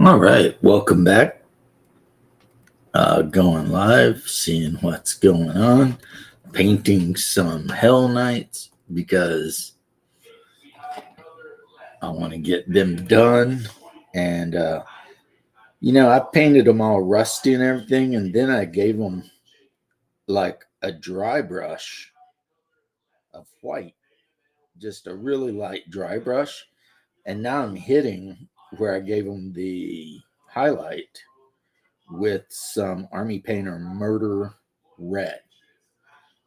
All right, welcome back. Going live, seeing what's going on, painting some Hell Knights because I want to get them done. And, I painted them all rusty and everything, and then I gave them like a dry brush of white, just a really light dry brush. And now I'm hitting where I gave them the highlight with some Army Painter Murder Red,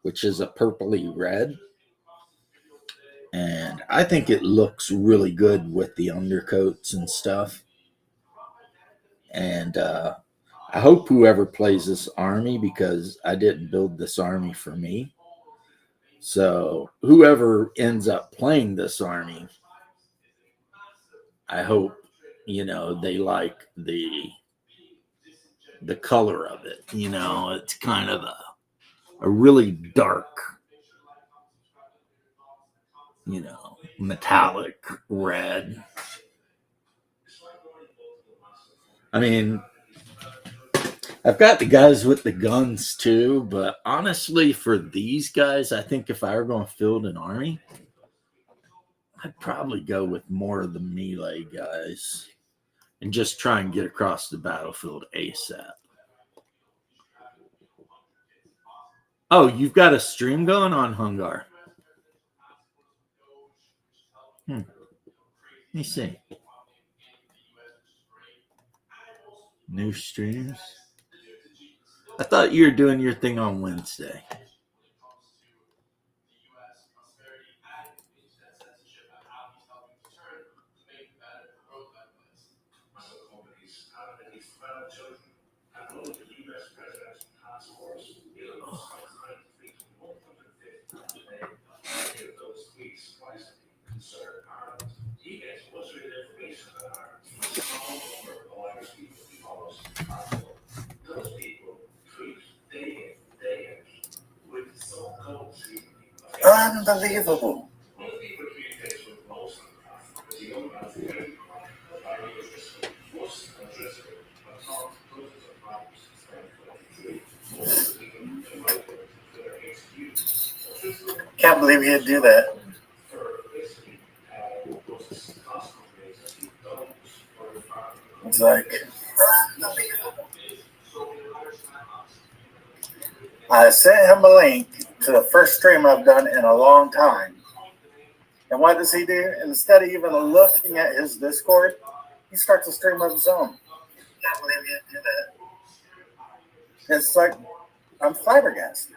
which is a purpley red. And I think it looks really good with the undercoats and stuff. And I hope whoever plays this army, because I didn't build this army for me. So whoever ends up playing this army, I hope they like the color of it. It's kind of a really dark, metallic red. I mean, I've got the guys with the guns too, but honestly, for these guys, I think if I were going to field an army, I'd probably go with more of the melee guys and just try and get across the battlefield ASAP. Oh, you've got a stream going on, Hungar? Let me see. New streams? I thought you were doing your thing on Wednesday. Unbelievable. Can't believe you'd do that. It's like I sent him a link to the first stream I've done in a long time. And what does he do? Instead of even looking at his Discord, he starts a stream of his own. Can't believe you'd do that. It's like I'm flabbergasted.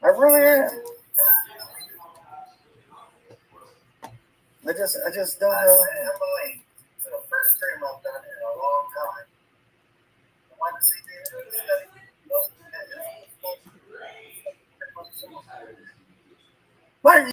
I really am. I just don't know. To the first stream I've done in a long time. Why does he do it? Why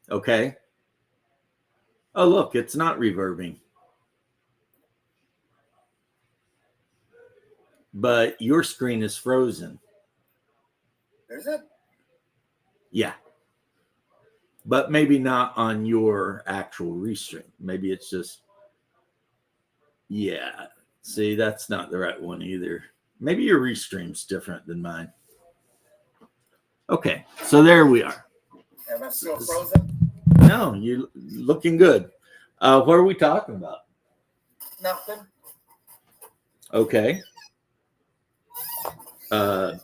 Okay. Oh, look, it's not reverbing. But your screen is frozen. Is it? Yeah. But maybe not on your actual restream. Maybe it's just, yeah. See, that's not the right one either. Maybe your restream's different than mine. Okay, so there we are. Am I still frozen? No, you're looking good. What are we talking about? Nothing. Okay. All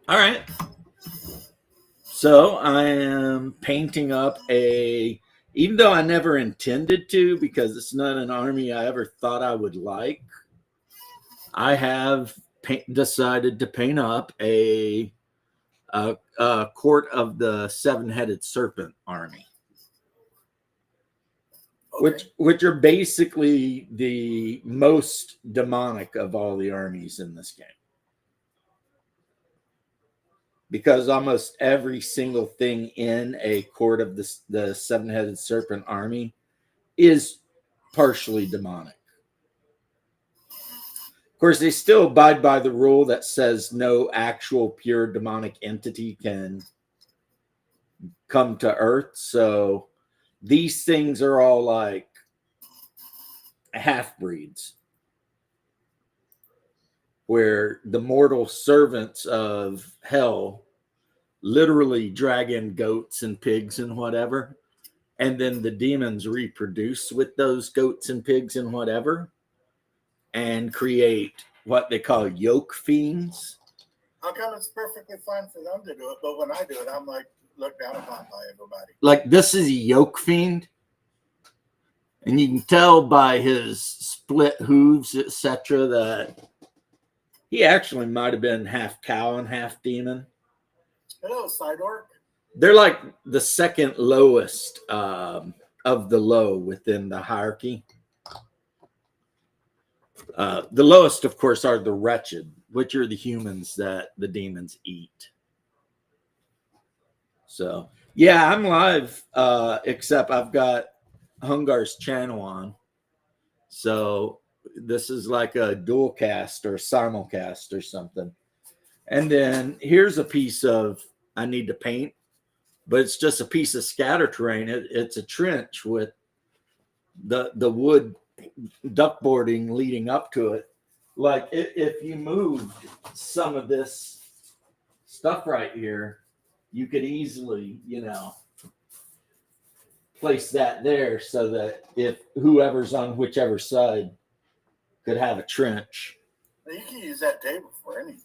right. So I am painting up even though I never intended to, because it's not an army I ever thought I would like, I have decided to paint up a court of the seven-headed serpent army. Okay. Which are basically the most demonic of all the armies in this game. Because almost every single thing in a court of the seven-headed serpent army is partially demonic. Of course, they still abide by the rule that says no actual pure demonic entity can come to Earth. So these things are all like half-breeds, where the mortal servants of hell literally drag in goats and pigs and whatever, and then the demons reproduce with those goats and pigs and whatever, and create what they call yoke fiends. How come it's perfectly fine for them to do it, but when I do it, I'm like looked down upon by everybody? Like, this is a yoke fiend, and you can tell by his split hooves, etc., that he actually might have been half cow and half demon. Hello, Cyborg. They're like the second lowest of the low within the hierarchy. The lowest, of course, are the wretched, which are the humans that the demons eat. So, yeah, I'm live, except I've got Hungar's channel on. So this is like a dual cast or simulcast or something. And then here's a piece of I need to paint, but it's just a piece of scatter terrain. It's a trench with the wood duckboarding leading up to it. Like if you moved some of this stuff right here, you could easily, place that there so that if whoever's on whichever side could have a trench. You can use that table for anything.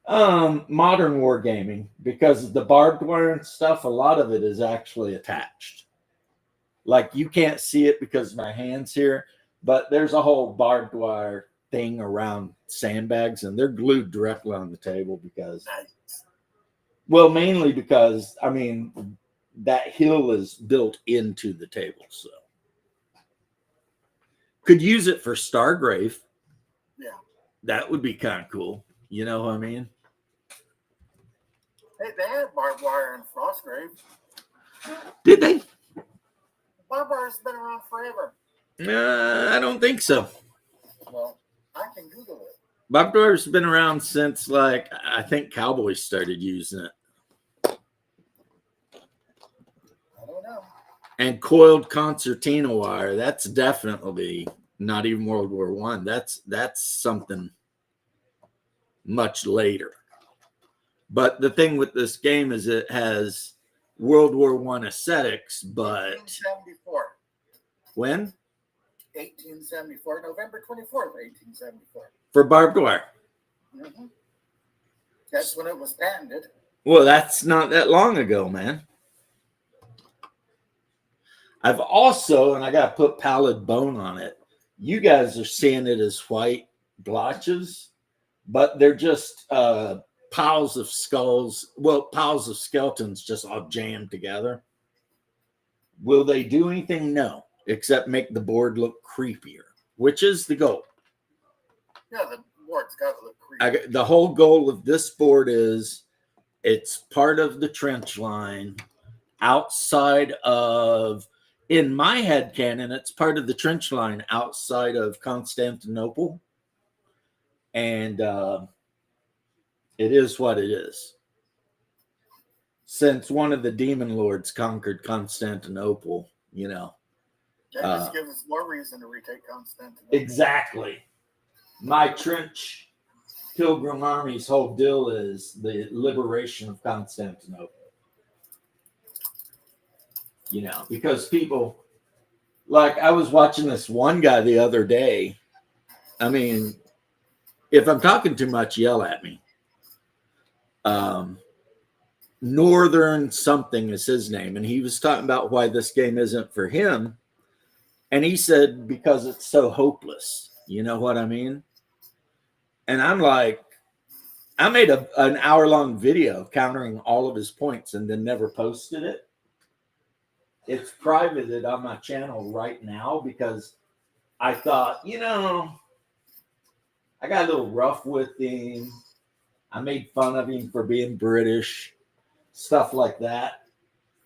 Modern wargaming, because the barbed wire and stuff, a lot of it is actually attached. Like, you can't see it because of my hands here, but there's a whole barbed wire thing around sandbags, and they're glued directly on the table because, well, mainly because, I mean, that hill is built into the table, so. Could use it for Stargrave. Yeah. That would be kind of cool. You know what I mean? Hey, they had barbed wire in Frostgrave. Did they? Barbed wire's been around forever. I don't think so. Well, I can Google it. Barbed wire's been around since, like, I think cowboys started using it. I don't know. And coiled concertina wire, that's definitely not even World War I. That's something much later. But the thing with this game is it has World War I aesthetics, but 1874. When? 1874, November 24th, 1874. For barbed wire. Mm-hmm. That's when it was patented. Well, that's not that long ago, man. I've also, and I got to put pallid bone on it, you guys are seeing it as white blotches, but they're just piles of skulls, piles of skeletons just all jammed together. Will they do anything? No, except make the board look creepier, which is the goal. Yeah, the board's got to look creepy. The whole goal of this board is It's part of the trench line outside of, in my head canon, it's part of the trench line outside of Constantinople. And it is what it is. Since one of the demon lords conquered Constantinople, you know. That just gives us more reason to retake Constantinople. Exactly. My trench pilgrim army's whole deal is the liberation of Constantinople. You know, because people, like, I was watching this one guy the other day. I mean, if I'm talking too much, yell at me. Northern something is his name, and he was talking about why this game isn't for him. And he said, because it's so hopeless. You know what I mean? And I'm like, I made an hour-long video countering all of his points and then never posted it. It's privated on my channel right now because I thought, you know, I got a little rough with him. I made fun of him for being British, stuff like that.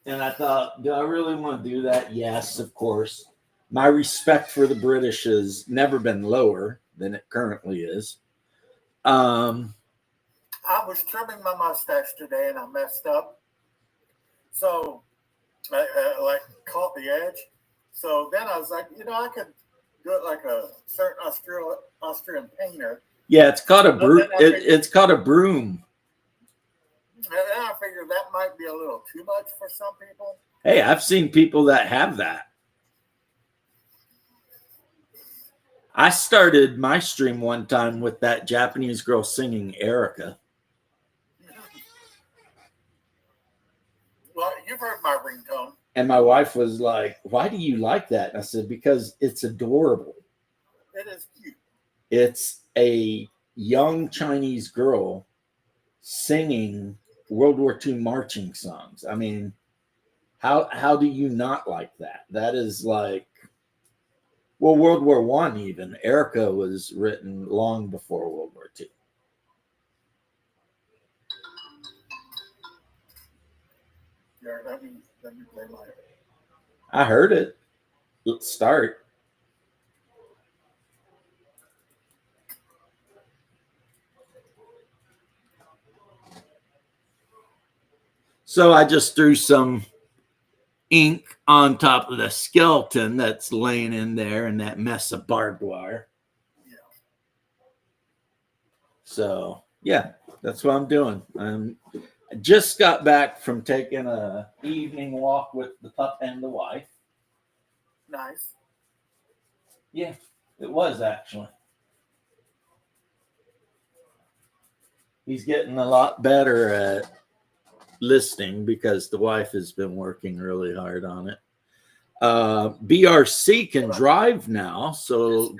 And I thought, do I really want to do that? Yes, of course. My respect for the British has never been lower than it currently is. I was trimming my mustache today and I messed up. So I like caught the edge. So then I was like, you know, I could do it like a certain Austrian painter. Yeah, it's called a broom. It's called a broom. And then I figured that might be a little too much for some people. Hey, I've seen people that have that. I started my stream one time with that Japanese girl singing Erica. Well, you've heard my ringtone. And my wife was like, why do you like that? And I said, because it's adorable. It is cute. It's a young Chinese girl singing World War II marching songs. I mean, how do you not like that? That is like, well, World War I even. Erica was written long before World War II. Yeah, let me play my. I heard it. Let's start. So I just threw some ink on top of the skeleton that's laying in there and that mess of barbed wire. Yeah. So, yeah, that's what I'm doing. I just got back from taking an evening walk with the pup and the wife. Nice. Yeah, it was actually. He's getting a lot better at listening because the wife has been working really hard on it. BRC can drive now, so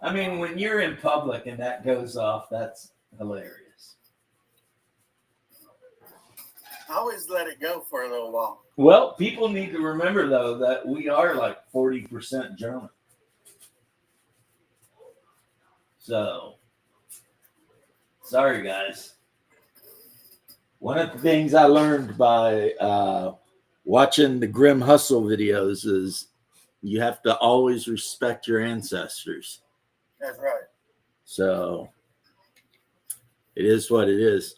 I mean, when you're in public and that goes off, that's hilarious. I always let it go for a little while. Well, people need to remember, though, that we are like 40% German. So, sorry, guys. One of the things I learned by watching the Grim Hustle videos is you have to always respect your ancestors. That's right. So, it is what it is.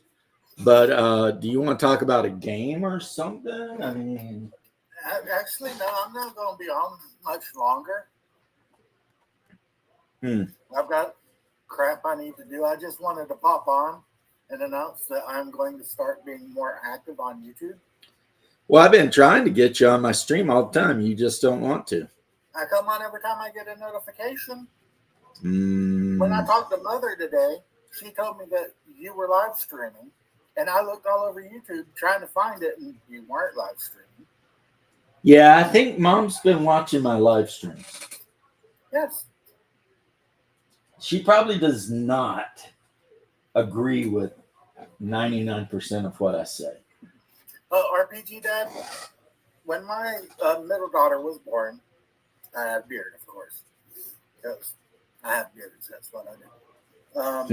But do you want to talk about a game or something? I mean, actually, no, I'm not going to be on much longer. I've got crap I need to do. I just wanted to pop on and announce that I'm going to start being more active on YouTube. Well, I've been trying to get you on my stream all the time. You just don't want to. I come on every time I get a notification. When I talked to Mother today, she told me that you were live streaming. And I looked all over YouTube trying to find it, and you weren't live streaming. Yeah, I think Mom's been watching my live streams. Yes. She probably does not agree with 99% of what I say. RPG Dad, when my middle daughter was born, I had a beard, of course, because I have beards. That's what I do.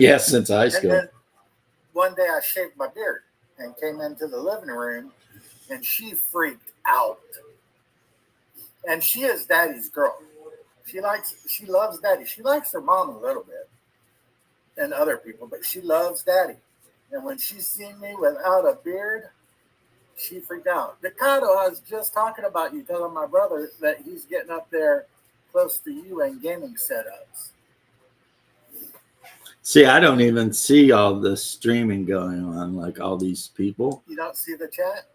Yeah, since high And school. then one day I shaved my beard and came into the living room, and she freaked out. And she is Daddy's girl. She loves Daddy. She likes her mom a little bit and other people, but she loves Daddy. And when she seen me without a beard, she freaked out. Ricardo, I was just talking about you, telling my brother that he's getting up there close to you and gaming setups. See, I don't even see all the streaming going on, like all these people. You don't see the chat?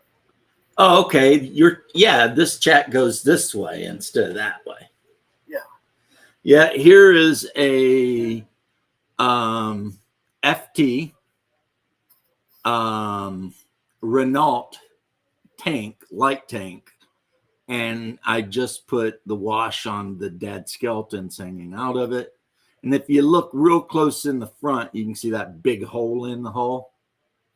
Oh, okay. This chat goes this way instead of that way. Yeah. Yeah, here is a FT Renault tank, light tank, and I just put the wash on the dead skeletons hanging out of it. And if you look real close in the front, you can see that big hole in the hull.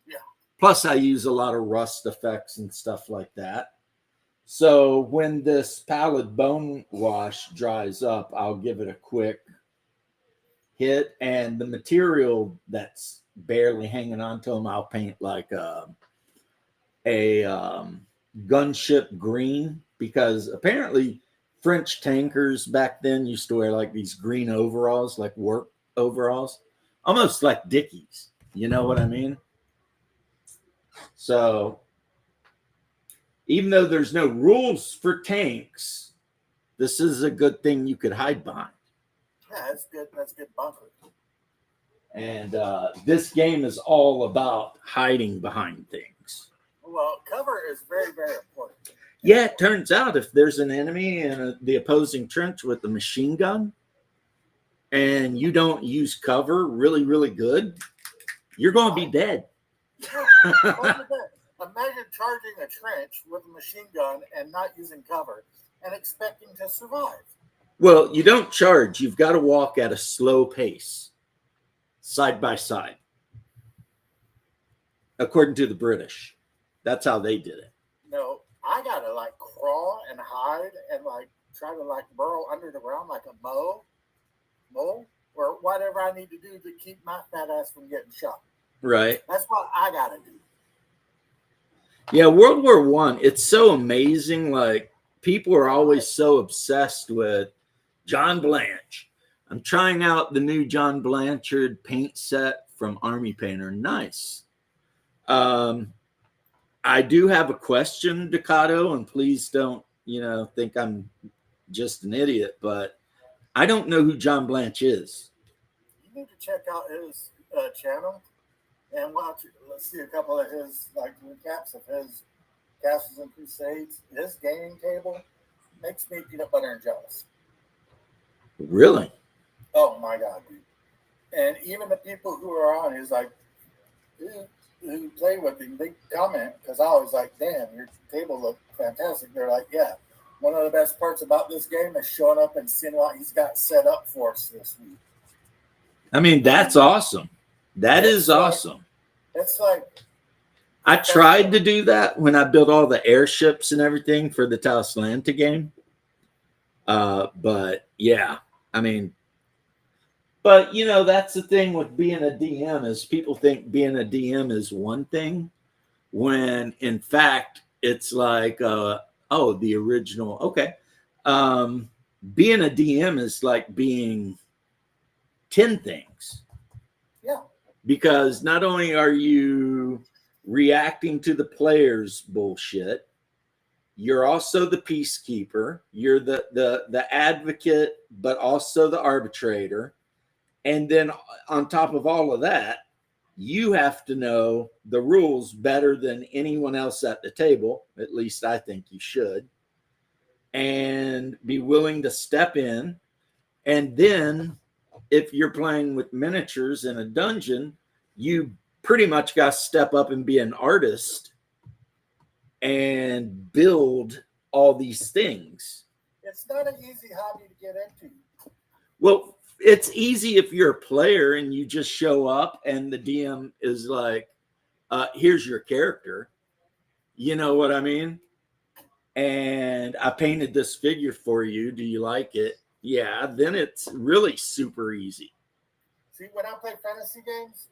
Yeah. Plus, I use a lot of rust effects and stuff like that. So when this pallid bone wash dries up, I'll give it a quick hit, and the material that's barely hanging on to them, I'll paint like a gunship green, because apparently French tankers back then used to wear like these green overalls, like work overalls, almost like Dickies. You know what I mean? So even though there's no rules for tanks, this is a good thing you could hide behind. Yeah, that's good. That's good bunker. And this game is all about hiding behind things. Well, cover is very, very important. Yeah, it turns out if there's an enemy in the opposing trench with a machine gun and you don't use cover really, really good, you're going to be dead. Imagine charging a trench with a machine gun and not using cover and expecting to survive. Well, you don't charge. You've got to walk at a slow pace, side by side, according to the British. That's how they did it. No, I got to like crawl and hide and like try to like burrow under the ground like a mole, or whatever I need to do to keep my fat ass from getting shot. Right. That's what I got to do. Yeah, World War One. It's so amazing. Like, people are always so obsessed with John Blanche. I'm trying out the new John Blanchard paint set from Army Painter. Nice. I do have a question, Ducato, and please don't, think I'm just an idiot, but I don't know who John Blanche is. You need to check out his channel and watch. Let's see a couple of his like recaps of his Castles and Crusades. His gaming table makes me peanut butter and jealous. Really? Oh my god, dude! And even the people who are on his like who play with him, they comment because I was like, "Damn, your table looked fantastic." They're like, "Yeah, one of the best parts about this game is showing up and seeing what he's got set up for us this week." I mean, that's awesome. That is awesome. It's like I tried to do that when I built all the airships and everything for the Taoslanta game. But yeah, I mean, but that's the thing with being a DM is people think being a DM is one thing when in fact it's like, the original. Okay. Being a DM is like being 10 things. Yeah. Because not only are you reacting to the players' bullshit, you're also the peacekeeper, you're the advocate, but also the arbitrator. And then on top of all of that, you have to know the rules better than anyone else at the table. At least I think you should. And be willing to step in. And then if you're playing with miniatures in a dungeon, you pretty much got to step up and be an artist and build all these things. It's not an easy hobby to get into. Well, it's easy if you're a player and you just show up and the DM is like, here's your character. You know what I mean? and I painted this figure for you. Do you like it? Yeah, then it's really super easy. See, when I play fantasy games,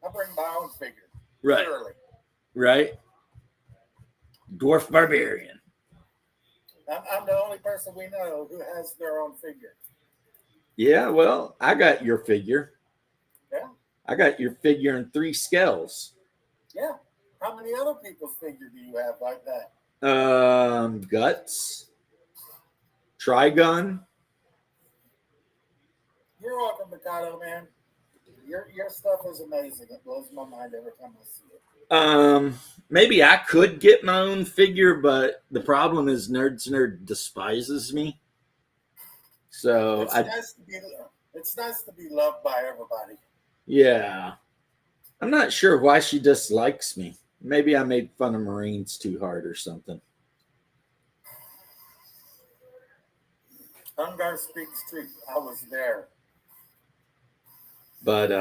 I bring my own figure. Right. Literally. Right. Dwarf Barbarian. I'm the only person we know who has their own figure. Yeah, well, I got your figure. Yeah. I got your figure in 3 scales. Yeah. How many other people's figure do you have like that? Guts, Trigun. You're welcome, Mikado, man. Your stuff is amazing. It blows my mind every time I see it. Maybe I could get my own figure, but the problem is Nerd despises me. So it's nice to be loved by everybody. Yeah. I'm not sure why she dislikes me. Maybe I made fun of Marines too hard or something. Hungar speaks truth. I was there. But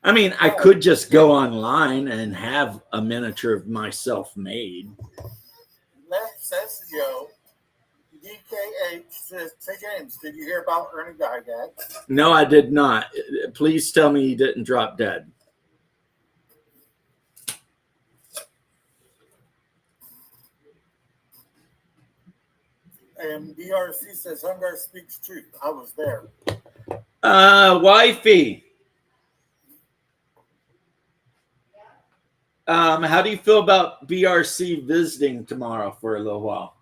I mean, I could just go online and have a miniature of myself made. Left says yo. DKH says, "Hey James, did you hear about Ernie Gygax?" No, I did not. Please tell me he didn't drop dead. And DRC says, "Hungar speaks truth. I was there." Wifey. How do you feel about BRC visiting tomorrow for a little while?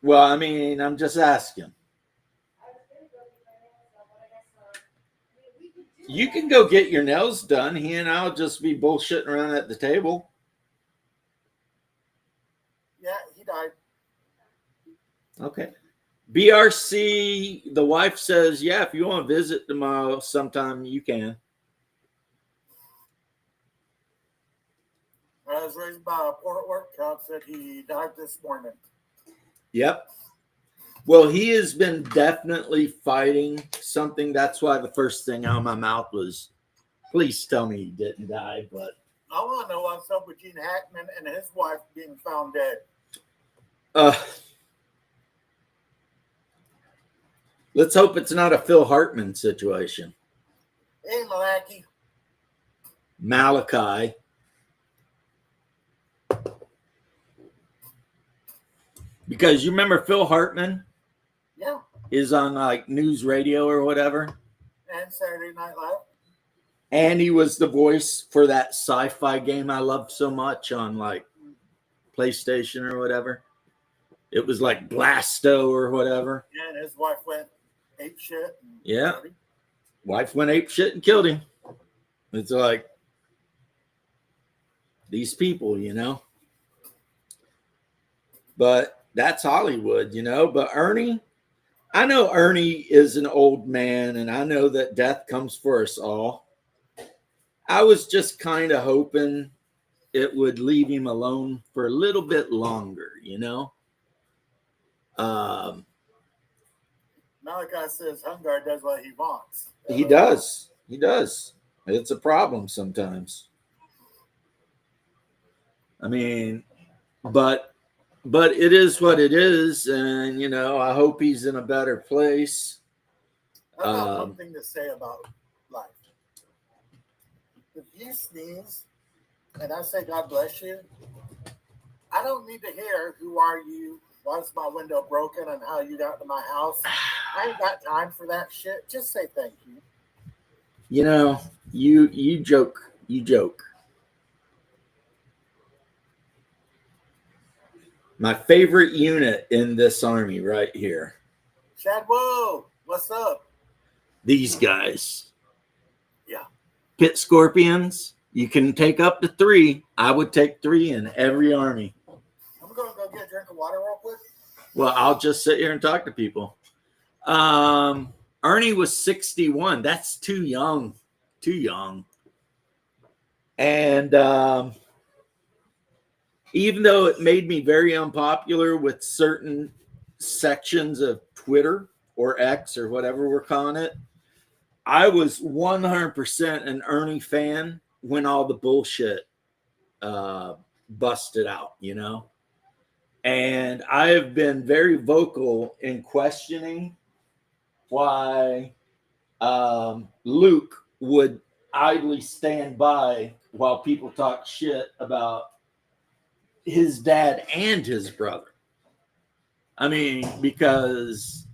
Well, I mean, I'm just asking. You can go get your nails done. He and I'll just be bullshitting around at the table. Yeah, he died. Okay. BRC, the wife says, yeah, if you want to visit tomorrow sometime, you can. I was raised by a Port Work cop, said he died this morning. Yep. Well, he has been definitely fighting something. That's why the first thing out of my mouth was, please tell me he didn't die. But I want to know what's up with Gene Hackman and his wife being found dead. Let's hope it's not a Phil Hartman situation. Hey, Malachi. Malachi. Because you remember Phil Hartman? Yeah. Is on like news radio or whatever. And Saturday Night Live. And he was the voice for that sci-fi game I loved so much on like PlayStation or whatever. It was like Blasto or whatever. Yeah, and his wife went ape shit. Yeah. Wife went ape shit and killed him. It's like these people, you know. But that's Hollywood, you know. But Ernie, I know Ernie is an old man, and I know that death comes for us all. I was just kind of hoping it would leave him alone for a little bit longer, you know. Malachi says Hungar does what he wants. He does. He does. It's a problem sometimes. I mean, but it is what it is, and you know, I hope he's in a better place. I got one thing to say about life. If you sneeze and I say God bless you, I don't need to hear who are you, why's my window broken, and how you got to my house. I ain't got time for that shit. Just say thank you. You know, you joke. You joke. My favorite unit in this army right here. Chad, whoa, what's up? These guys. Yeah. Pit Scorpions. You can take up to 3. I would take 3 in every army. I'm going to go get a drink of water real quick. Well, I'll just sit here and talk to people. Ernie was 61. That's too young. Too young. And even though it made me very unpopular with certain sections of Twitter or X or whatever we're calling it, I was 100% an Ernie fan. when all the bullshit busted out, And I have been very vocal in questioning why Luke would idly stand by while people talk shit about his dad and his brother. I mean, because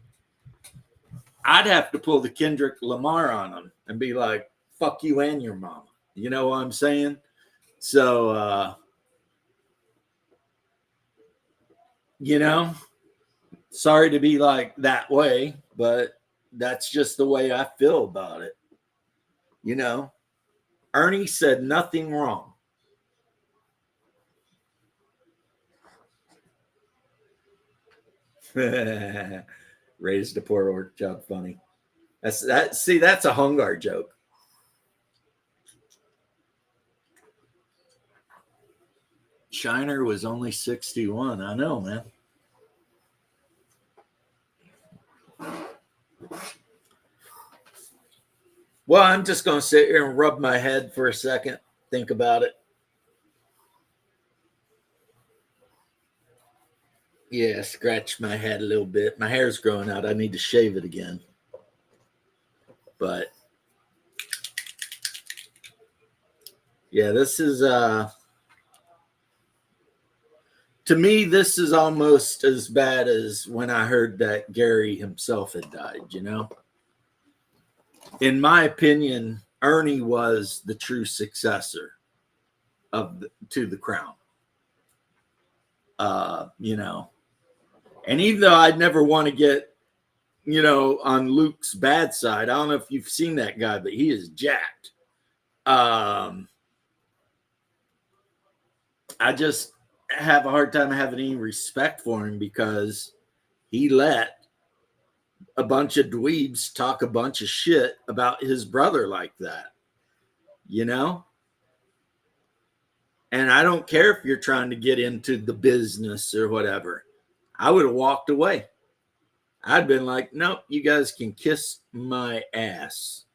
I'd have to pull the Kendrick Lamar on him and be like, fuck you and your mama. You know what I'm saying? So, sorry to be like that way, but that's just the way I feel about it. Ernie said nothing wrong. Raised a poor orc child funny. That's a Hungar joke. Shiner was only 61. I know, man. Well, I'm just going to sit here and rub my head for a second, think about it. Yeah, scratch my head a little bit. My hair's growing out. I need to shave it again. But yeah, this is to me, this is almost as bad as when I heard that Gary himself had died, In my opinion, Ernie was the true successor to the crown. And even though I'd never want to get, on Luke's bad side, I don't know if you've seen that guy, but he is jacked. I just have a hard time having any respect for him because he let a bunch of dweebs talk a bunch of shit about his brother like that, And I don't care if you're trying to get into the business or whatever. I would have walked away. I'd been like, nope, you guys can kiss my ass,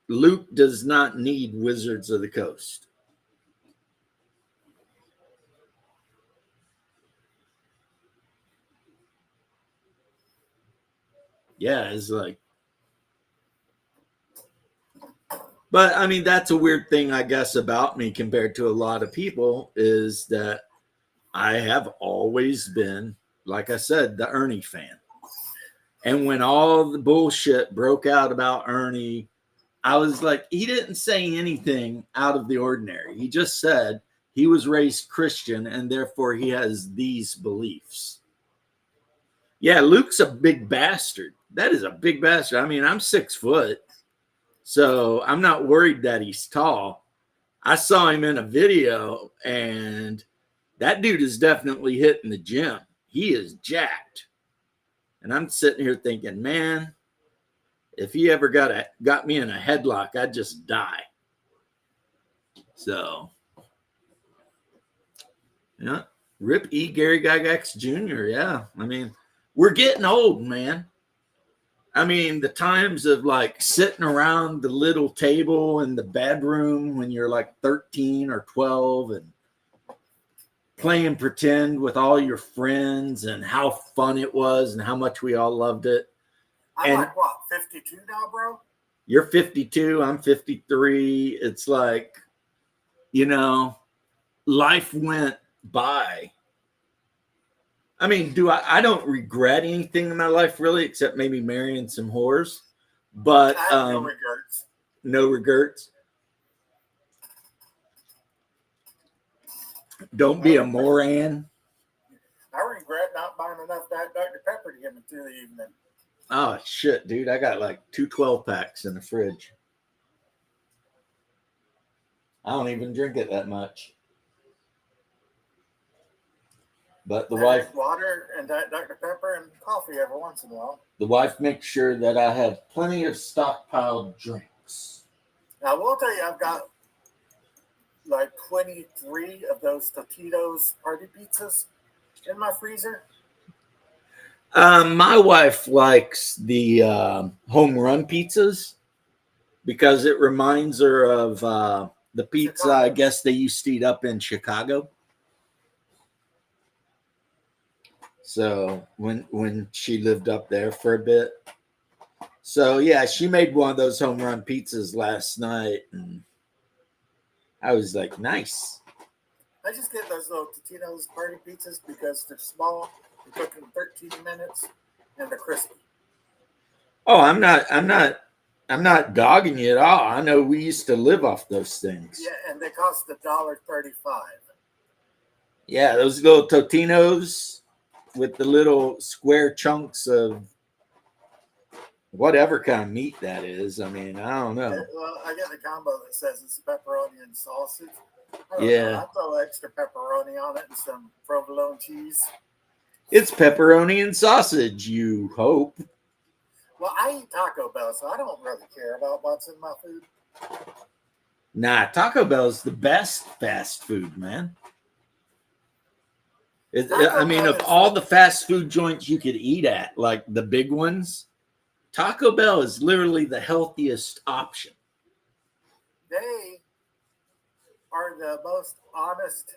Luke does not need Wizards of the Coast. Yeah, it's like, but I mean, that's a weird thing, I guess, about me compared to a lot of people is that I have always been, like I said, the Ernie fan. And when all the bullshit broke out about Ernie, I was like, he didn't say anything out of the ordinary. He just said he was raised Christian and therefore he has these beliefs. Yeah, Luke's a big bastard. That is a big bastard. I mean, I'm 6 foot, so I'm not worried that he's tall. I saw him in a video and that dude is definitely hitting the gym. He is jacked. And I'm sitting here thinking, man, if he ever got me in a headlock, I'd just die. So, yeah. Rip E. Gary Gygax Jr. Yeah. I mean, we're getting old, man. I mean, the times of like sitting around the little table in the bedroom when you're like 13 or 12 and playing pretend with all your friends and how fun it was and how much we all loved it. I'm like, what, 52 now, bro? You're 52. I'm 53. It's like, life went by. I mean, I don't regret anything in my life really, except maybe marrying some whores. But I have no regrets. No regrets. Don't be a moron. I regret not buying enough Dr. Pepper to get me through the evening. Oh, shit, dude. I got like 2 12-packs in the fridge. I don't even drink it that much. But the wife... water and Dr. Pepper and coffee every once in a while. The wife makes sure that I have plenty of stockpiled drinks. Now, I will tell you, I've got like 23 of those Totitos party pizzas in my freezer. My wife likes the home run pizzas. because it reminds her of the pizza Chicago. I guess they used to eat up in Chicago. So when she lived up there for a bit. So yeah, she made one of those home run pizzas last night, and I was like, nice. I just get those little Totino's party pizzas because they're small, they cook in 13 minutes, and they're crispy. Oh, I'm not dogging you at all. I know we used to live off those things. Yeah, and they cost $1.35. Yeah, those little Totinos with the little square chunks of whatever kind of meat that is. I mean, I don't know. Well, I get the combo that says it's pepperoni and sausage. Yeah. I throw extra pepperoni on it and some provolone cheese. It's pepperoni and sausage, you hope. Well, I eat Taco Bell, so I don't really care about what's in my food. Nah, Taco Bell's the best fast food, man. I mean, of all the fast food joints you could eat at, like the big ones, Taco Bell is literally the healthiest option. They are the most honest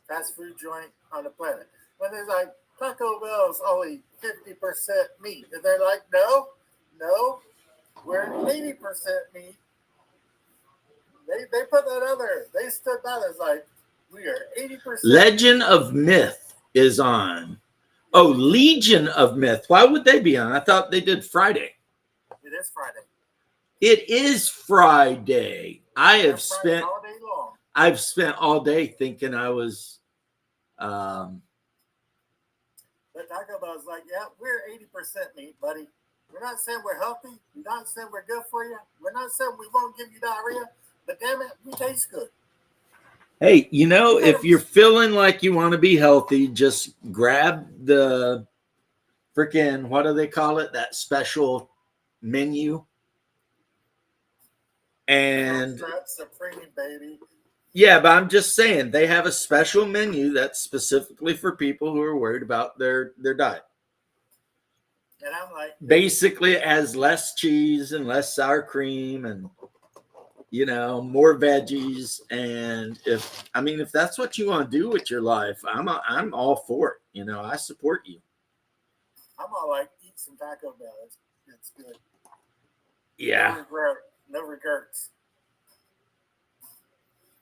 fast food joint on the planet. When they're like, Taco Bell is only 50% meat. And they're like, no, we're 80% meat. They put that other, they stood by that's like, we are 80%. Legend of Myth is on. Oh, Legion of Myth. Why would they be on? I thought they did Friday. It is Friday. It is Friday. I've spent all day long. I've spent all day thinking I was But Taco Bell's like, yeah, we're 80% meat, buddy. We're not saying we're healthy. We're not saying we're good for you. We're not saying we won't give you diarrhea. But damn it, we taste good. Hey, you know, if you're feeling like you want to be healthy, just grab the freaking, what do they call it? That special menu. And Supreme, baby. Yeah, but I'm just saying they have a special menu that's specifically for people who are worried about their diet. And I'm like, basically it has less cheese and less sour cream and more veggies. And if that's what you want to do with your life, I'm all for it. I support you. I'm all like, eat some Taco Bell. It's good. Yeah. No regrets.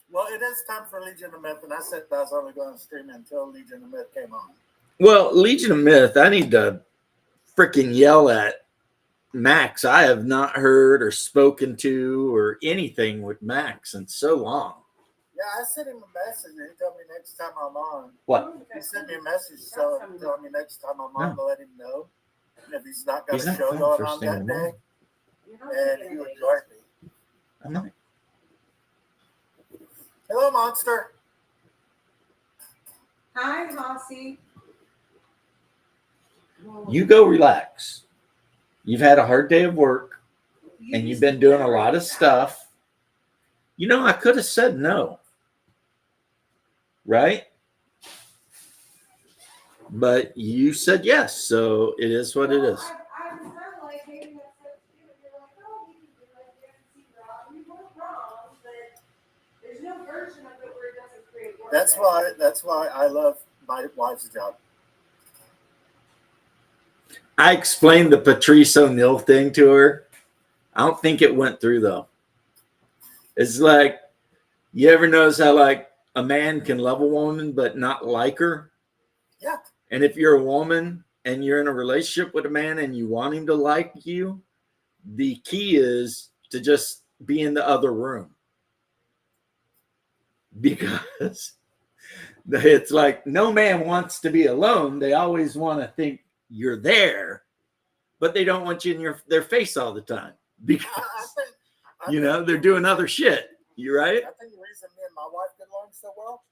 Well, it is time for Legion of Myth, and I said I was only going to stream until Legion of Myth came on. Well, Legion of Myth, I need to freaking yell at Max. I have not heard or spoken to or anything with Max in so long. Yeah, I sent him a message, and he told me next time I'm on. What? He sent me a message telling me next time I'm on to let him know if he's not got a show going on that day. And he would join me. I'm not. Hello, Monster. Hi, Mossy. You go relax. You've had a hard day of work, and you've been doing a lot of stuff. I could have said no. Right? But you said yes, so it is what it is. I was kind of like, maybe that's what you do. You're like, oh, we can do it. We haven't seen wrong. We weren't wrong, but there's no version of it where it doesn't create work. That's why I love my wife's job. I explained the Patrice O'Neal thing to her. I don't think it went through, though. It's like, you ever notice how, like, a man can love a woman but not like her? Yeah. And if you're a woman and you're in a relationship with a man and you want him to like you, the key is to just be in the other room. Because it's like no man wants to be alone. They always want to think you're there, but they don't want you in their face all the time because I think they're doing other shit. You right? I think the reason me and my wife get along so well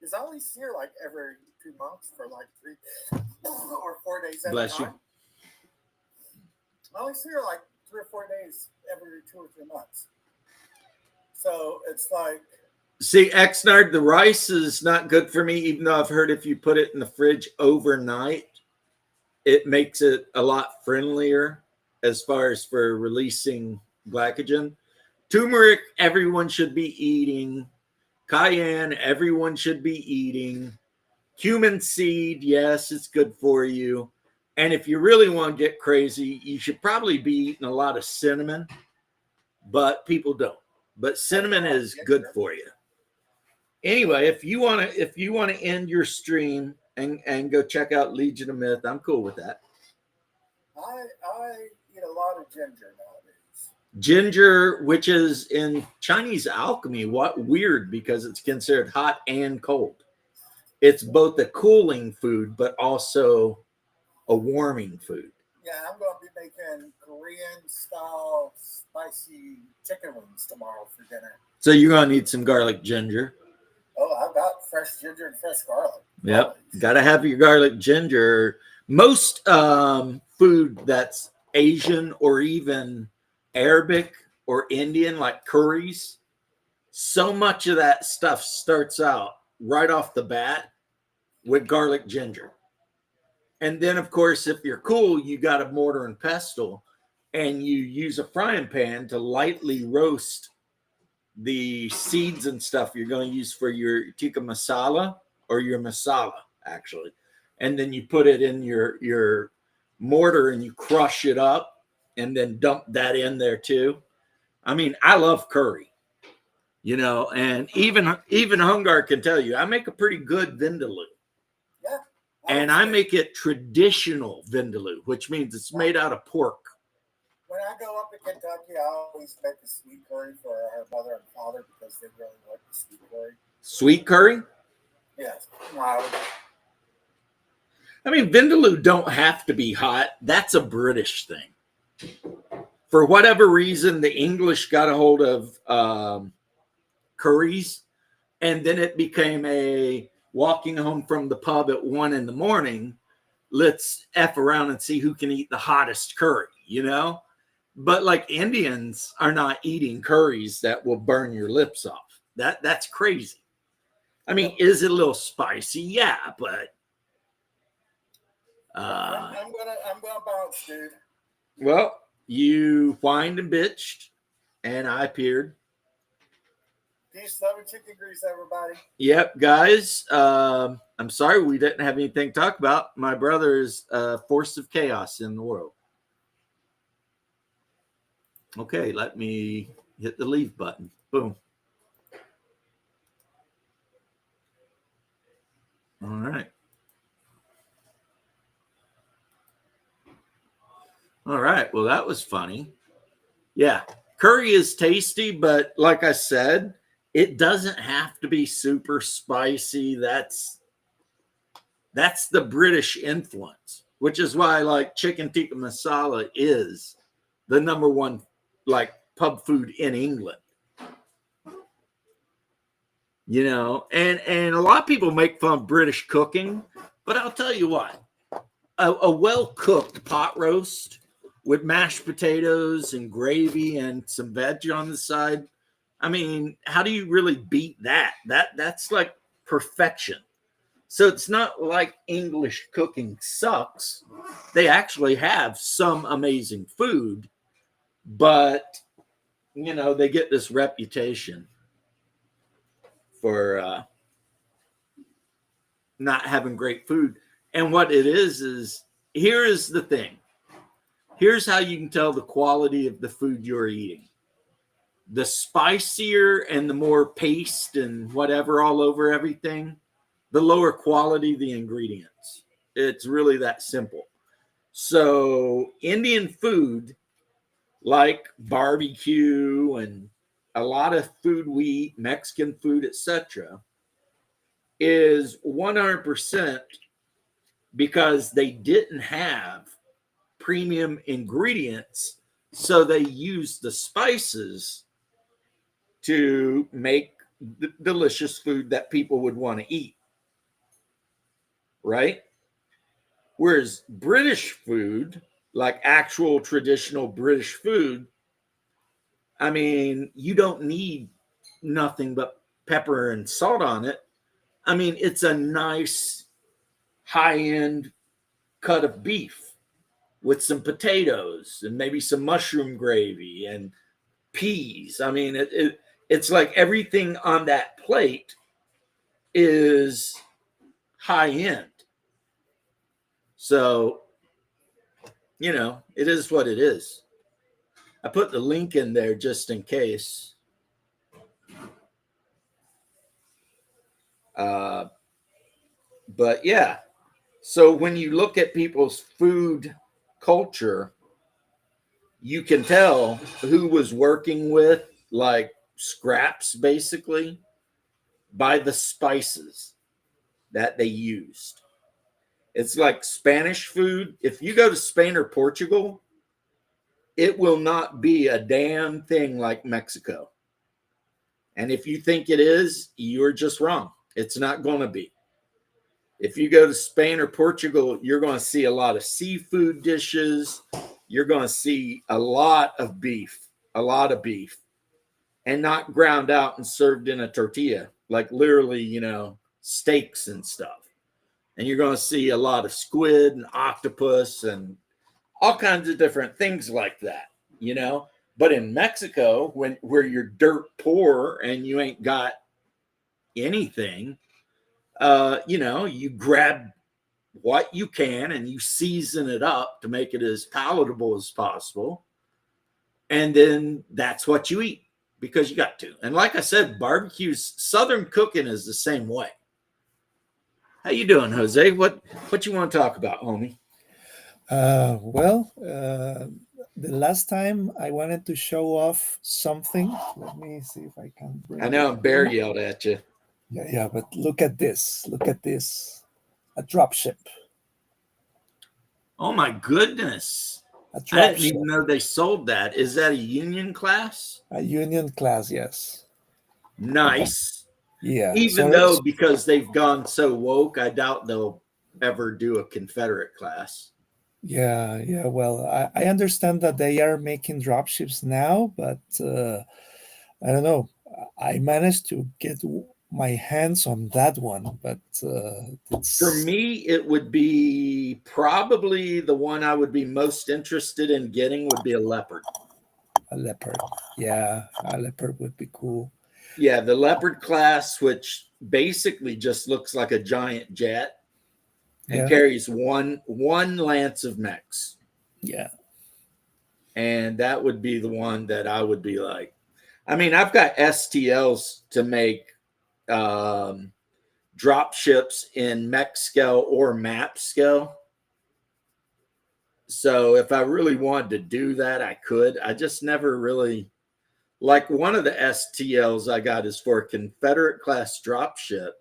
is I only see her like every 2 months for like 3 or 4 days at a time. Bless you. I only see her like 3 or 4 days every 2 or 3 months. So it's like, see, Xnard, the rice is not good for me, even though I've heard if you put it in the fridge overnight, it makes it a lot friendlier. as far as for releasing glycogen. Turmeric, everyone should be eating. Cayenne, everyone should be eating. Cumin seed, yes, it's good for you. And if you really want to get crazy, you should probably be eating a lot of cinnamon, but people don't. But cinnamon is good for you. Anyway, if you want to end your stream and go check out Legion of Myth, I'm cool with that. I eat a lot of ginger nowadays. Ginger, which is in Chinese alchemy, what weird because it's considered hot and cold. It's both a cooling food, but also a warming food. Yeah, I'm going to be making Korean style spicy chicken wings tomorrow for dinner. So you're going to need some garlic ginger. Oh, I've got fresh ginger and fresh garlic. Yep, got to have your garlic ginger. Most food that's Asian or even Arabic or Indian, like curries, so much of that stuff starts out right off the bat with garlic ginger. And then, of course, if you're cool, you got a mortar and pestle, and you use a frying pan to lightly roast the seeds and stuff you're going to use for your tikka masala or your masala, actually. And then you put it in your mortar and you crush it up and then dump that in there too. I mean, I love curry, and even Hungar can tell you, I make a pretty good vindaloo. Yeah. And I make it traditional vindaloo, which means it's made out of pork. When I go up to Kentucky, I always make a sweet curry for her mother and father because they really like the sweet curry. Sweet curry? Yes. Wow. I mean, vindaloo don't have to be hot. That's a British thing. For whatever reason, the English got a hold of curries, and then it became a walking home from the pub at 1 a.m. Let's F around and see who can eat the hottest curry, But like Indians are not eating curries that will burn your lips off. That's crazy. I mean, is it a little spicy? Yeah, but I'm gonna bounce, dude. Well, you whined and bitched, and I appeared. Peace, love, and chicken grease, everybody. Yep, guys. I'm sorry we didn't have anything to talk about. My brother is a force of chaos in the world. Okay, let me hit the leave button. Boom. All right. All right. Well, that was funny. Yeah. Curry is tasty, but like I said, it doesn't have to be super spicy. That's the British influence, which is why like chicken tikka masala is the number one like pub food in England. And a lot of people make fun of British cooking, but I'll tell you what, a well-cooked pot roast with mashed potatoes and gravy and some veg on the side. I mean, how do you really beat that? That's like perfection. So it's not like English cooking sucks. They actually have some amazing food, but they get this reputation for not having great food. And what it is here is the thing. Here's how you can tell the quality of the food you're eating. The spicier and the more paste and whatever all over everything, the lower quality the ingredients. It's really that simple. So Indian food, like barbecue and a lot of food we eat, Mexican food, etc., is 100% because they didn't have premium ingredients, so they used the spices to make the delicious food that people would want to eat, right? Whereas British food, like actual traditional British food, I mean, you don't need nothing but pepper and salt on it. I mean, it's a nice high-end cut of beef. with some potatoes and maybe some mushroom gravy and peas. I mean, it's like everything on that plate is high end. So, it is what it is. I put the link in there just in case. But yeah, so when you look at people's food culture, you can tell who was working with like scraps basically by the spices that they used. It's like Spanish food. If you go to Spain or Portugal, it will not be a damn thing like Mexico. And if you think it is, you're just wrong. It's not going to be. If you go to Spain or Portugal, you're going to see a lot of seafood dishes. You're going to see a lot of beef, and not ground out and served in a tortilla, like literally, steaks and stuff. And you're going to see a lot of squid and octopus and all kinds of different things like that. But in Mexico, where you're dirt poor and you ain't got anything, you grab what you can and you season it up to make it as palatable as possible. And then that's what you eat because you got to. And like I said, barbecues, Southern cooking is the same way. How you doing, Jose? What you want to talk about, homie? The last time I wanted to show off something. Let me see if I can bring I know it. Bear yelled at you. Yeah, but look at this. Look at this. A drop ship. Oh my goodness. A I drop didn't ship. even know they sold that. Is that a Union class? A Union class, yes. Nice. Yeah. Even though because they've gone so woke, I doubt they'll ever do a Confederate class. Yeah. Well, I understand that they are making dropships now, but I don't know. I managed to get my hands on that one, but for me, it would be probably the one I would be most interested in getting would be a Leopard. A Leopard. Yeah, a Leopard would be cool. Yeah, the Leopard class, which basically just looks like a giant jet and carries one lance of mechs. Yeah. And that would be the one that I would be like. I mean, I've got STLs to make drop ships in mech scale or map scale. So if I really wanted to do that, I could. I just never really like one of the STLs I got is for a Confederate class drop ship.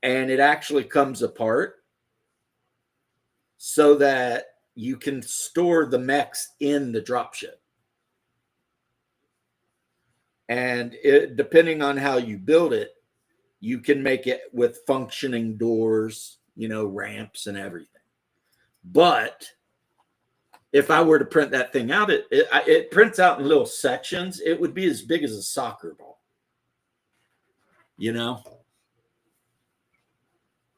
And it actually comes apart so that you can store the mechs in the dropship. And depending on how you build it, you can make it with functioning doors, ramps and everything. But if I were to print that thing out, it prints out in little sections. It would be as big as a soccer ball,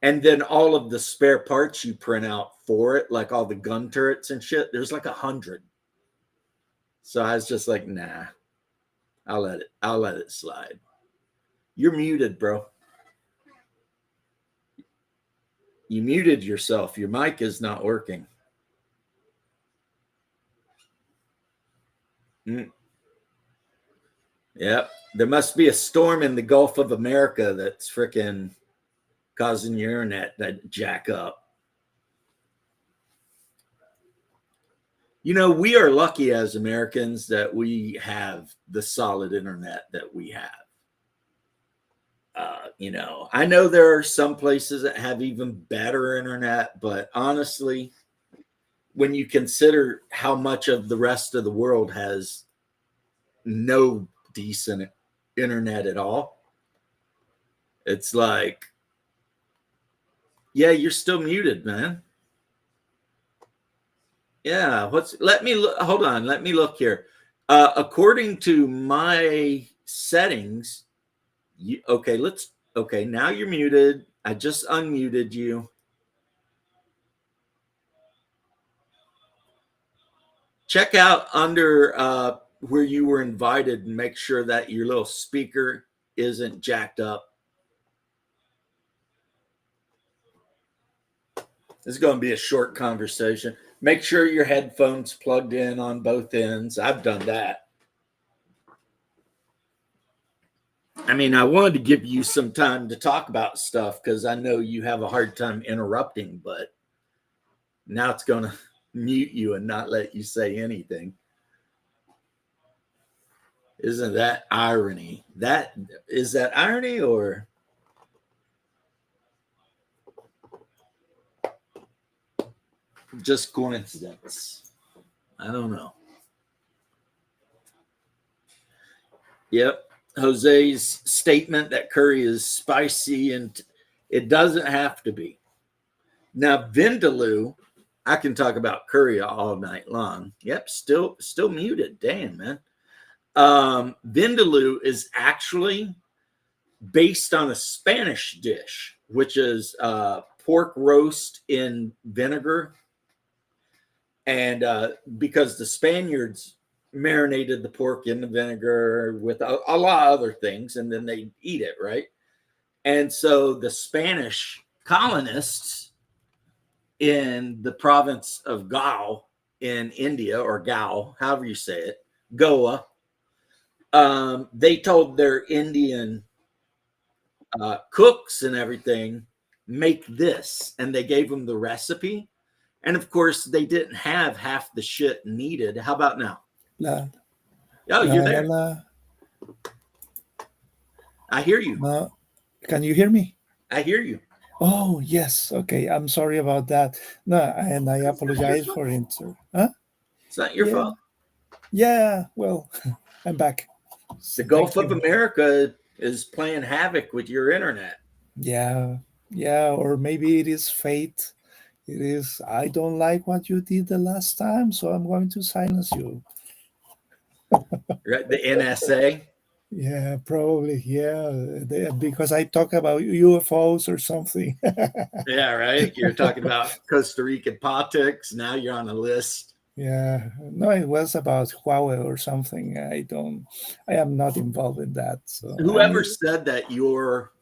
And then all of the spare parts you print out for it, like all the gun turrets and shit, there's like 100. So I was just like, nah, I'll let it slide. You're muted, bro. You muted yourself. Your mic is not working. Yep. There must be a storm in the Gulf of America that's freaking causing your internet to jack up. We are lucky as Americans that we have the solid internet that we have. I know there are some places that have even better internet, but honestly, when you consider how much of the rest of the world has no decent internet at all, it's like, yeah, you're still muted, man. Yeah, hold on, let me look here. According to my settings, now you're muted. I just unmuted you. check out under where you were invited and make sure that your little speaker isn't jacked up. This is going to be a short conversation. Make sure your headphones plugged in on both ends. I've done that. I mean, I wanted to give you some time to talk about stuff because I know you have a hard time interrupting, but now it's going to mute you and not let you say anything. Isn't that irony? Is that irony or just coincidence? I don't know. Yep. Jose's statement that curry is spicy, and it doesn't have to be. Now, Vindaloo, I can talk about curry all night long. Yep, still muted. Damn, man. Vindaloo is actually based on a Spanish dish, which is pork roast in vinegar. And because the Spaniards marinated the pork in the vinegar with a lot of other things, and then they eat it, right? And so the Spanish colonists in the province of Goa in India, or Goa, however you say it, Goa, they told their Indian cooks and everything, make this, and they gave them the recipe. And of course, they didn't have half the shit needed. How about now? La, Oh, la, you're la, there. la. I hear you. Can you hear me? I hear you. Oh, yes. Okay. I'm sorry about that. No, and I apologize for it. Huh? It's not your Yeah. fault. Yeah. Well, I'm back. The Gulf Thank of you. America is playing havoc with your internet. Yeah. Yeah. Or maybe it is fate. It is, I don't like what you did the last time, so I'm going to silence you. Right? The NSA. Yeah, probably. Yeah. Because I talk about UFOs or something. Yeah, right. You're talking about Costa Rican politics. Now you're on a list. Yeah. No, it was about Huawei or something. I am not involved in that. So, Whoever said that your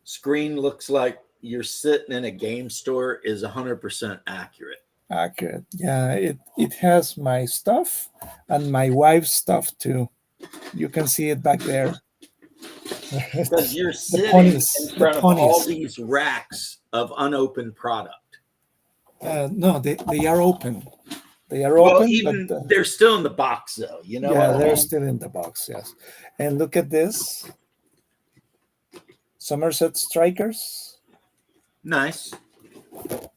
screen looks like you're sitting in a game store is 100% accurate. accurate. Yeah, it has my stuff and my wife's stuff too. You can see it back there. Because you're The sitting ponies. in The front of all ponies. these racks of unopened product. No, they are open. They are Well, open, but even they're still in the box, though. You know yeah, what I they're mean? still in the box. Yes, and look at this. Somerset Strikers. Nice.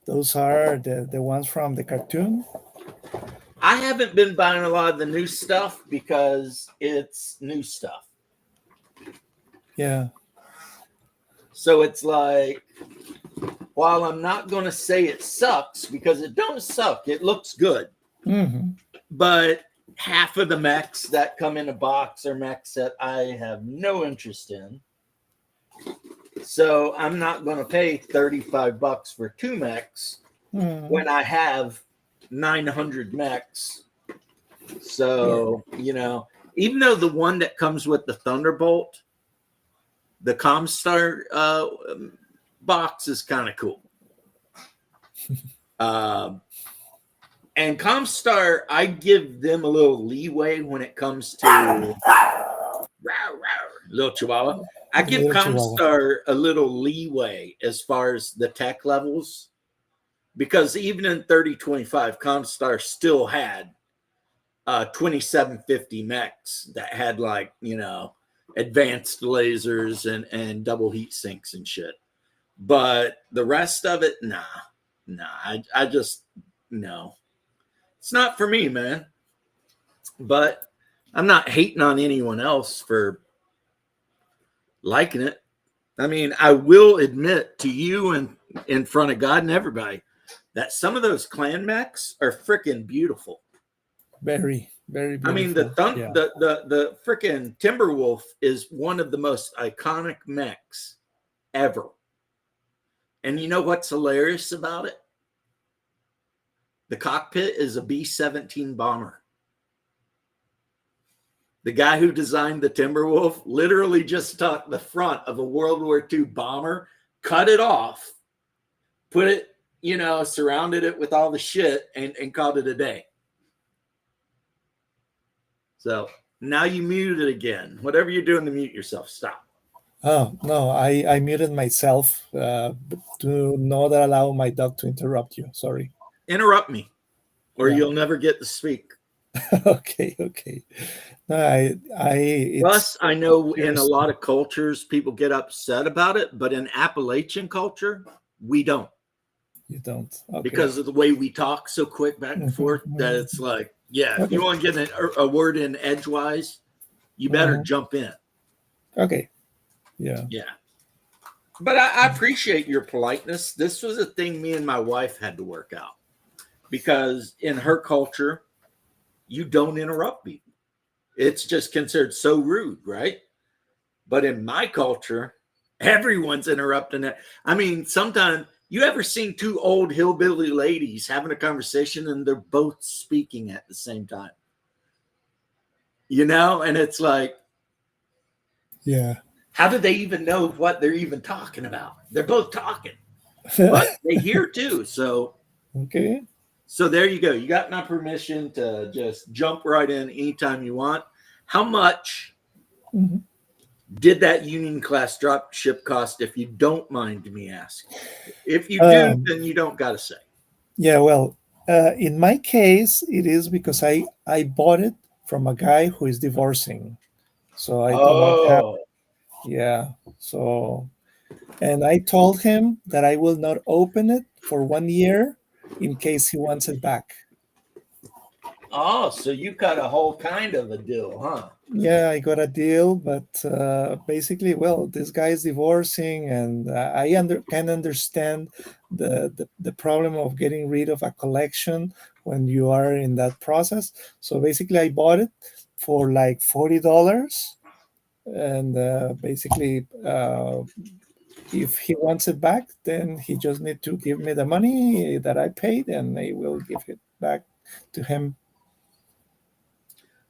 Those are the ones from the cartoon. I haven't been buying a lot of the new stuff because it's new stuff. Yeah. So it's like, while I'm not going to say it sucks, because it don't suck, it looks good. Mm-hmm. But half of the mechs that come in a box are mechs that I have no interest in. So I'm not going to pay $35 for 2 mechs when I have 900 mechs. So, even though the one that comes with the Thunderbolt, the Comstar box is kind of cool. And Comstar, I give them a little leeway when it comes to little Chihuahua. I give Comstar a little leeway as far as the tech levels, because even in 3025, Comstar still had 2750 mechs that had advanced lasers and double heat sinks and shit. But the rest of it, nah. I just, no. It's not for me, man. But I'm not hating on anyone else for liking it. I mean, I will admit to you and in front of God and everybody that some of those clan mechs are freaking beautiful. Very, very beautiful. I mean, the freaking Timberwolf is one of the most iconic mechs ever. And you know what's hilarious about it? The cockpit is a B-17 bomber. The guy who designed the Timberwolf literally just took the front of a World War II bomber, cut it off, put it, surrounded it with all the shit, and called it a day. So now you mute it again. Whatever you're doing to mute yourself, stop. Oh, no, I muted myself to not allow my dog to interrupt you. Sorry. Interrupt me, or Yeah. you'll never get to speak. Okay. No, Plus, I know in a lot of cultures, people get upset about it, but in Appalachian culture, we don't. You don't. Okay. Because of the way we talk so quick back and forth that it's like, yeah, if you want to get a word in edgewise, you better jump in. Okay. Yeah. But I appreciate your politeness. This was a thing me and my wife had to work out because in her culture, you don't interrupt people. It's just considered so rude, right? But in my culture, everyone's interrupting it. I mean, sometimes you ever seen two old hillbilly ladies having a conversation and they're both speaking at the same time? And it's like, yeah. How do they even know what they're even talking about? They're both talking, but they hear too. So, okay. So there you go. You got my permission to just jump right in anytime you want. How much did that Union class drop ship cost, if you don't mind me asking? If you do, then you don't got to say. Yeah, well, in my case, it is because I bought it from a guy who is divorcing. So I do not have. Yeah. So, and I told him that I will not open it for 1 year in case he wants it back. Oh, so you got a whole kind of a deal, huh? Yeah, I got a deal, but basically, well, this guy is divorcing, and I can understand the problem of getting rid of a collection when you are in that process. So basically, I bought it for like $40, and basically, if he wants it back, then he just need to give me the money that I paid, and I will give it back to him.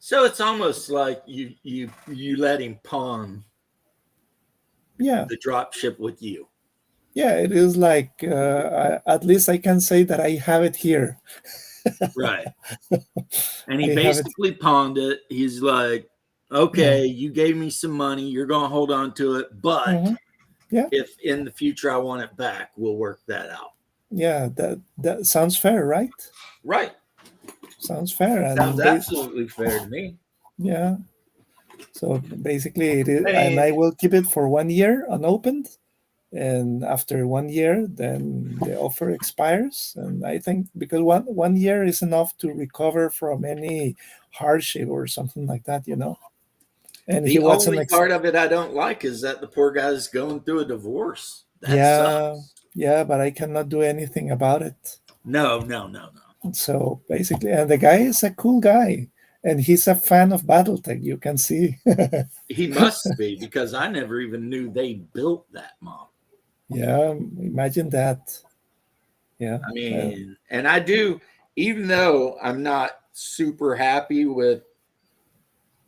So it's almost like you let him pawn the drop ship with you. Yeah, it is like at least I can say that I have it here. Right. And he basically pawned it. He's like, okay, you gave me some money. You're going to hold on to it. But if in the future I want it back, we'll work that out. Yeah, that sounds fair, right? Right. Sounds fair. And sounds absolutely fair to me. Yeah. So basically, it is, and I will keep it for 1 year unopened. And after 1 year, then the offer expires. And I think because one year is enough to recover from any hardship or something like that, And the only part of it I don't like is that the poor guy's going through a divorce. That sucks. Yeah, but I cannot do anything about it. No. So basically, and the guy is a cool guy, and he's a fan of BattleTech. You can see. He must be, because I never even knew they built that model. Yeah, imagine that. Yeah. I mean, and I do, even though I'm not super happy with,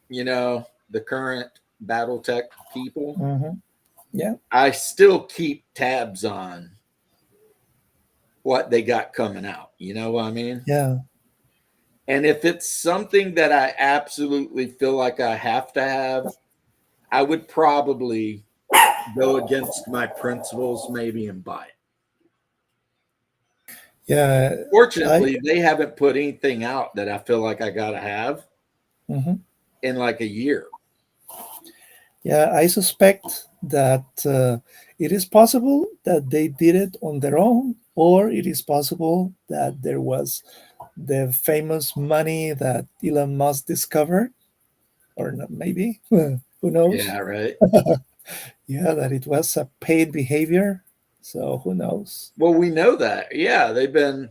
the current BattleTech people. Yeah. I still keep tabs on what they got coming out. You know what I mean? Yeah. And if it's something that I absolutely feel like I have to have, I would probably go against my principles maybe and buy it. Yeah. Fortunately, they haven't put anything out that I feel like I got to have in like a year. Yeah, I suspect that it is possible that they did it on their own, or it is possible that there was the famous money that Elon Musk discovered, or not, maybe. Who knows? Yeah, right. Yeah, that it was a paid behavior. So who knows? Well, we know that. Yeah, they've been,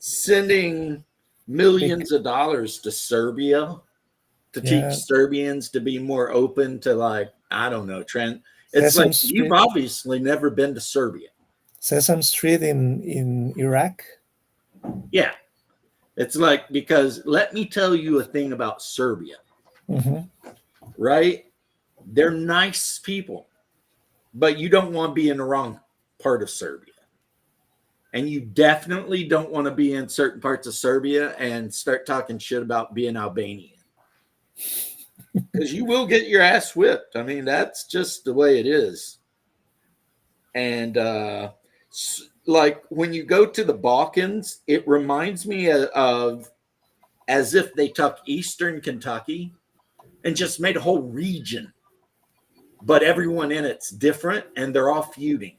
sending millions of dollars to Serbia to teach Serbians to be more open to, like, I don't know, Trent. It's Sesame like Street. You've obviously never been to Serbia. Sesame Street in Iraq. Yeah. It's like, because let me tell you a thing about Serbia, right? They're nice people, but you don't want to be in the wrong part of Serbia. And you definitely don't want to be in certain parts of Serbia and start talking shit about being Albanian. Because you will get your ass whipped. I mean, that's just the way it is. And like when you go to the Balkans, it reminds me of as if they took Eastern Kentucky and just made a whole region, but everyone in it's different and they're all feuding.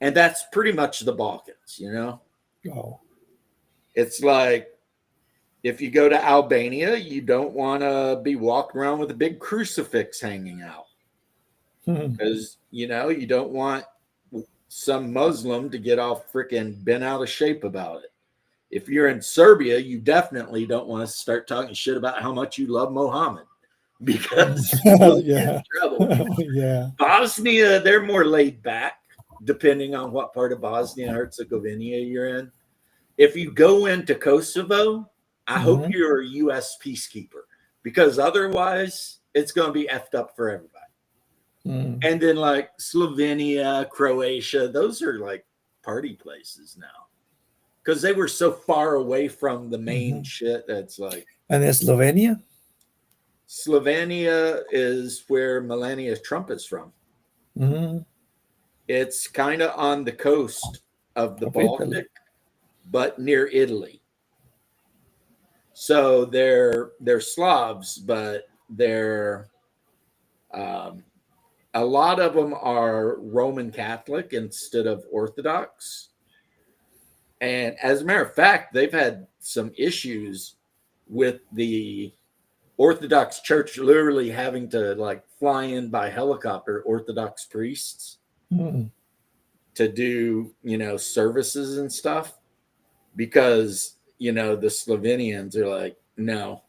And that's pretty much the Balkans, you know? Oh. It's like if you go to Albania, you don't want to be walking around with a big crucifix hanging out. Because, you know, you don't want some Muslim to get all freaking bent out of shape about it. If you're in Serbia, you definitely don't want to start talking shit about how much you love Mohammed, because you'll get in trouble. Yeah. Bosnia, they're more laid back, depending on what part of Bosnia and Herzegovina you're in. If you go into Kosovo, I hope you're a U.S. peacekeeper, because otherwise it's going to be effed up for everybody. And then like Slovenia, Croatia, those are like party places now, because they were so far away from the main shit. That's like. And in Slovenia? Slovenia is where Melania Trump is from. It's kind of on the coast of the Baltic, but near Italy. So they're Slavs, but they're a lot of them are Roman Catholic instead of Orthodox. And as a matter of fact, they've had some issues with the Orthodox Church literally having to like fly in by helicopter Orthodox priests to do, you know, services and stuff, because, you know, the Slovenians are like, no.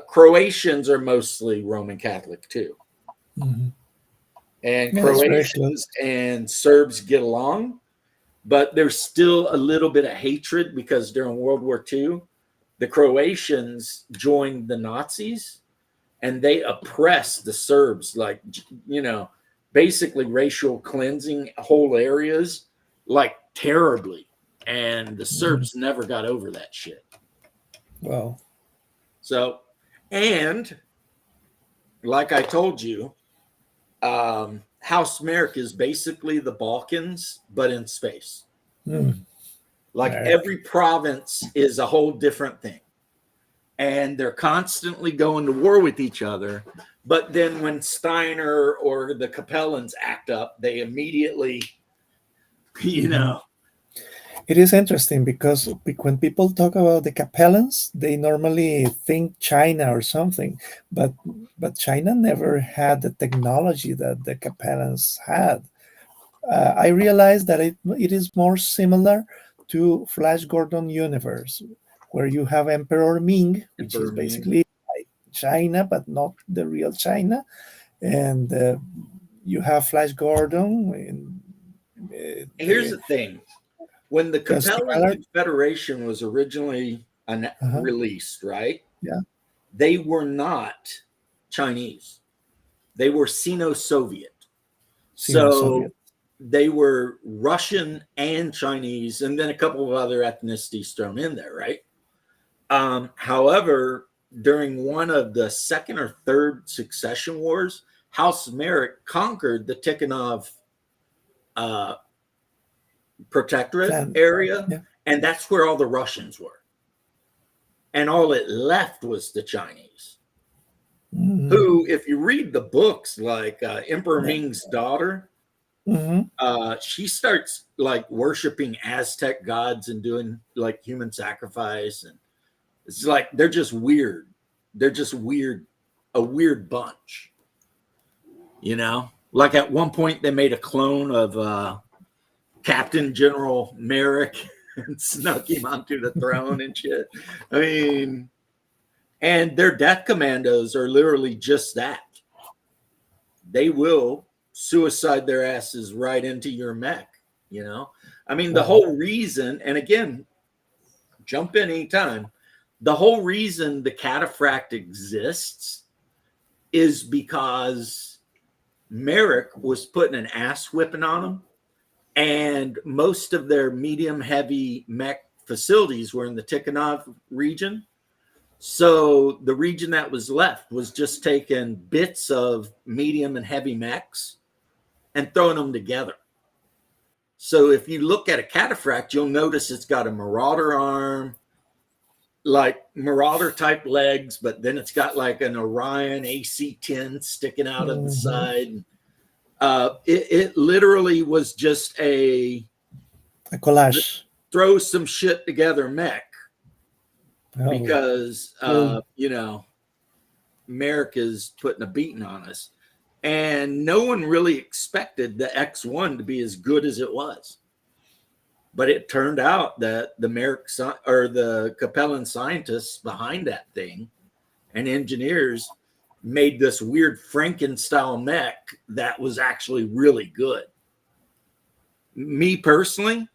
Croatians are mostly Roman Catholic too. And Croatians and Serbs get along, but there's still a little bit of hatred because during World War II, the Croatians joined the Nazis and they oppressed the Serbs, like, you know, basically racial cleansing whole areas like terribly. And the Serbs never got over that shit. Wow. So, and like I told you, House Merrick is basically the Balkans, but in space. Like every province is a whole different thing. And they're constantly going to war with each other. But then when Steiner or the Capellans act up, they immediately, you know. It is interesting because when people talk about the Capellans, they normally think China or something, but China never had the technology that the Capellans had. I realized that it is more similar to Flash Gordon universe, where you have Emperor Ming, which is basically like China, but not the real China, and you have Flash Gordon. Here's the thing. When the Capellan Confederation was originally released, right? Yeah. They were not Chinese. They were Sino-Soviet. So they were Russian and Chinese, and then a couple of other ethnicities thrown in there, right? However, during one of the second or third succession wars, House Merrick conquered the Tikhonov protectorate area, and that's where all the Russians were. And all it left was the Chinese, who, if you read the books, like Emperor Ming's daughter, she starts like worshiping Aztec gods and doing like human sacrifice. And it's like, they're just weird. They're just weird, a weird bunch, you know? Like at one point they made a clone of Captain General Merrick and snuck him onto the throne and shit. I mean, and their death commandos are literally just that. They will suicide their asses right into your mech, you know? I mean, the Wow. whole reason, and again, jump in anytime, the whole reason the cataphract exists is because Merrick was putting an ass whipping on them, and most of their medium heavy mech facilities were in the Tikhonov region. So the region that was left was just taking bits of medium and heavy mechs and throwing them together. So if you look at a cataphract, you'll notice it's got a marauder arm, like marauder type legs, but then it's got like an Orion AC-10 sticking out of the side. It literally was just A collage. throw some shit together mech Oh, because cool. you know, Merrick is putting a beating on us, and no one really expected the X1 to be as good as it was. But it turned out that the Merrick or the Capellan scientists behind that thing and engineers made this weird Franken-style mech that was actually really good. Me personally,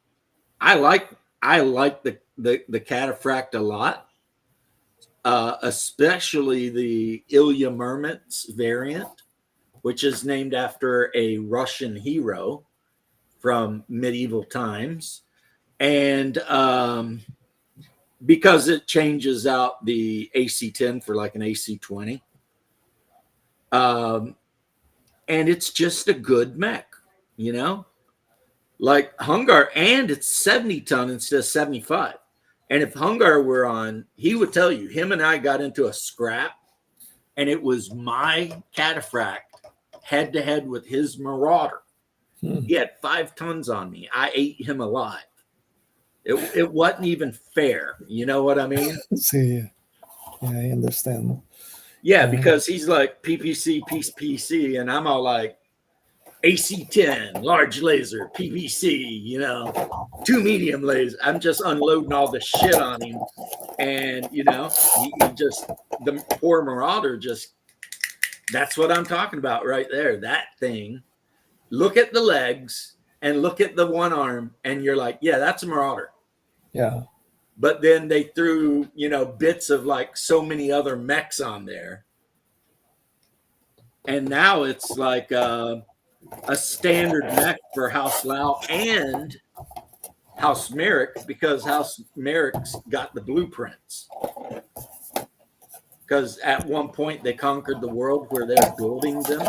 I like the cataphract a lot, especially the Ilya Murman's variant, which is named after a Russian hero from medieval times, and because it changes out the AC-10 for like an AC-20, and it's just a good mech, you know. Like Hungar, and it's 70 ton instead of 75. And if Hungar were on, he would tell you, him and I got into a scrap, and it was my cataphract head to head with his Marauder. He had 5 tons on me. I ate him alive. It wasn't even fair. You know what I mean? See, yeah, I understand. Yeah, because he's like PPC, PC, and I'm all like AC-10, large laser, PPC, you know, 2 medium lasers. I'm just unloading all the shit on him. And, you know, he just, the poor Marauder just, that's what I'm talking about right there. That thing. Look at the legs and look at the one arm, and you're like, yeah, that's a Marauder. Yeah. But then they threw, you know, bits of like so many other mechs on there. And now it's like a standard mech for House Lau and House Merrick, because House Merrick's got the blueprints. Because at one point they conquered the world where they're building them.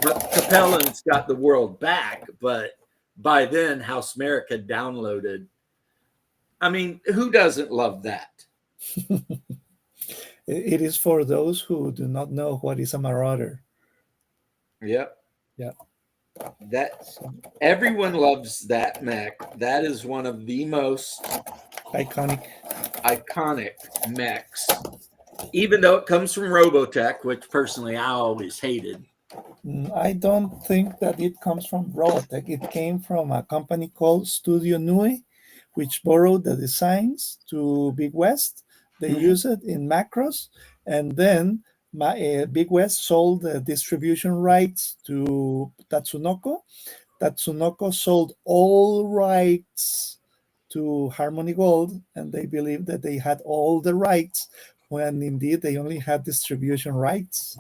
But Capellan's got the world back. But by then, House Merrick had downloaded. I mean, who doesn't love that? It is for those who do not know what is a Marauder. Yep. Yeah. That everyone loves that mech. That is one of the most iconic mechs. Even though it comes from Robotech, which personally I always hated. I don't think that it comes from Robotech. It came from a company called Studio Nue, which borrowed the designs to Big West. They use it in macros, and then Big West sold the distribution rights to Tatsunoko. Tatsunoko sold all rights to Harmony Gold, and they believed that they had all the rights when indeed they only had distribution rights.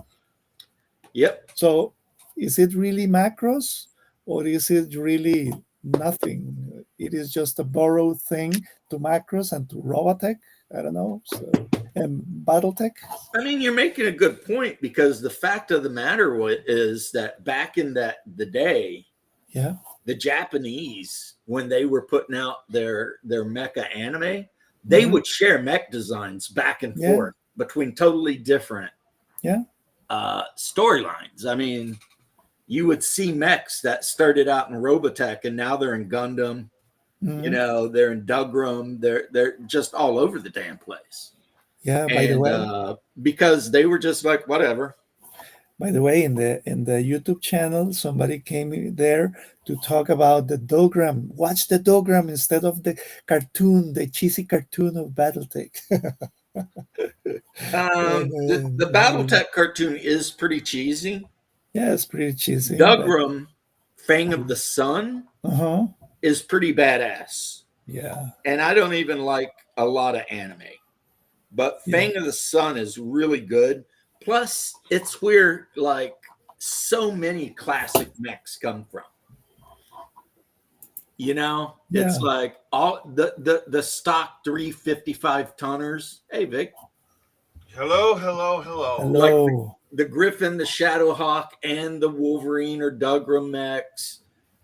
Yep. So is it really macros, or is it really nothing? It is just a borrowed thing to macros and to Robotech. I don't know. So, and Battletech. I mean, you're making a good point, because the fact of the matter is that back in the day, yeah, the Japanese, when they were putting out their mecha anime, they would share mech designs back and forth between totally different storylines. I mean, you would see mechs that started out in Robotech and now they're in Gundam. You know, they're in Dougram. They're just all over the damn place. Yeah, by the way, because they were just like, whatever. By the way, in the YouTube channel, somebody came there to talk about the Dogram. Watch the Dogram instead of the cartoon, the cheesy cartoon of BattleTech. The BattleTech cartoon is pretty cheesy. Yeah, it's pretty cheesy. Dougram, Fang of the Sun, is pretty badass. Yeah. And I don't even like a lot of anime. But Fang of the Sun is really good. Plus, it's where like so many classic mechs come from. You know, it's Yeah. like all the stock 355 tonners. Hey Vic, Hello, hello, hello. like Hello. the Griffin, the Shadowhawk, and the Wolverine or Dogram mechs.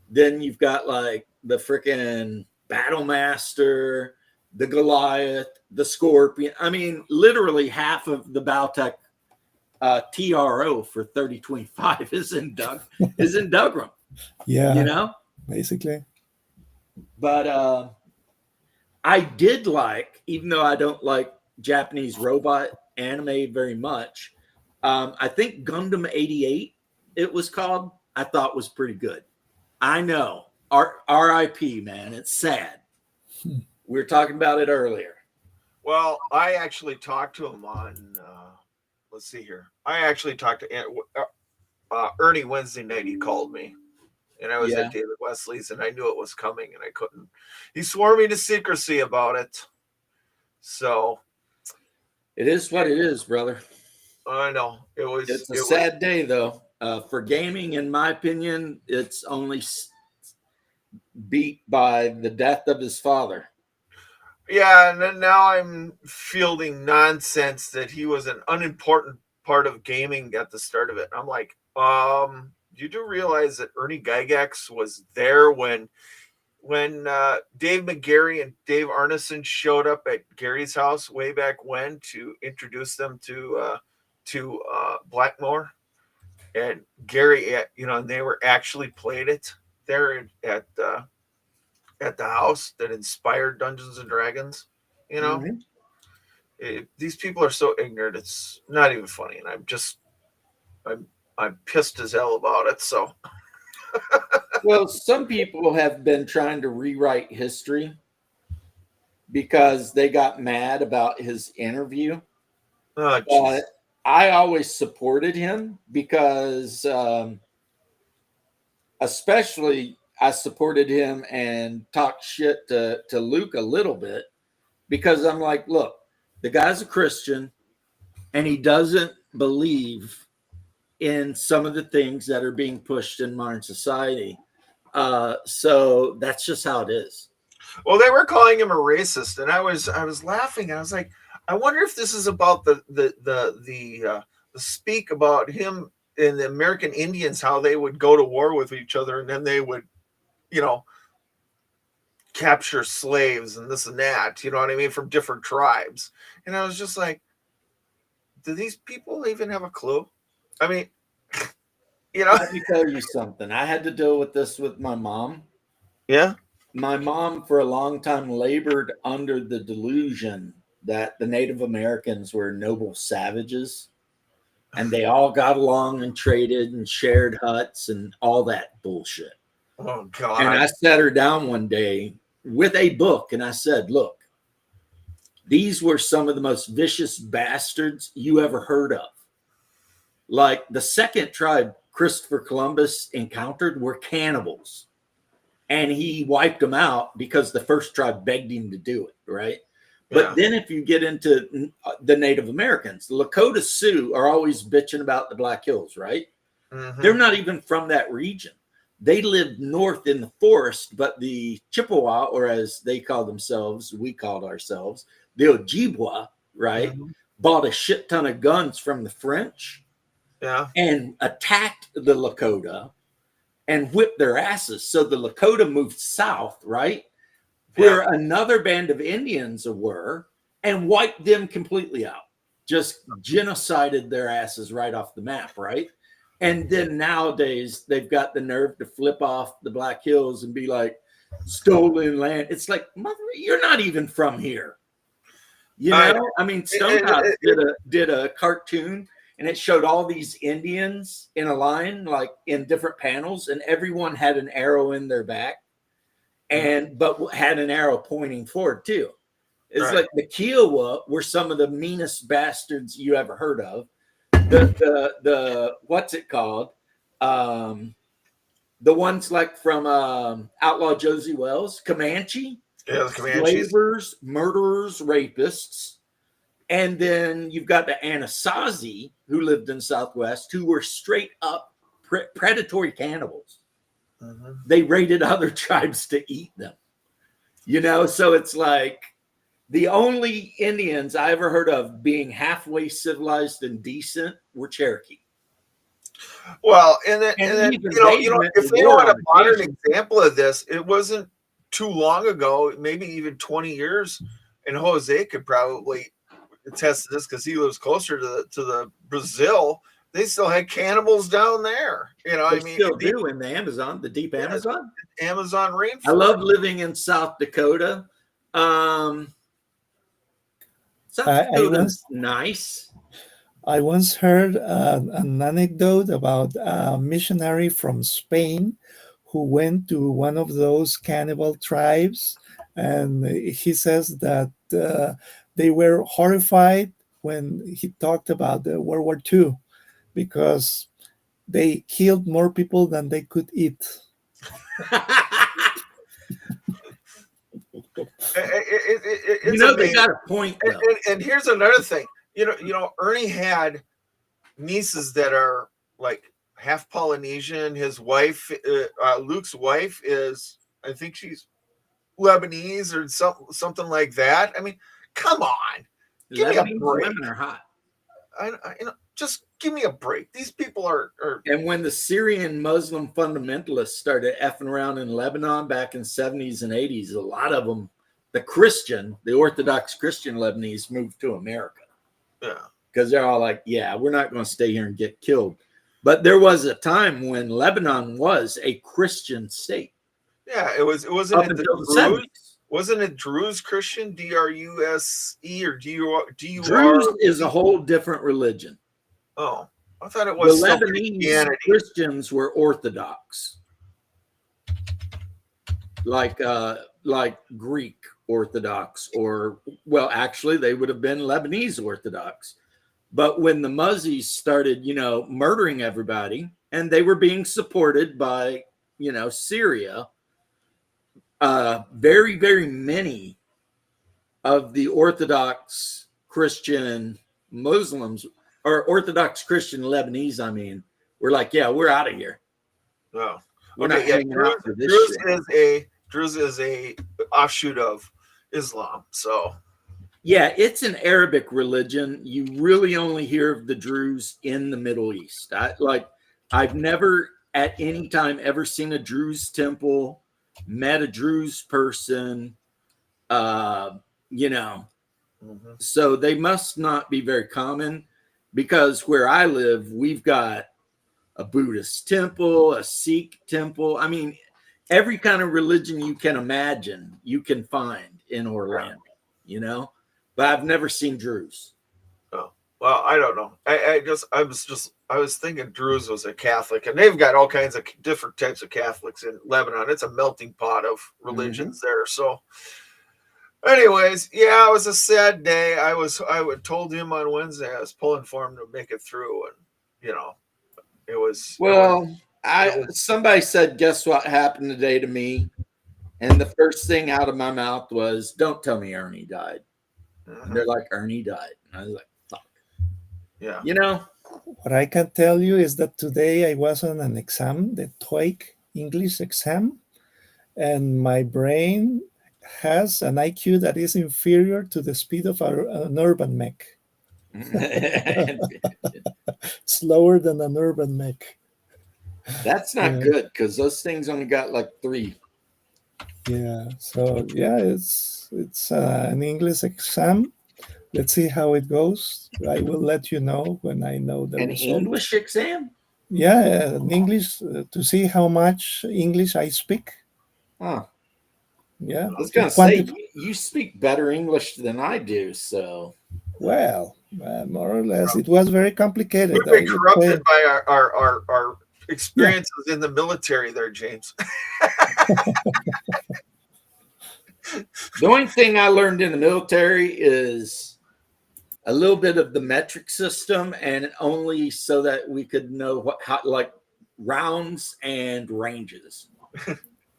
Then you've got like the freaking Battlemaster, the Goliath, the Scorpion. I mean, literally half of the Baltec TRO for 3025 is in Dogram. Yeah. You know, Basically. but I did like, even though I don't like Japanese robot anime very much. I think Gundam 88, it was called. I thought was pretty good. I know. R.I.P. Man, it's sad. We were talking about it earlier. Well, I actually talked to him on. Let's see here. I actually talked to Ernie Wednesday night. He called me, and I was at David Wesley's, and I knew it was coming, and I couldn't. He swore me to secrecy about it. So it is what it is, brother. I know it was. It's a sad day, though. For gaming, in my opinion, it's only beat by the death of his father. Yeah, and then now I'm fielding nonsense that he was an unimportant part of gaming at the start of it. I'm like, you do realize that Ernie Gygax was there when Dave McGarry and Dave Arneson showed up at Gary's house way back when to introduce them to Blackmore, and Gary, and they were actually played it there at the house that inspired Dungeons and Dragons. These people are so ignorant; it's not even funny, and I'm pissed as hell about it. So. Well, some people have been trying to rewrite history because they got mad about his interview. Oh, I always supported him because, especially, I supported him and talked shit to Luke a little bit because I'm like, look, the guy's a Christian and he doesn't believe in some of the things that are being pushed in modern society. So that's just how it is. Well, they were calling him a racist, and I was laughing. I was like, I wonder if this is about the speak about him and the American Indians, how they would go to war with each other, and then they would, capture slaves and this and that. You know what I mean, from different tribes. And I was just like, do these people even have a clue? I mean, Let me tell you something. I had to deal with this with my mom. Yeah. My mom, for a long time, labored under the delusion that the Native Americans were noble savages and they all got along and traded and shared huts and all that bullshit. Oh, God. And I sat her down one day with a book and I said, look, these were some of the most vicious bastards you ever heard of. Like the second tribe Christopher Columbus encountered were cannibals. And he wiped them out because the first tribe begged him to do it, right? But then if you get into the Native Americans, the Lakota Sioux are always bitching about the Black Hills, right? Mm-hmm. They're not even from that region. They lived north in the forest, but the Chippewa, or as they call themselves, we called ourselves, the Ojibwa, right, bought a shit ton of guns from the French and attacked the Lakota and whipped their asses. So the Lakota moved south, right, where another band of Indians were, and wiped them completely out. Just genocided their asses right off the map, right? And then nowadays, they've got the nerve to flip off the Black Hills and be like, stolen land. It's like, mother, you're not even from here. You know? I mean, Stonehouse did a cartoon, and it showed all these Indians in a line, like in different panels, and everyone had an arrow in their back, but had an arrow pointing forward too. It's like the Kiowa were some of the meanest bastards you ever heard of. The what's it called? The ones like from Outlaw Josie Wells, Comanche, Yeah, the Comanches. slavers, murderers, rapists. And then you've got the Anasazi, who lived in Southwest, who were straight up predatory cannibals. Mm-hmm. They raided other tribes to eat them. You know, so it's like the only Indians I ever heard of being halfway civilized and decent were Cherokee. Well, and then if they want a modern example of this, it wasn't too long ago, maybe even 20 years, and Jose could probably attest to this because he lives closer to the Brazil. They still had cannibals down there. You know, they still do in the Amazon, the deep Amazon. Amazon rainforest. I love living in South Dakota. South Dakota's nice. I once heard an anecdote about a missionary from Spain who went to one of those cannibal tribes, and he says that they were horrified when he talked about the World War II because they killed more people than they could eat. They got a point. And here's another thing. Ernie had nieces that are like half Polynesian. His wife, Luke's wife, is, I think she's Lebanese or something like that. I mean, come on, give me a break. Women are hot. Just give me a break. These people are. And when the Syrian Muslim fundamentalists started effing around in Lebanon back in the 70s and 80s, a lot of them, the Orthodox Christian Lebanese, moved to America. Yeah. Because they're all like, yeah, we're not going to stay here and get killed. But there was a time when Lebanon was a Christian state. Yeah, it wasn't it the Druze? Wasn't it Druze Christian? D-R-U-S-E or D-U-R? Druze is a whole different religion. Oh, I thought it was the Lebanese Christians were Orthodox, like Greek Orthodox, or actually they would have been Lebanese Orthodox. But when the Muzzies started, murdering everybody, and they were being supported by, Syria, very, very many of the Orthodox Christian Muslims, or Orthodox Christian Lebanese, we're like, yeah, we're out of here. Oh, we're not hanging out for this shit. Druze is a offshoot of Islam, so. Yeah, it's an Arabic religion. You really only hear of the Druze in the Middle East. I've never at any time ever seen a Druze temple, met a Druze person, Mm-hmm. So they must not be very common, because where I live, we've got a Buddhist temple, a Sikh temple. Every kind of religion you can imagine, you can find in Orlando, but I've never seen Druze. Oh, well, I don't know. I was thinking Druze was a Catholic, and they've got all kinds of different types of Catholics in Lebanon. It's a melting pot of religions there. So anyways, yeah, it was a sad day. I told him on Wednesday I was pulling for him to make it through, and it was. Somebody said, guess what happened today to me? And the first thing out of my mouth was, don't tell me Ernie died. And they're like, Ernie died. And I was like, fuck. Yeah. What I can tell you is that today I was on an exam, the TOEIC English exam, and my brain has an IQ that is inferior to the speed of an urban mech. Slower than an urban mech. That's not good, because those things only got like 3. Yeah. So yeah, it's an English exam. Let's see how it goes. I will let you know when I know the result. English exam? Yeah, an English to see how much English I speak. Huh. Yeah. I was going to say, you speak better English than I do, so. Well, more or less. It was very complicated. We've been corrupted by our experiences in the military there, James. The only thing I learned in the military is a little bit of the metric system, and only so that we could know rounds and ranges.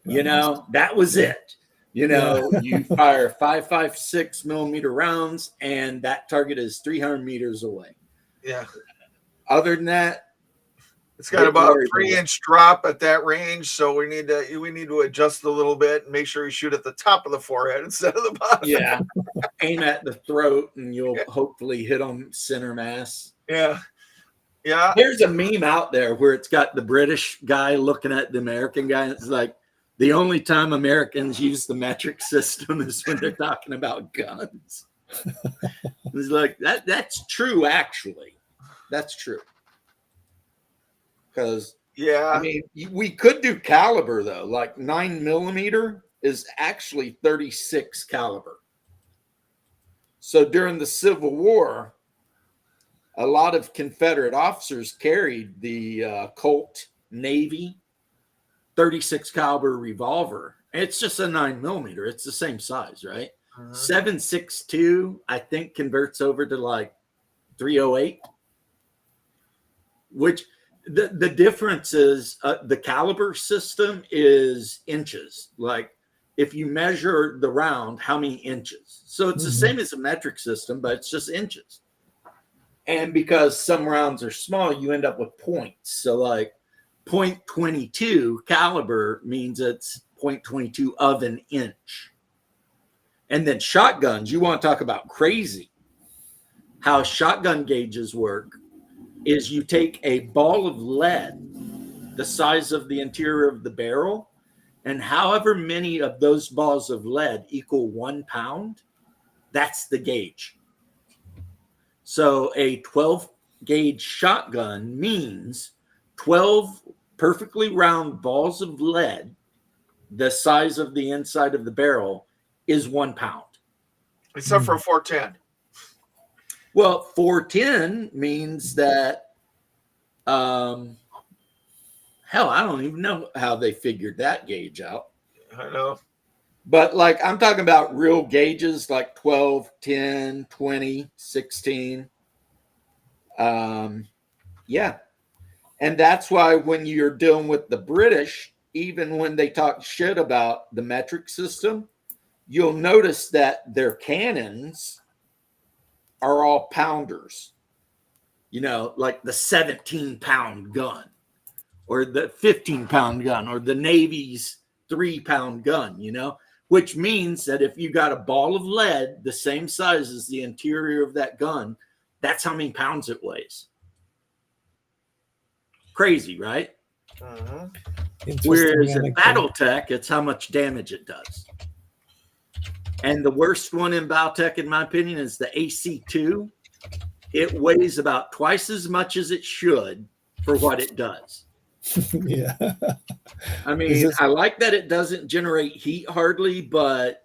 You know, that was it. You know, you fire 5.56 millimeter rounds, and that target is 300 meters away. Yeah. Other than that, it's got about a 3-inch drop at that range, so we need to adjust a little bit and make sure we shoot at the top of the forehead instead of the bottom. Yeah, aim at the throat, and you'll hopefully hit them center mass. Yeah, yeah. There's a meme out there where it's got the British guy looking at the American guy, and it's like the only time Americans use the metric system is when they're talking about guns. It's like that's true, actually. That's true. Because I mean, we could do caliber though. Like 9 millimeter is actually 36 caliber. So during the Civil War, a lot of Confederate officers carried the Colt Navy 36 caliber revolver. It's just a 9 millimeter. It's the same size, right? 7.62, I think, converts over to like 308, which the difference is the caliber system is inches. Like if you measure the round, how many inches? So it's the same as a metric system, but it's just inches. And because some rounds are small, you end up with points. So like 0.22 caliber means it's 0.22 of an inch. And then shotguns, you want to talk about crazy. How shotgun gauges work is you take a ball of lead, the size of the interior of the barrel, and however many of those balls of lead equal 1 pound, that's the gauge. So a 12 gauge shotgun means 12 perfectly round balls of lead, the size of the inside of the barrel, is 1 pound. Except for 410. Well, 410 means that, hell, I don't even know how they figured that gauge out. I know. But like, I'm talking about real gauges like 12, 10, 20, 16. Yeah. And that's why when you're dealing with the British, even when they talk shit about the metric system, you'll notice that their cannons are all pounders. You know, like the 17-pound gun or the 15-pound gun or the Navy's 3-pound gun, you know, which means that if you got a ball of lead the same size as the interior of that gun, that's how many pounds it weighs. Crazy, right? Whereas in Battletech, it's how much damage it does. And the worst one in Battletech, in my opinion, is the AC-2. It weighs about twice as much as it should for what it does. Yeah. I mean, I like that it doesn't generate heat hardly, but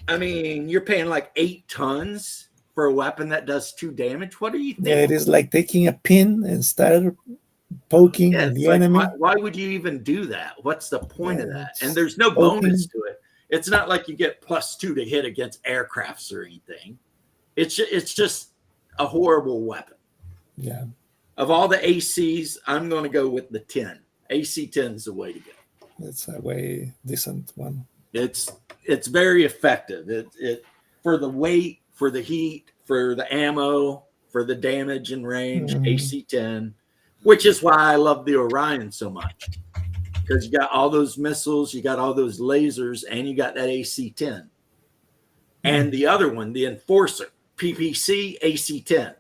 I mean, you're paying like 8 tons for a weapon that does 2 damage. What are you thinking? Yeah, it is like taking a pin and start poking the enemy. Why would you even do that? What's the point of that? And there's no bonus to it. It's not like you get +2 to hit against aircrafts or anything. It's just a horrible weapon. Yeah. Of all the ACs, I'm going to go with the 10. AC-10 is the way to go. It's a way decent one. It's very effective. It for the weight, for the heat, for the ammo, for the damage and range, AC-10, which is why I love the Orion so much. Because you got all those missiles, you got all those lasers, and you got that AC-10. And the other one, the Enforcer, PPC, AC-10.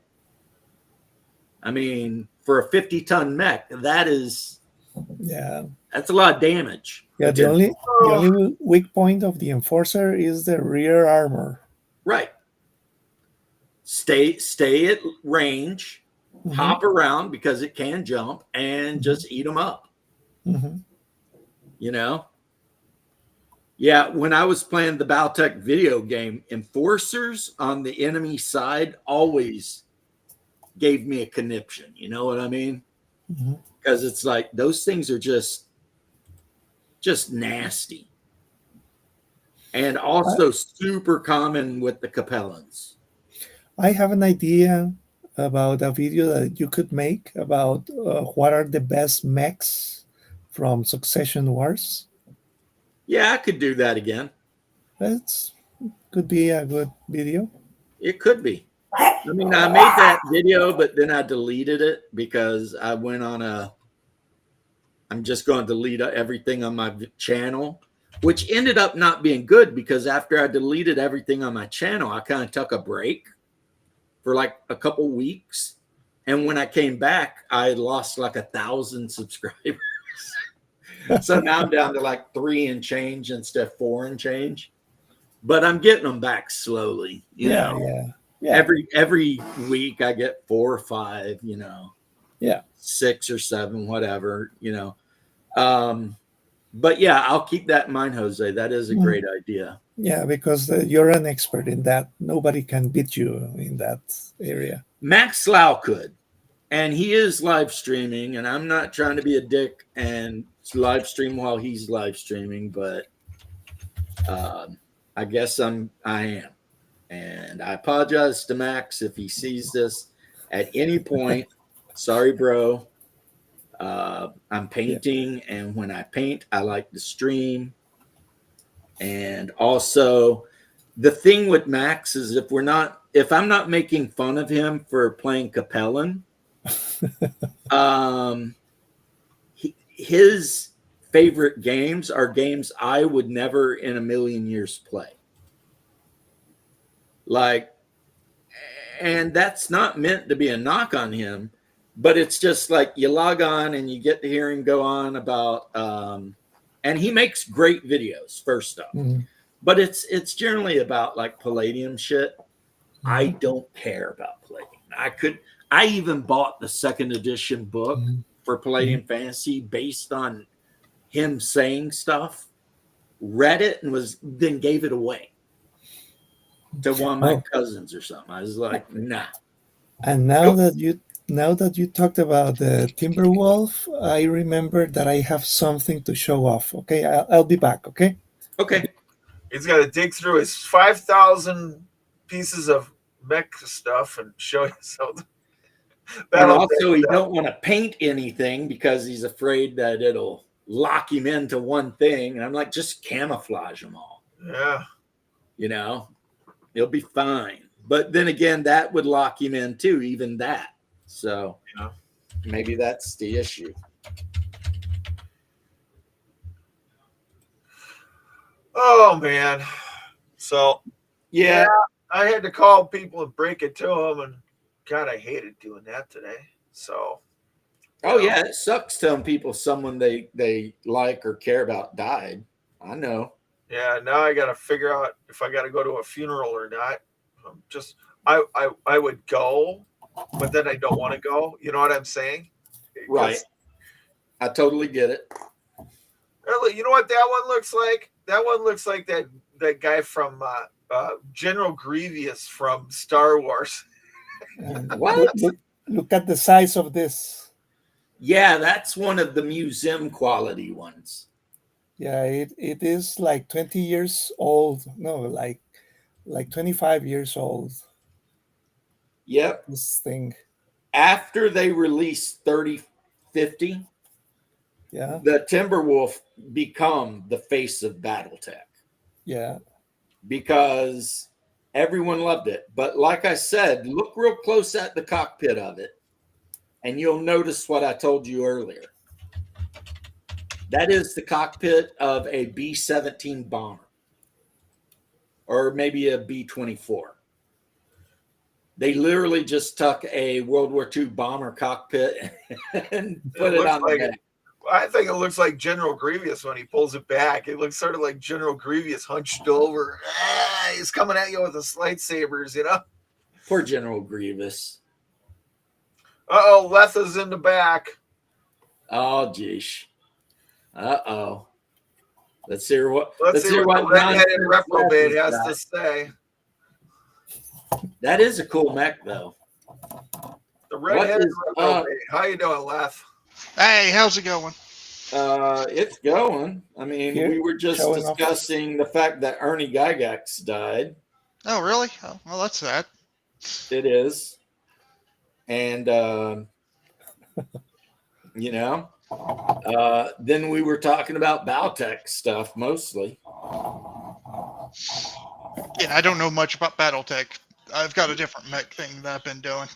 I mean, for a 50-ton mech, that's a lot of damage. Yeah, the only weak point of the Enforcer is the rear armor. Right. Stay at range, hop around because it can jump, and just eat them up. You know? Yeah, when I was playing the Battletech video game, Enforcers on the enemy side always gave me a conniption. You know what I mean? Because it's like those things are just nasty. And also super common with the Capellans. I have an idea about a video that you could make about what are the best mechs from Succession Wars? Yeah, I could do that again. That's could be a good video. It could be. I mean, I made that video, but then I deleted it because I went on I'm just going to delete everything on my channel, which ended up not being good because after I deleted everything on my channel, I kind of took a break for like a couple weeks. And when I came back, I lost like 1,000 subscribers. So now I'm down to like 3 and change instead of 4 and change. But I'm getting them back slowly. You know, every week I get 4 or 5, 6 or 7, whatever, But yeah, I'll keep that in mind, Jose. That is a great idea. Yeah, because you're an expert in that. Nobody can beat you in that area. Max Lau could, and he is live streaming, and I'm not trying to be a dick and live stream while he's live streaming, but I guess I am. And I apologize to Max if he sees this at any point. Sorry, bro. I'm painting, and when I paint, I like to stream. And also, the thing with Max is if I'm not making fun of him for playing Capellan, his favorite games are games I would never in a million years play. And that's not meant to be a knock on him, but it's just like you log on and you get to hear him go on about, and he makes great videos, first off, but it's generally about like Palladium shit. I don't care about Palladium. I even bought the 2nd edition book for Palladium Fantasy based on him saying stuff, read it, and then gave it away to one of my cousins or something. I was like, nah. And now that you talked about the Timberwolf, I remember that I have something to show off. Okay, I'll be back. Okay. He's got to dig through his 5,000 pieces of mech stuff and show you something. And also, he don't want to paint anything because he's afraid that it'll lock him into one thing. And I'm like, just camouflage them all. Yeah. He'll be fine. But then again, that would lock him in too, even that. So maybe that's the issue. Oh, man. So, yeah, I had to call people and break it to them. And God, I hated doing that today. So. Yeah, it sucks telling people someone they like or care about died. I know. Yeah, now I got to figure out if I got to go to a funeral or not. I would go, but then I don't want to go. You know what I'm saying? Right. I totally get it. You know what that one looks like? That one looks like that guy from General Grievous from Star Wars. What? Look at the size of this. Yeah, that's one of the museum quality ones. Yeah, it is like 20 years old. No, like 25 years old. Yep. This thing. After they released 3050, the Timberwolf become the face of BattleTech. Yeah. Because everyone loved it. But like I said, look real close at the cockpit of it, and you'll notice what I told you earlier. That is the cockpit of a B-17 bomber, or maybe a B-24. They literally just took a World War II bomber cockpit and put it on the back. I think it looks like General Grievous when he pulls it back. It looks sort of like General Grievous hunched over. He's coming at you with his lightsabers, Poor General Grievous. Uh-oh, Letha's in the back. Oh, geez. Uh-oh. Let's hear what the redheaded reprobate has to say. That is a cool mech, though. The redheaded reprobate. How you doing, Leth? Hey, how's it going? It's going. I mean, we were just discussing the fact that Ernie Gygax died. Oh, really? Oh, well, that's sad. It is. And, you know, then we were talking about Baltech stuff mostly. And I don't know much about BattleTech. I've got a different mech thing that I've been doing.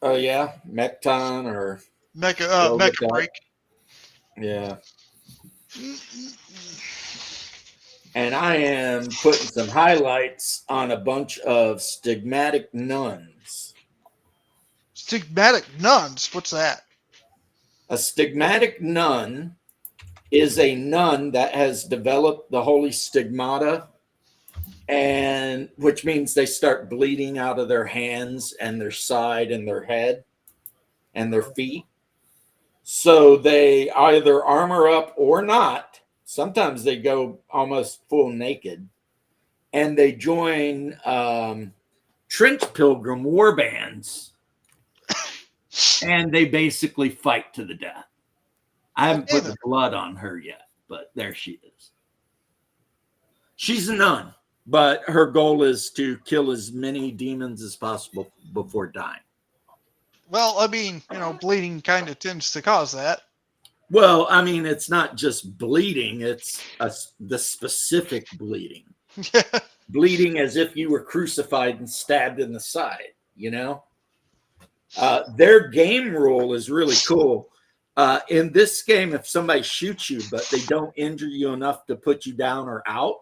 Oh, yeah. Mecton or Mecha Break. Yeah. And I am putting some highlights on a bunch of stigmatic nuns. Stigmatic nuns? What's that? A stigmatic nun is a nun that has developed the holy stigmata, and which means they start bleeding out of their hands and their side and their head and their feet. So they either armor up or not. Sometimes they go almost full naked, and they join trench pilgrim war bands, and they basically fight to the death. I haven't put the blood on her yet, but there she is. She's a nun, but her goal is to kill as many demons as possible before dying. Well, I mean, bleeding kind of tends to cause that. Well, I mean, it's not just bleeding, it's the specific bleeding. Bleeding as if you were crucified and stabbed in the side, Their game rule is really cool. In this game, if somebody shoots you, but they don't injure you enough to put you down or out,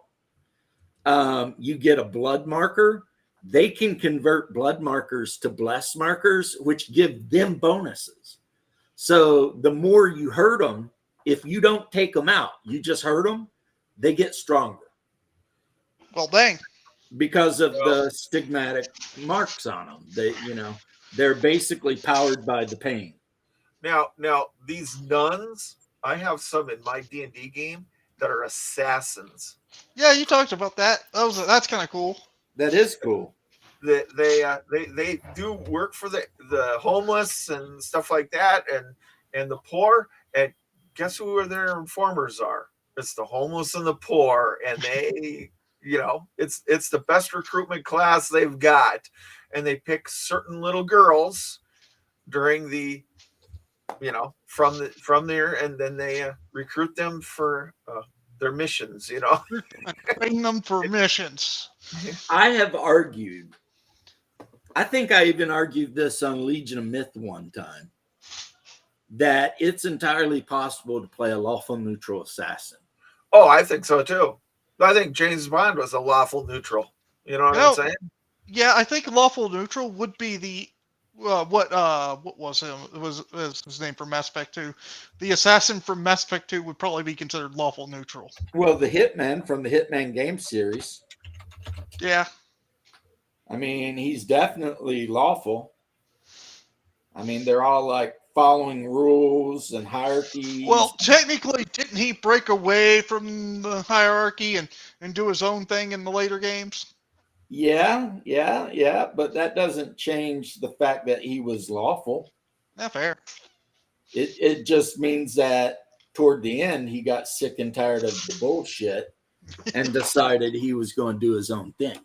you get a blood marker. They can convert blood markers to bless markers, which give them bonuses. So the more you hurt them, if you don't take them out, you just hurt them, they get stronger. Well, dang. Because of the stigmatic marks on them. They're basically powered by the pain. Now these nuns, I have some in my D&D game that are assassins. Yeah, you talked about that. That's kind of cool. That is cool. They do work for the homeless and stuff like that, and the poor. And guess who their informers are? It's the homeless and the poor, and they, it's the best recruitment class they've got, and they pick certain little girls during the, from there, and then they recruit them for their missions. Train them for missions. I have argued. I think I even argued this on Legion of Myth one time, that it's entirely possible to play a lawful neutral assassin. Oh, I think so too. I think James Bond was a lawful neutral. You know what I'm saying? Yeah, I think lawful neutral would be the what was him? It was his name from Mass Effect 2. The assassin from Mass Effect 2 would probably be considered lawful neutral. Well, the Hitman from the Hitman game series. Yeah. I mean, he's definitely lawful. I mean, they're all like following rules and hierarchies. Well, technically, didn't he break away from the hierarchy and do his own thing in the later games? Yeah. But that doesn't change the fact that he was lawful. Not fair. It just means that toward the end, he got sick and tired of the bullshit and decided he was going to do his own thing.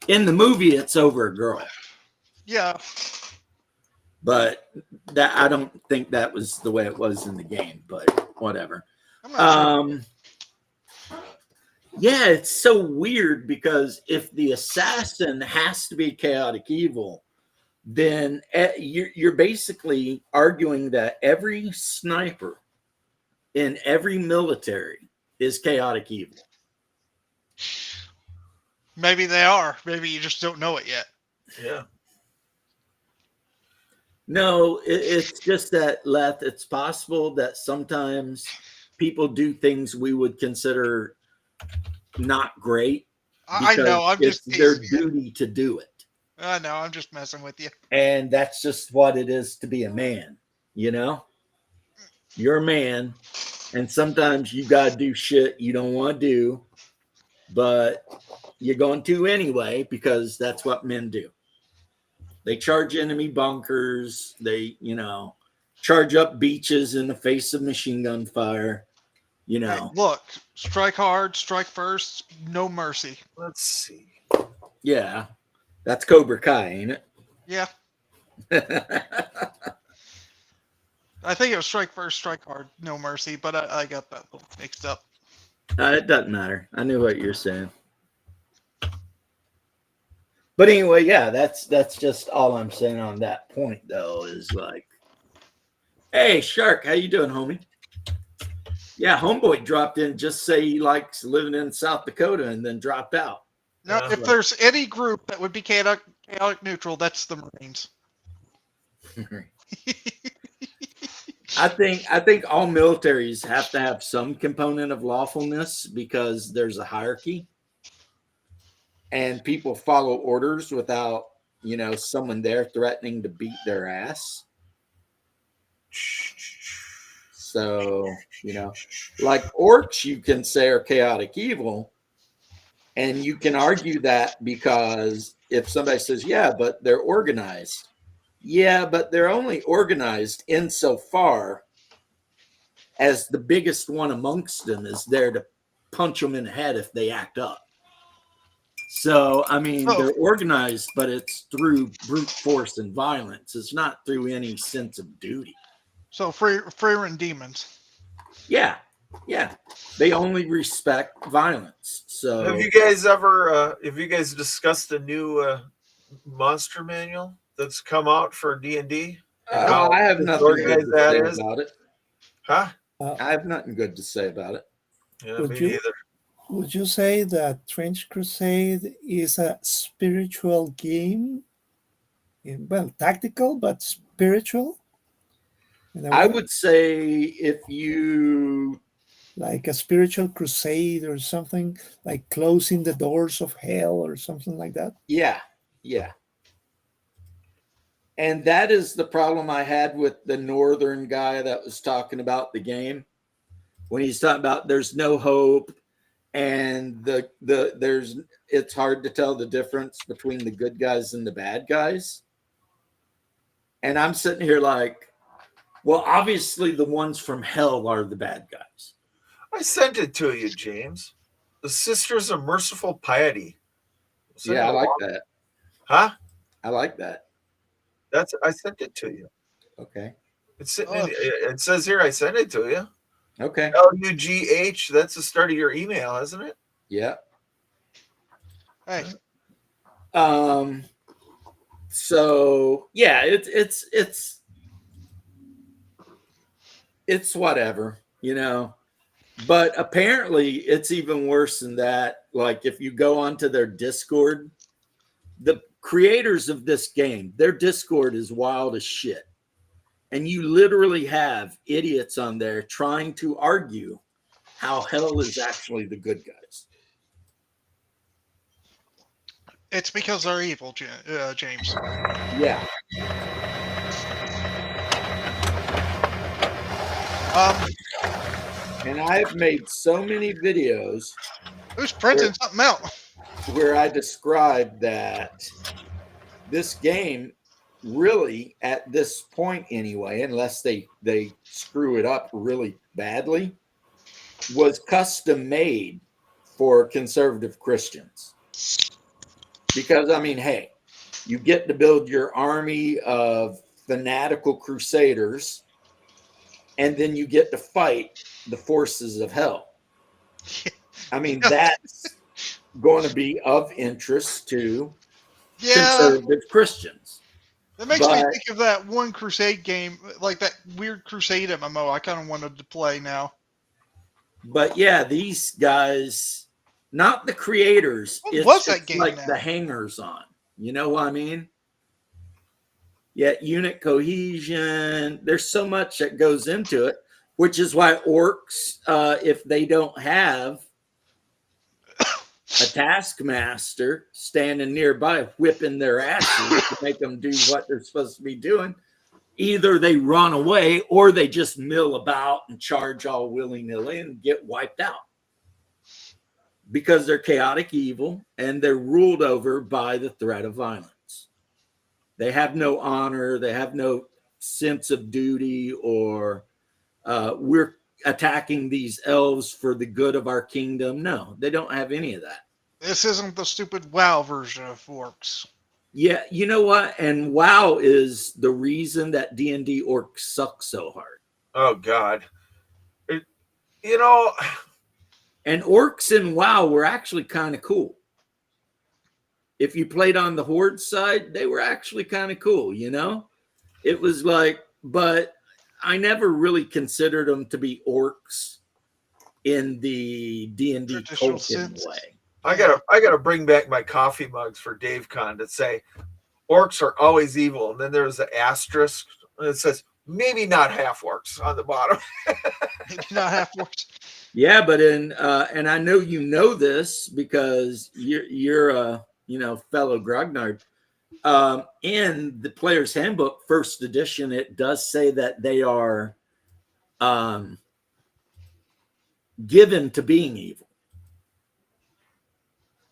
In the movie, it's over a girl. Yeah. But that I don't think that was the way it was in the game, but whatever. Sure. Yeah, it's so weird because if the assassin has to be chaotic evil, then you're basically arguing that every sniper in every military is chaotic evil. Maybe they are. Maybe you just don't know it yet. Yeah. No, it's just that, Leth, it's possible that sometimes people do things we would consider not great. I know. I'm it's just their duty to do it. I know. I'm just messing with you. And that's just what it is to be a man. You're a man, and sometimes you got to do shit you don't want to do, but you're going to anyway because that's what men do. They charge enemy bunkers. They, charge up beaches in the face of machine gun fire. Hey, look, strike hard, strike first, no mercy. Let's see. Yeah, that's Cobra Kai, ain't it? Yeah. I think it was strike first, strike hard, no mercy, but I got that little mixed up. It doesn't matter. I knew what you're saying. But anyway, yeah, that's just all I'm saying on that point, though, is like, hey, Shark, how you doing, homie? Yeah, homeboy dropped in, just say he likes living in South Dakota, and then dropped out. Now, if there's any group that would be chaotic neutral, that's the Marines. I think all militaries have to have some component of lawfulness because there's a hierarchy, and people follow orders without, someone there threatening to beat their ass. So, like orcs, you can say are chaotic evil, and you can argue that because if somebody says, yeah, but they're organized. Yeah, but they're only organized insofar as the biggest one amongst them is there to punch them in the head if they act up. So, I mean, they're organized, but it's through brute force and violence. It's not through any sense of duty. So, Freeran demons. Yeah. They only respect violence. So, have you guys discussed the new monster manual that's come out for D&D? I have nothing good to say about it. Huh? I have nothing good to say about it. Yeah, me neither. Would you say that Trench Crusade is a spiritual game? Well, tactical, but spiritual? I would say if you... like a spiritual crusade or something, like closing the doors of hell or something like that? Yeah. And that is the problem I had with the northern guy that was talking about the game. When he's talking about there's no hope and it's hard to tell the difference between the good guys and the bad guys. And I'm sitting here like, well, obviously the ones from hell are the bad guys. I sent it to you, James. The Sisters of Merciful Piety. Yeah, I like that. Huh? I like that. I sent it to you. Okay. It's sitting it says here I sent it to you. Okay. LUGH, that's the start of your email, isn't it? Yeah. Hey. So yeah, it's whatever, but apparently it's even worse than that. Like if you go onto their Discord, the creators of this game, their Discord is wild as shit. And you literally have idiots on there trying to argue how hell is actually the good guys. It's because they're evil, James. Yeah. And I've made so many videos. Who's printing something out? Where I described that this game really, at this point anyway, unless they screw it up really badly, was custom made for conservative Christians. Because, I mean, hey, you get to build your army of fanatical crusaders, and then you get to fight the forces of hell. I mean, that's going to be of interest to conservative Christians. That makes me think of that one Crusade game, like that weird Crusade MMO I kind of wanted to play now. But yeah, these guys, not the creators, it's that game like now? The hangers on. You know what I mean? Yeah, unit cohesion. There's so much that goes into it, which is why orcs, if they don't have a taskmaster standing nearby whipping their asses to make them do what they're supposed to be doing, either they run away or they just mill about and charge all willy-nilly and get wiped out because they're chaotic evil and they're ruled over by the threat of violence. They have no honor. They have no sense of duty or we're attacking these elves for the good of our kingdom. No, they don't have any of that. This isn't the stupid WoW version of orcs. Yeah, you know what? And WoW is the reason that D&D orcs suck so hard. Oh God, you know, And orcs in WoW were actually kind of cool. If you played on the Horde side, they were actually kind of cool, you know? It was like, but I never really considered them to be orcs in the D&D Traditional Tolkien sense. way. I gotta bring back my coffee mugs for Dave Con that say orcs are always evil, and then there's an asterisk and it says maybe not half orcs on the bottom. Maybe not half orcs. Yeah, but in and I know you know this because you're a fellow Grognard. In the Player's Handbook, first edition, it does say that they are given to being evil.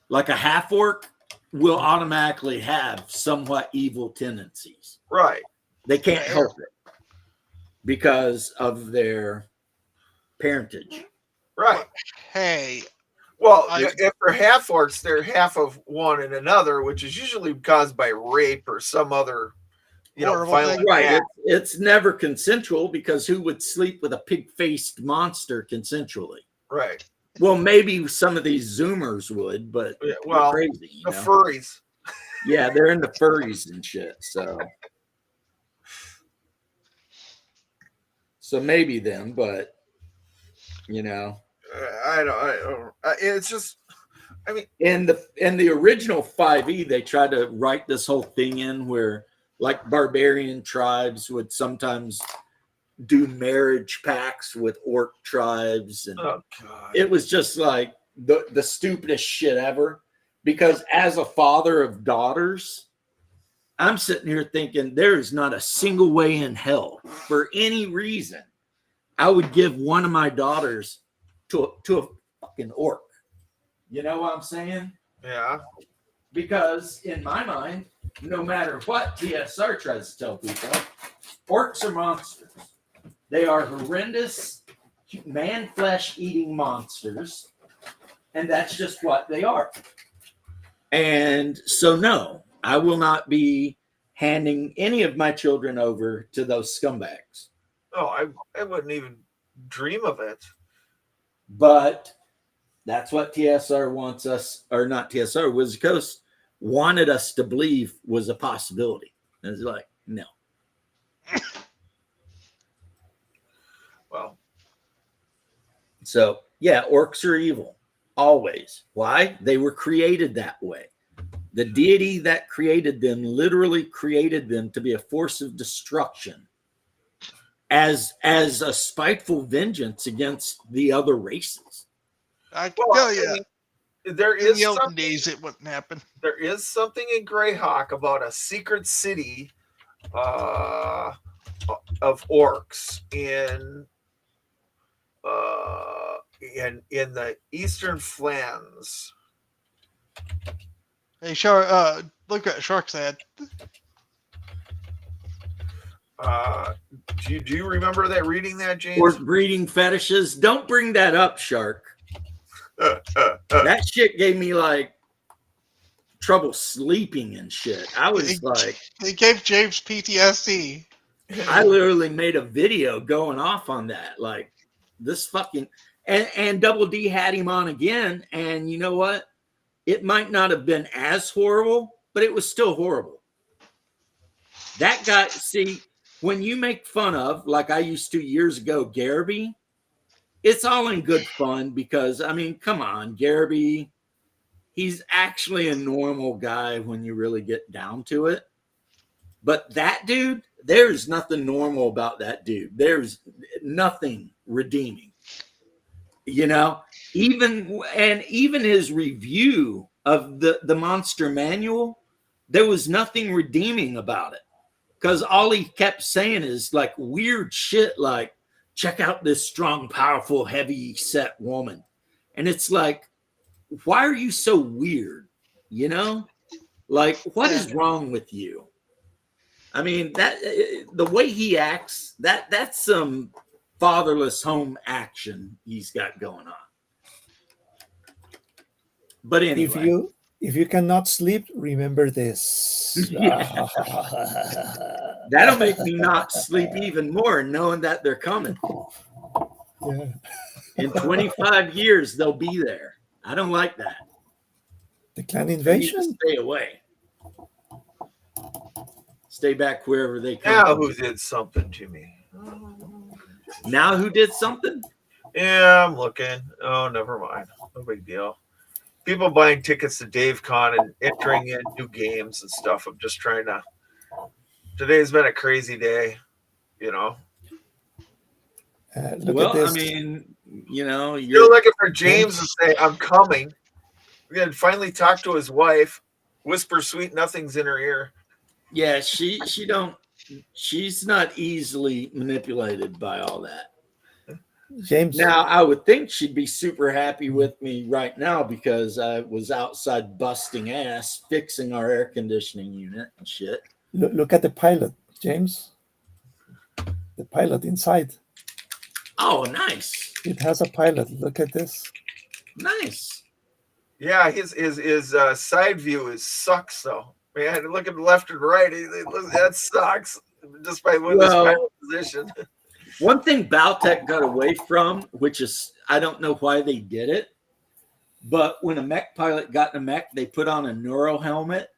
Like a half orc will automatically have somewhat evil tendencies. Right. They can't help it because of their parentage. Right. But, hey, Well, if they're half orcs, they're half of one and another, which is usually caused by rape or some other, violent right. act. It's never consensual because who would sleep with a pig-faced monster consensually? Right. Well, maybe some of these Zoomers would, but well, crazy. The furries. Yeah, they're into furries and shit. So maybe them, but I don't. It's just, I mean, in the original 5e, they tried to write this whole thing in where like barbarian tribes would sometimes do marriage pacts with orc tribes, and it was just like the stupidest shit ever. Because as a father of daughters, I'm sitting here thinking there is not a single way in hell for any reason I would give one of my daughters to a fucking orc. You know what I'm saying? Yeah. Because in my mind, no matter what TSR tries to tell people, orcs are monsters. They are horrendous, man flesh eating monsters. And that's just what they are. And so, no, I will not be handing any of my children over to those scumbags. Oh, I wouldn't even dream of it. But that's what TSR wants us, or not TSR, Wizard Coast wanted us to believe was a possibility. And it's like, no. Well. So, yeah, orcs are evil. Always. Why? They were created that way. The deity that created them literally created them to be a force of destruction as a spiteful vengeance against the other races. I can tell you, I mean, there is in the olden days it wouldn't happen. There is something in Greyhawk about a secret city of orcs in the Eastern Flans. Hey, Shark, look at Shark's ad. Do you remember reading that, James? Orc breeding fetishes. Don't bring that up, Shark. That shit gave me like trouble sleeping and shit. I was like, it gave James PTSD. I literally made a video going off on that. Like this fucking and Double D had him on again. And you know what? It might not have been as horrible, but it was still horrible. That guy, see, when you make fun of, like I used to years ago, Garrity, it's all in good fun because, I mean, come on, Garrity, he's actually a normal guy when you really get down to it. But that dude, there's nothing normal about that dude. There's nothing redeeming. You know, even his review of the Monster Manual, there was nothing redeeming about it. Because all he kept saying is like weird shit like, check out this strong, powerful, heavy set woman. And it's like, why are you so weird? You know? Like, what is wrong with you? I mean, that the way he acts, that's some fatherless home action he's got going on. But anyway. if you cannot sleep, remember this. Yeah. That'll make me not sleep even more, knowing that they're coming. Yeah. In 25 years, they'll be there. I don't like that. The clan I need to invasion. stay away. Stay back wherever they come Now from. who did something to me? Now who did something? Yeah, I'm looking. Oh, never mind. No big deal. People buying tickets to Dave Con and entering in new games and stuff. I'm just trying to. Today's been a crazy day, you know. Look at Well, this. I mean, You're you're looking for James to say, "I'm coming." We're gonna finally talk to his wife, whisper sweet nothings in her ear. yeah, she's not easily manipulated by all that. James. Now, I would think she'd be super happy with me right now because I was outside busting ass fixing our air conditioning unit and shit. Look at the pilot, James. The pilot inside. Oh, nice. It has a pilot. Look at this. Nice. Yeah, his side view sucks though. Man, look at the left and right. That sucks. Just by with this pilot position. One thing Baltec got away from, which is I don't know why they did it, but when a mech pilot got in a mech, they put on a neuro helmet,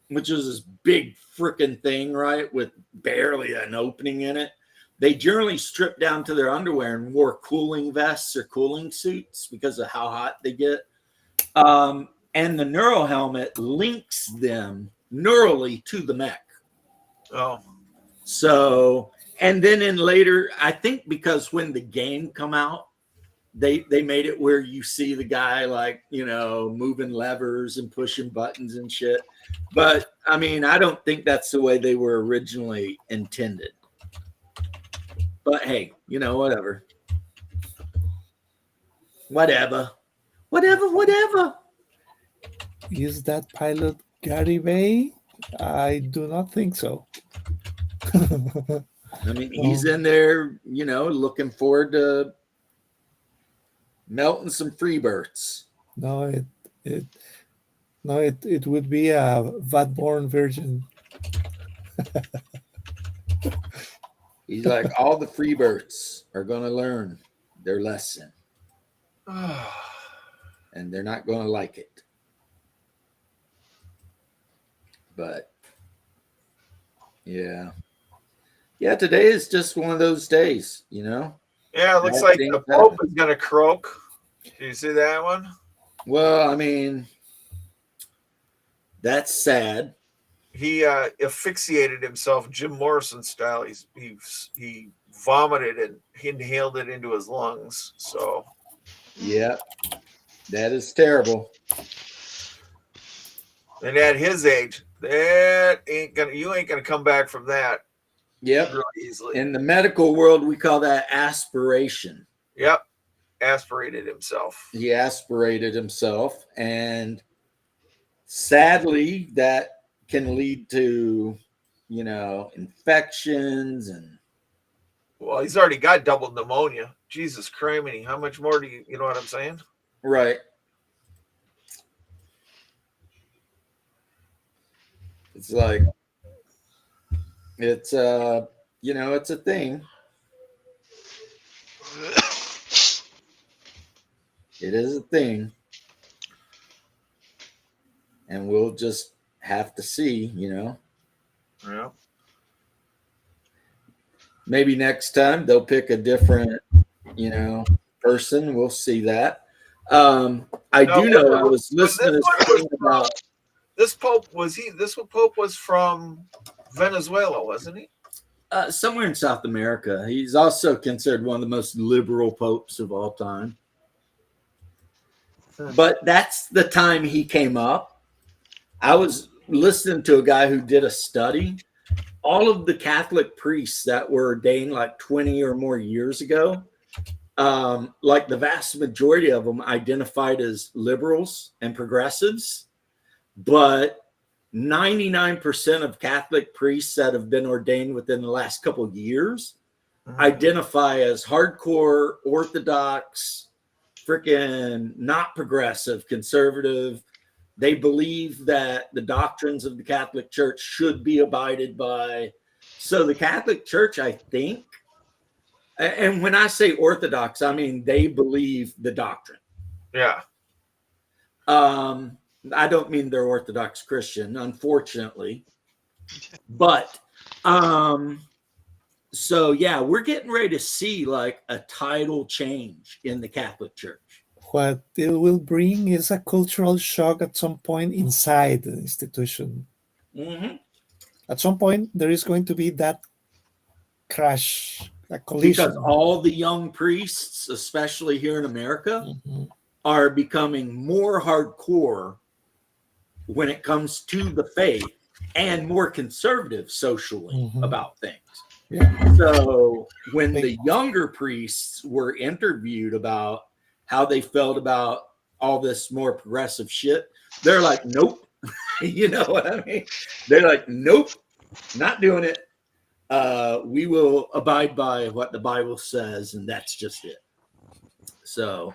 which is this big freaking thing, right, with barely an opening in it. They generally stripped down to their underwear and wore cooling vests or cooling suits because of how hot they get. And the neuro helmet links them neurally to the mech. Oh. So, and then in later, I think because when the game come out, they made it where you see the guy like, moving levers and pushing buttons and shit. But I mean, I don't think that's the way they were originally intended. But hey, whatever. Whatever. Is that pilot Gary Bay? I do not think so. I mean, he's in there, looking forward to melting some Freebirds. No, it would be a vat-born virgin. He's like, all the Freebirds are going to learn their lesson. And they're not going to like it. But, yeah. Yeah, today is just one of those days, Yeah, it looks like the Pope is going to croak. Do you see that one? Well, I mean, that's sad. He asphyxiated himself Jim Morrison style. He vomited and inhaled it into his lungs. So, yeah, that is terrible. And at his age, you ain't gonna come back from that. Yep. Really easily. In the medical world, we call that aspiration. Yep. Aspirated himself. He aspirated himself, and sadly, that can lead to, infections and. Well, he's already got double pneumonia. Jesus criminy. How much more do you know what I'm saying? Right. It's like, it's it's a thing. It is a thing. And we'll just have to see, Yeah. Maybe next time they'll pick a different, person. We'll see that. I was listening to something about this Pope. This Pope was from Venezuela, wasn't he? Somewhere in South America. He's also considered one of the most liberal popes of all time. But that's the time he came up. I was listening to a guy who did a study. All of the Catholic priests that were ordained like 20 or more years ago, like the vast majority of them identified as liberals and progressives. But 99% of Catholic priests that have been ordained within the last couple of years identify as hardcore Orthodox, freaking not progressive, conservative, They believe that the doctrines of the Catholic Church should be abided by. So the Catholic Church, I think, and when I say Orthodox, I mean they believe the doctrine. Yeah. I don't mean they're Orthodox Christian, unfortunately. But so yeah, we're getting ready to see like a tidal change in the Catholic Church. What it will bring is a cultural shock at some point inside the institution. Mm-hmm. At some point, there is going to be that crash, a collision. Because all the young priests, especially here in America, are becoming more hardcore when it comes to the faith and more conservative socially about things. Yeah. So when the younger priests were interviewed about how they felt about all this more progressive shit, they're like, nope. You know what I mean? They're like, nope, not doing it. We will abide by what the Bible says, and that's just it. So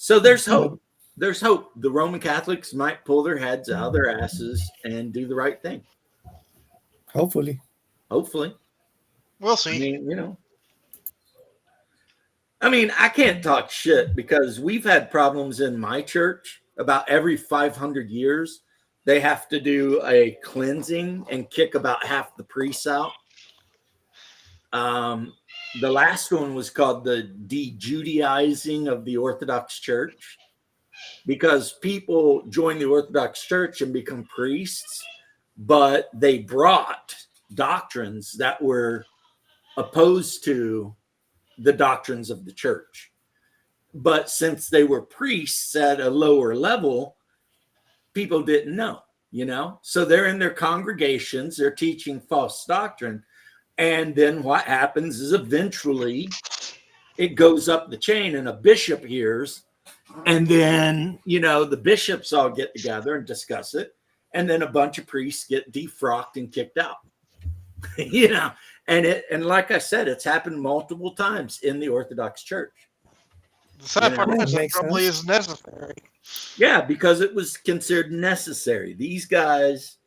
there's hope. There's hope. The Roman Catholics might pull their heads out of their asses and do the right thing. Hopefully. We'll see. I mean, you know. I mean, I can't talk shit because we've had problems in my church about every 500 years. They have to do a cleansing and kick about half the priests out. The last one was called the de-Judaizing of the Orthodox Church, because people join the Orthodox Church and become priests, but they brought doctrines that were opposed to the doctrines of the church. But since they were priests at a lower level, people didn't know, you know? So they're in their congregations, they're teaching false doctrine. And then what happens is eventually it goes up the chain and a bishop hears. And then, you know, the bishops all get together and discuss it. And then a bunch of priests get defrocked and kicked out. You know, and like I said, it's happened multiple times in the Orthodox Church. The sad part is it makes probably sense. is necessary. Yeah, because it was considered necessary. These guys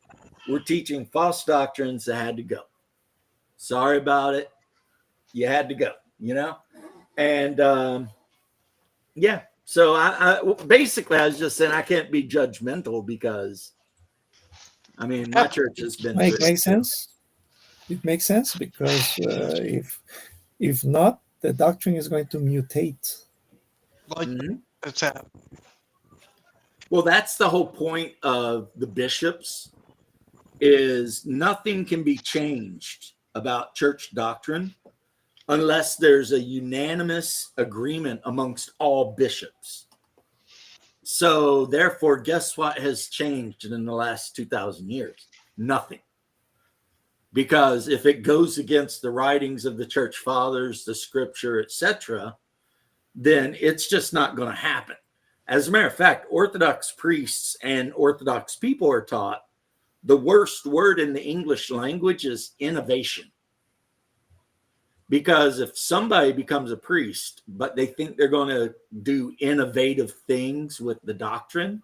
were teaching false doctrines that had to go. Sorry about it. You had to go, you know? And yeah, so I basically I was just saying I can't be judgmental because I mean my church has been Makes sense. It makes sense because if not, the doctrine is going to mutate. Like it's happened. Well, that's the whole point of the bishops is nothing can be changed about church doctrine unless there's a unanimous agreement amongst all bishops. So therefore, guess what has changed in the last 2,000 years? Nothing. Because if it goes against the writings of the church fathers, the scripture, etc., then it's just not going to happen. As a matter of fact, Orthodox priests and Orthodox people are taught the worst word in the English language is innovation. Because if somebody becomes a priest, but they think they're going to do innovative things with the doctrine,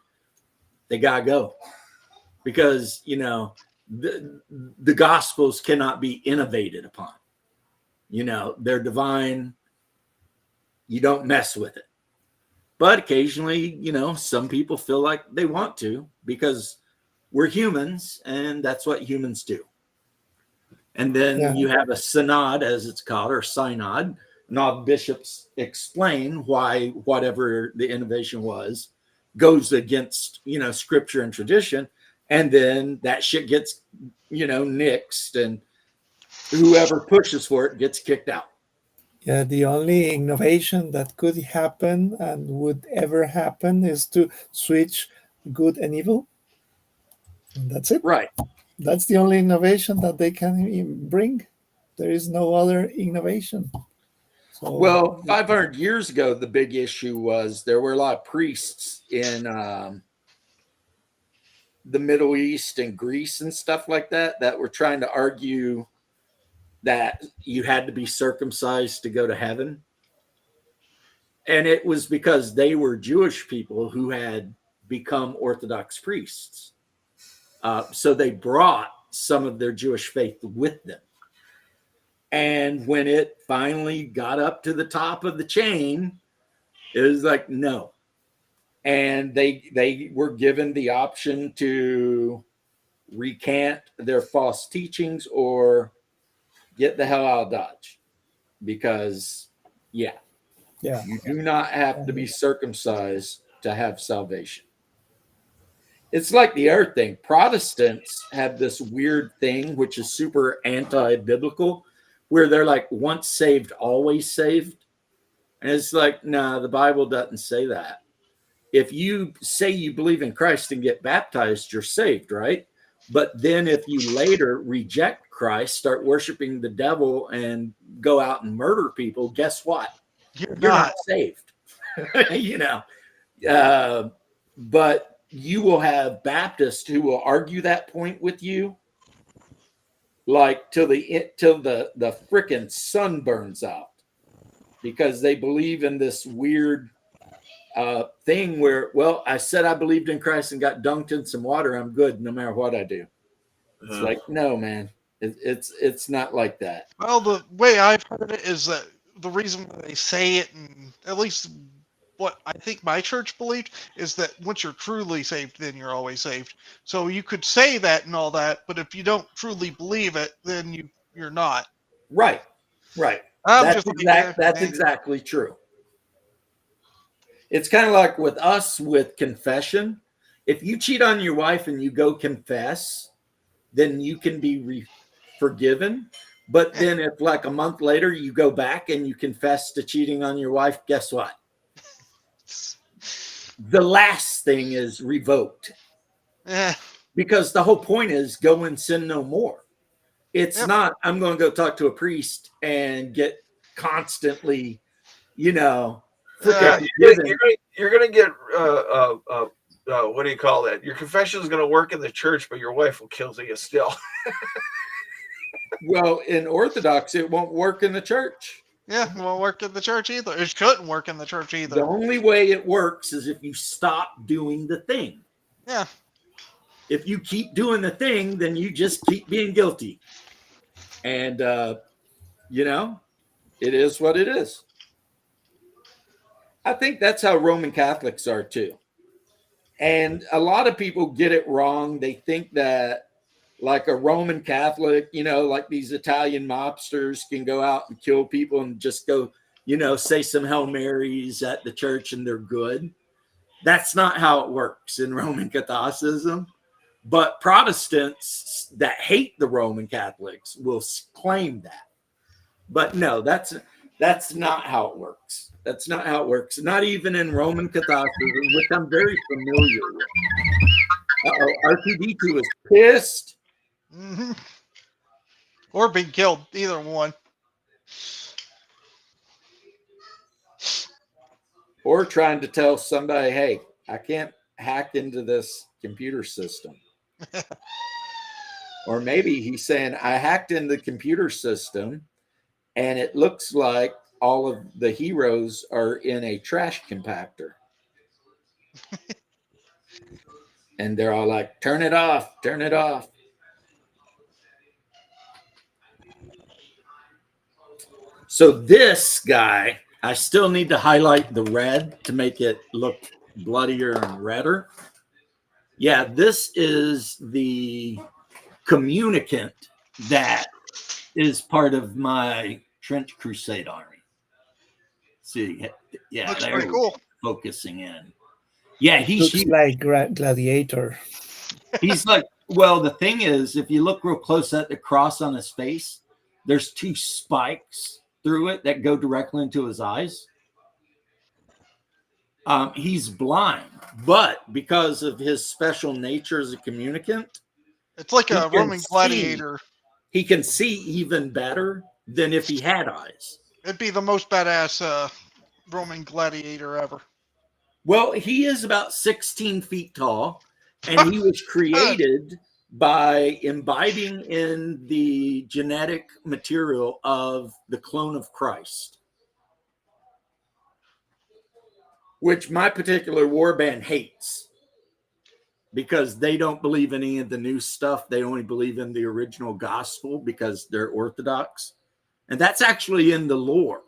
they got to go. Because, you know, the Gospels cannot be innovated upon. You know, they're divine. You don't mess with it. But occasionally, you know, some people feel like they want to because we're humans and that's what humans do. And then you have a synod, as it's called, or synod, and all the bishops explain why whatever the innovation was goes against, you know, scripture and tradition. And then that shit gets, you know, nixed and whoever pushes for it gets kicked out. Yeah, the only innovation that could happen and would ever happen is to switch good and evil. And that's it. Right. That's the only innovation that they can bring. There is no other innovation. So, well, 500 years ago, the big issue was there were a lot of priests in the Middle East and Greece and stuff like that that were trying to argue that you had to be circumcised to go to heaven. And it was because they were Jewish people who had become Orthodox priests. So they brought some of their Jewish faith with them. And when it finally got up to the top of the chain, it was like, no. And they were given the option to recant their false teachings or get the hell out of Dodge. Because, Yeah. you do not have to be circumcised to have salvation. It's like the other thing. Protestants have this weird thing, which is super anti-biblical, where they're like, once saved, always saved. And it's like, nah, the Bible doesn't say that. If you say you believe in Christ and get baptized, you're saved, right? But then if you later reject Christ, start worshiping the devil and go out and murder people, guess what? You're You're not. not saved. You know. But you will have Baptists who will argue that point with you, like till the frickin' sun burns out, because they believe in this weird thing where, well, I said I believed in Christ and got dunked in some water, I'm good no matter what I do. It's like, no, man, it's not like that. Well, the way I've heard it is that the reason why they say it, and at least what I think my church believed, is that once you're truly saved, then you're always saved. So you could say that and all that, but if you don't truly believe it, then you're not. Right. That's That's exactly true. It's kind of like with us with confession. If you cheat on your wife and you go confess, then you can be forgiven. But then if like a month later you go back and you confess to cheating on your wife, guess what? The last thing is revoked. Because the whole point is go and sin no more. It's not, I'm going to go talk to a priest and get constantly, you're going to get what do you call that? Your confession is going to work in the church, but your wife will kill you still. Well, in Orthodox, it won't work in the church. Yeah, it won't work in the church either. It couldn't work in the church either. The only way it works is if you stop doing the thing. Yeah. If you keep doing the thing, then you just keep being guilty. And, it is what it is. I think that's how Roman Catholics are too. And a lot of people get it wrong. They think that like a Roman Catholic, like these Italian mobsters can go out and kill people and just go, say some Hail Marys at the church and they're good. That's not how it works in Roman Catholicism. But Protestants that hate the Roman Catholics will claim that. But no, that's not how it works. That's not how it works. Not even in Roman Catholicism, which I'm very familiar with. R2D2 is pissed. Mm-hmm. Or being killed, either one. Or trying to tell somebody, hey, I can't hack into this computer system. Or maybe he's saying, I hacked into the computer system and it looks like all of the heroes are in a trash compactor. And they're all like, turn it off, turn it off. So this guy, I still need to highlight the red to make it look bloodier and redder. Yeah, this is the communicant that is part of my Trench Crusade army. See, yeah, looks pretty cool. Focusing in. Yeah, he's looks like Gladiator. He's like, well, the thing is, if you look real close at the cross on his face, there's two spikes through it that go directly into his eyes. He's blind, but because of his special nature as a communicant, it's like a Roman gladiator. He can see even better than if he had eyes. It'd be the most badass Roman gladiator ever. Well, he is about 16 feet tall, and he was created by imbibing in the genetic material of the clone of Christ, which my particular warband hates. because they don't believe any of the new stuff. They only believe in the original gospel because they're Orthodox. And that's actually in the lore.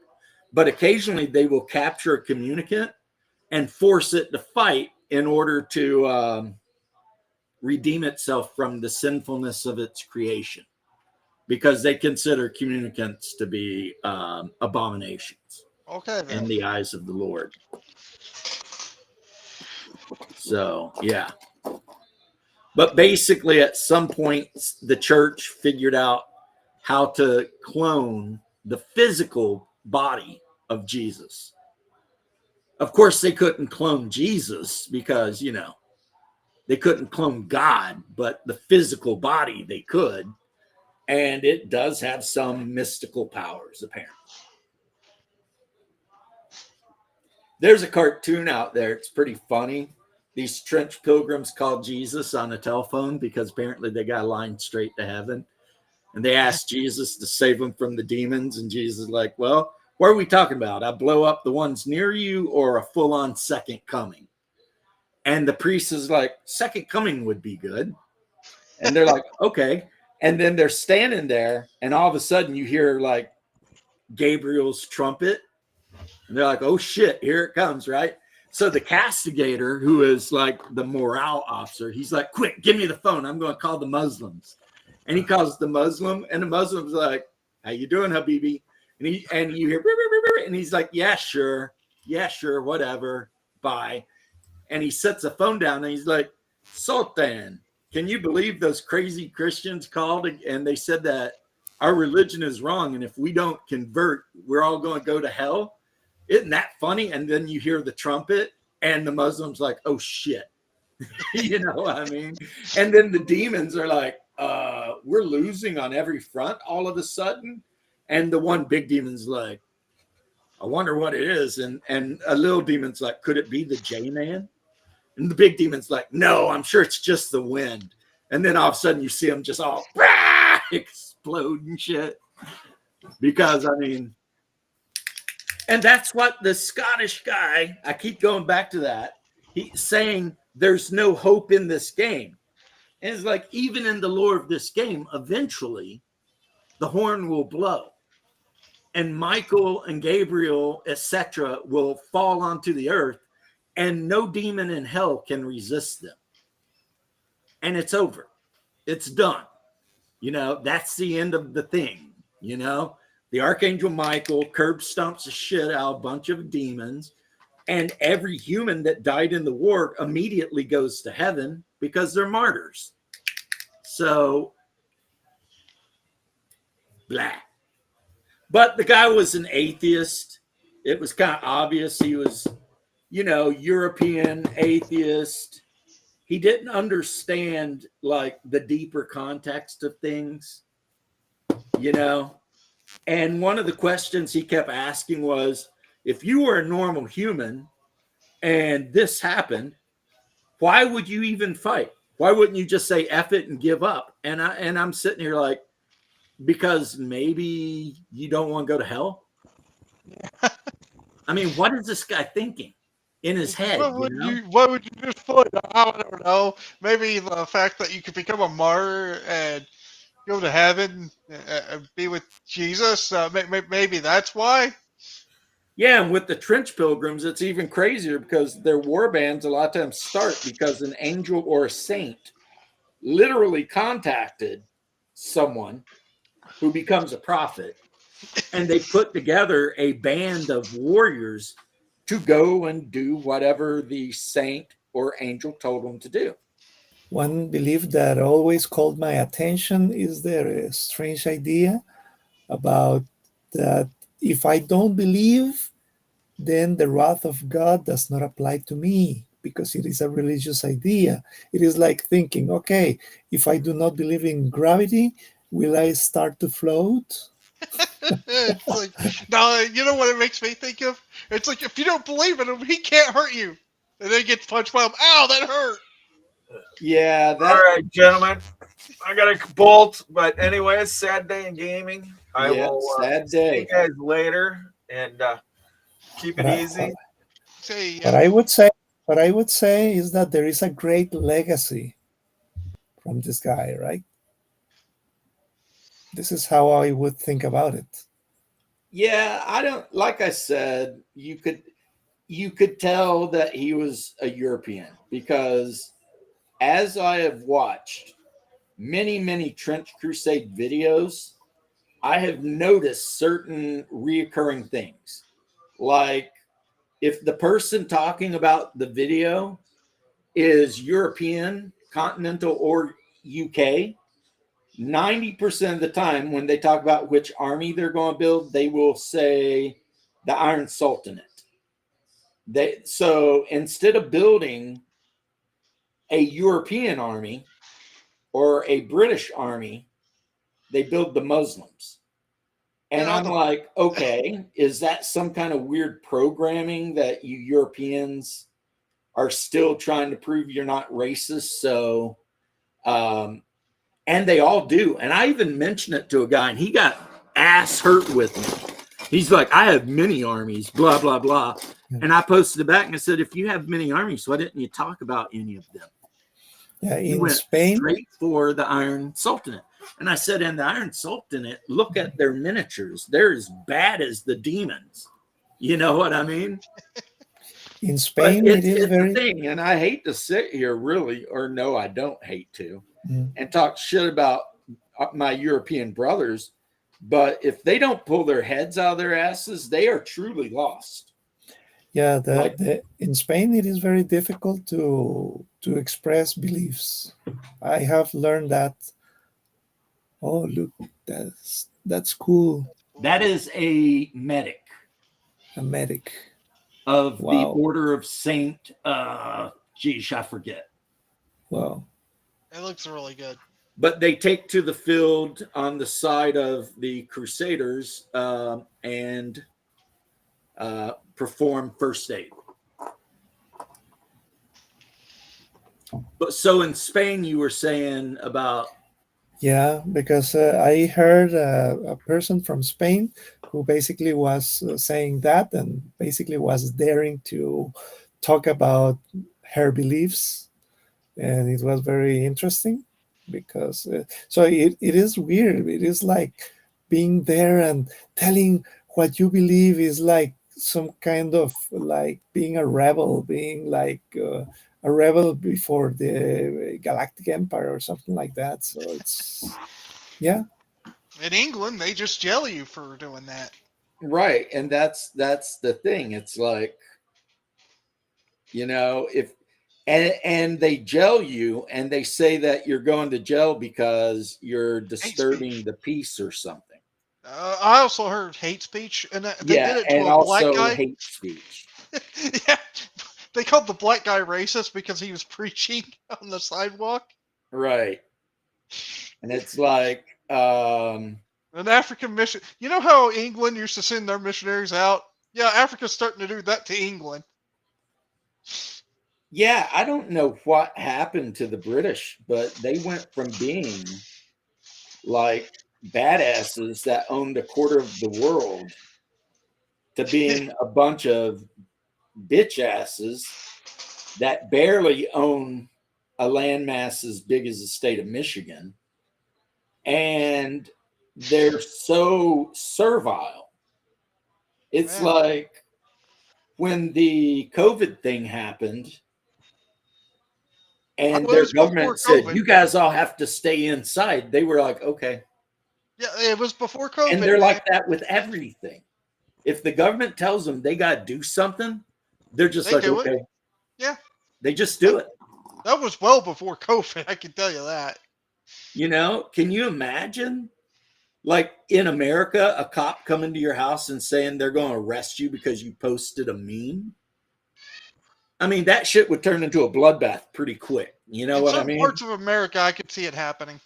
But occasionally they will capture a communicant and force it to fight in order to redeem itself from the sinfulness of its creation, because they consider communicants to be abominations in the eyes of the Lord. So, yeah. But basically, at some point, the church figured out how to clone the physical body of Jesus. Of course, they couldn't clone Jesus because, they couldn't clone God, but the physical body they could. And it does have some mystical powers, apparently. There's a cartoon out there. It's pretty funny. These trench pilgrims called Jesus on a telephone because apparently they got a line straight to heaven. And they asked Jesus to save them from the demons. And Jesus is like, well, what are we talking about? I blow up the ones near you or a full-on second coming? And the priest is like, second coming would be good. And they're like, okay. And then they're standing there, and all of a sudden you hear like Gabriel's trumpet. And they're like, oh shit, here it comes, right? So the castigator, who is like the morale officer, he's like, quick, give me the phone. I'm going to call the Muslims. And he calls the Muslim, and the Muslim's like, how you doing, Habibi? And you hear, and he's like, yeah, sure, whatever, bye. And he sets the phone down, and he's like, Sultan, can you believe those crazy Christians called and they said that our religion is wrong, and if we don't convert, we're all going to go to hell? Isn't that funny? And then you hear the trumpet, and the Muslims like, oh shit. You know what I mean? And then the demons are like, we're losing on every front all of a sudden. And the one big demon's like, I wonder what it is. And a little demon's like, could it be the J-Man? And the big demon's like, no, I'm sure it's just the wind. And then all of a sudden you see them just all explode and shit. Because, I mean, and that's what the Scottish guy, I keep going back to that, he's saying there's no hope in this game. And it's like, even in the lore of this game, eventually the horn will blow. And Michael and Gabriel, etc., will fall onto the earth, and no demon in hell can resist them. And it's over. It's done. That's the end of the thing. The Archangel Michael curb stomps the shit out of a bunch of demons, and every human that died in the war immediately goes to heaven because they're martyrs. So, blah. But the guy was an atheist. It was kind of obvious he was, European atheist. He didn't understand like the deeper context of things, And one of the questions he kept asking was, if you were a normal human and this happened, why would you even fight? Why wouldn't you just say F it and give up? And I'm sitting here like, because maybe you don't want to go to hell. I mean, what is this guy thinking in his head? Why would you just fight? I don't know. Maybe the fact that you could become a martyr and go to heaven and be with Jesus. Maybe that's why. Yeah, and with the trench pilgrims, it's even crazier because their war bands a lot of times start because an angel or a saint literally contacted someone who becomes a prophet, and they put together a band of warriors to go and do whatever the saint or angel told them to do. One belief that always called my attention is their strange idea about that if I don't believe, then the wrath of God does not apply to me because it is a religious idea. It is like thinking, okay, if I do not believe in gravity, will I start to float? It's like, no, you know what it makes me think of? It's like, if you don't believe in him, he can't hurt you. And then he gets punched by him. Ow, that hurt. Yeah. All right, gentlemen. I got to bolt. But anyway, it's a sad day in gaming. I will sad see day. you guys later. And keep it easy. Say, But I would say what I would say is that there is a great legacy from this guy, right? This is how I would think about it. Yeah, I don't like I said, you could tell that he was a European because as I have watched many, many Trench Crusade videos, I have noticed certain reoccurring things. Like if the person talking about the video is European, continental, or UK, 90% of the time when they talk about which army they're going to build, they will say the Iron Sultanate. So instead of building a European army or a British army, they build the Muslims. And Yeah, I'm like, okay, is that some kind of weird programming that you Europeans are still trying to prove you're not racist? So, and they all do. And I even mentioned it to a guy, and he got ass hurt with me. He's like, I have many armies, blah, blah, blah. And I posted it back and I said, if you have many armies, why didn't you talk about any of them? Yeah, He in went Spain, straight for the Iron Sultanate. And I said, in the Iron Sultanate, look at their miniatures. They're as bad as the demons. You know what I mean? in But Spain, it it's is it's a very. thing, and I hate to sit here really, or no, I don't hate to, Mm. and talk shit about my European brothers. But if they don't pull their heads out of their asses, they are truly lost. Yeah, Like, in Spain it is very difficult to express beliefs. I have learned that. Oh, look, that's cool. that is a medic A medic. of the Wow. Order of Saint. Geez, I forget. Wow. it looks really good. But they take to the field on the side of the Crusaders and perform first aid. But so in Spain, you were saying about Yeah, because I heard a person from Spain who basically was saying that and basically was daring to talk about her beliefs, and it was very interesting because so it is weird. It is like being there and telling what you believe is like some kind of like being a rebel, being like a rebel before the Galactic Empire or something like that. So it's yeah, In England, they just jail you for doing that. right, and that's the thing. It's like, if and they jail you and they say that you're going to jail because you're Hate disturbing speech. the peace or something. I also heard hate speech, and they Yeah, did it to and a black also guy. hate speech. Yeah, they called the black guy racist because he was preaching on the sidewalk. Right. And it's like, An African mission. You know how England used to send their missionaries out? Yeah, Africa's starting to do that to England. yeah, I don't know what happened to the British, but they went from being like badasses that owned a quarter of the world to being a bunch of bitch asses that barely own a landmass as big as the state of Michigan. And they're so servile. It's Yeah. like when the COVID thing happened and Well, it their was before government said, COVID. you guys all have to stay inside. They were like, okay. Yeah, it was before And COVID, they're man. like that with everything. If the government tells them they got to do something, they're just They like, do it. okay. Yeah. They just do it. That was well before COVID, I can tell you that. Can you imagine? Like in America, a cop coming to your house and saying they're going to arrest you because you posted a meme. I mean, that shit would turn into a bloodbath pretty quick. You know In what I certain mean? parts of America, I could see it happening.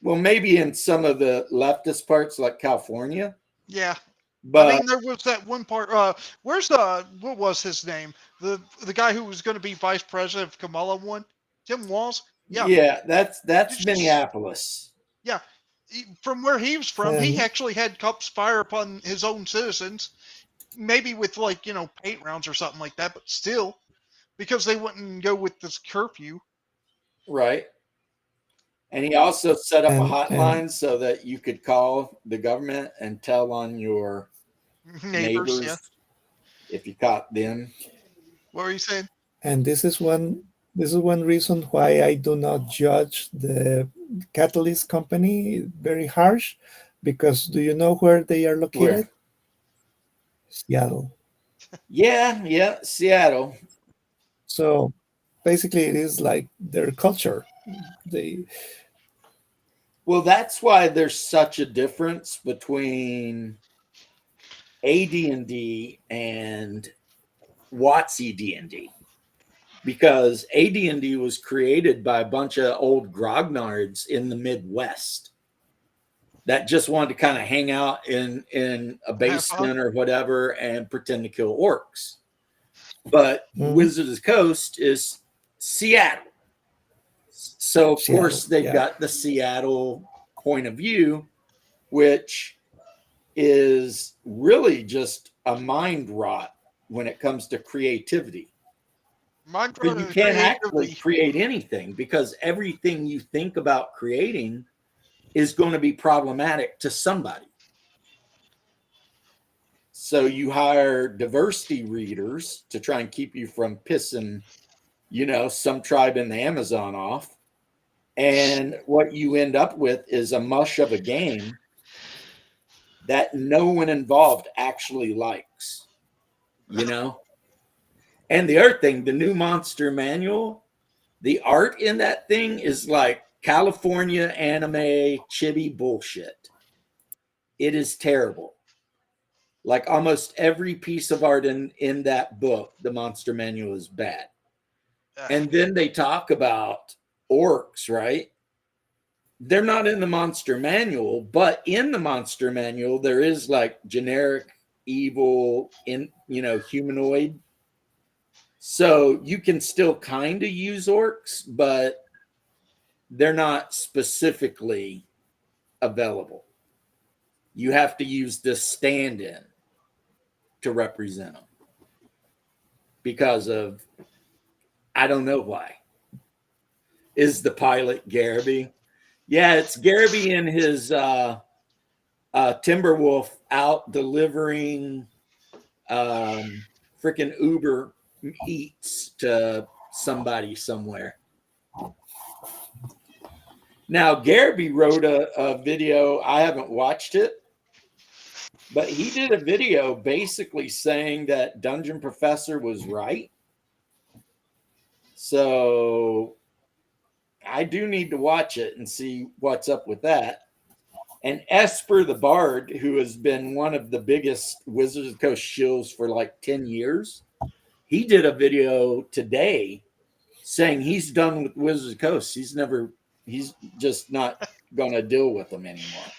Well, maybe in some of the leftist parts like California, Yeah. I but mean, there was that one part. Where's what was his name? The guy who was going to be vice president of Kamala one, Tim Walz. Yeah, yeah, that's just- Minneapolis. yeah. From where he was from, he And actually had cops fire upon his own citizens, maybe with paint rounds or something like that. But still, because they wouldn't go with this curfew. Right. And he also set up a And hotline so that you could call the government and tell on your Neighbors, neighbors yeah. if you caught them. What were you saying? and this is one reason why I do not judge the catalyst company very harsh, because do you know where they are located? Where? Seattle. Yeah, Seattle. So basically, it is like their culture. They Well, that's why there's such a difference between AD&D and WotC D&D, because AD&D was created by a bunch of old grognards in the Midwest that just wanted to kind of hang out in a Have fun. basement or whatever and pretend to kill orcs. But Mhm. Wizards of the Coast is Seattle. So, of course, Seattle, they've yeah. got the Seattle point of view, which is really just a mind rot when it comes to creativity. Mind But you rot can't actually creativity. create anything because everything you think about creating is going to be problematic to somebody. So you hire diversity readers to try and keep you from pissing, some tribe in the Amazon off. And what you end up with is a mush of a game that no one involved actually likes, And the other thing, the new Monster Manual, the art in that thing is like California anime chibi bullshit. It is terrible. Like almost every piece of art in that book, the Monster Manual, is bad. And then they talk about orcs, right? They're not in the Monster Manual, but in the Monster Manual, there is like generic evil humanoid. So you can still kind of use orcs, but they're not specifically available. You have to use this stand-in to represent them because of, I don't know why. Is the pilot Garrity? Yeah, it's Garrity and his Timberwolf out delivering freaking Uber Eats to somebody somewhere. Now, Garrity wrote a video. I haven't watched it, but he did a video basically saying that Dungeon Professor was right. So I do need to watch it and see what's up with that. And Esper the Bard, who has been one of the biggest Wizards of the Coast shills for like 10 years, he did a video today saying he's done with Wizards of the Coast. He's just not going to deal with them anymore.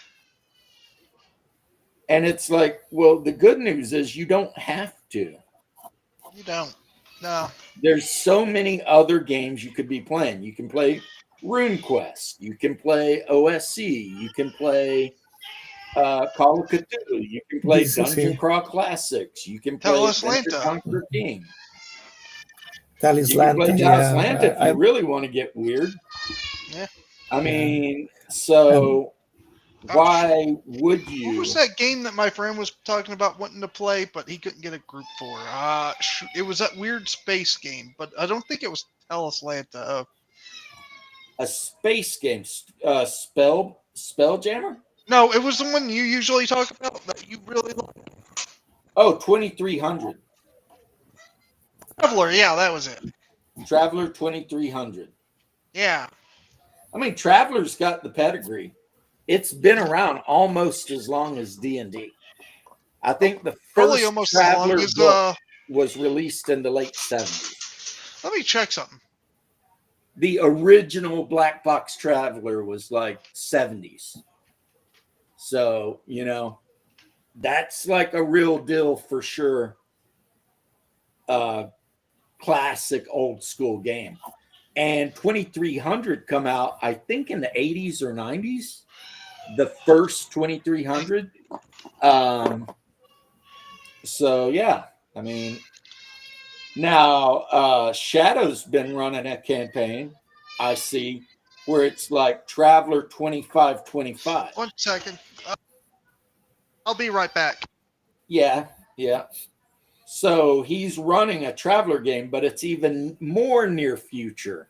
And it's like, well, the good news is you don't have to. You don't. No. There's so many other games you could be playing. You can play RuneQuest. You can play OSC. You can play Call of Cthulhu. You can play Dungeon DCC, Crawl Classics. You can play Adventure Talislanta. Conquer King. Talis You can play Lanta, Talislanta yeah. if you really want to get weird. Yeah. I mean, so why would What you? was that game that my friend was talking about wanting to play, but he couldn't get a group for? It was that weird space game, but I don't think it was Talislanta. A space game, Spelljammer? No, it was the one you usually talk about that you really like. Oh, 2300. Traveler, yeah, that was it. Traveler 2300. Yeah. I mean, Traveler's got the pedigree. It's been around almost as long as D&D. I think the Probably first almost as long Traveler as book was released in the late 70s. Let me check something. The original Black Box Traveler was like 70s. So, that's like a real deal for sure. Classic old school game. And 2300 come out, I think, in the 80s or 90s. The first 2300. So, yeah. I mean, Now, Shadow's been running a campaign, I see, where it's like Traveler 2525. 1 second. I'll be right back. Yeah, yeah. So he's running a Traveler game, but it's even more near future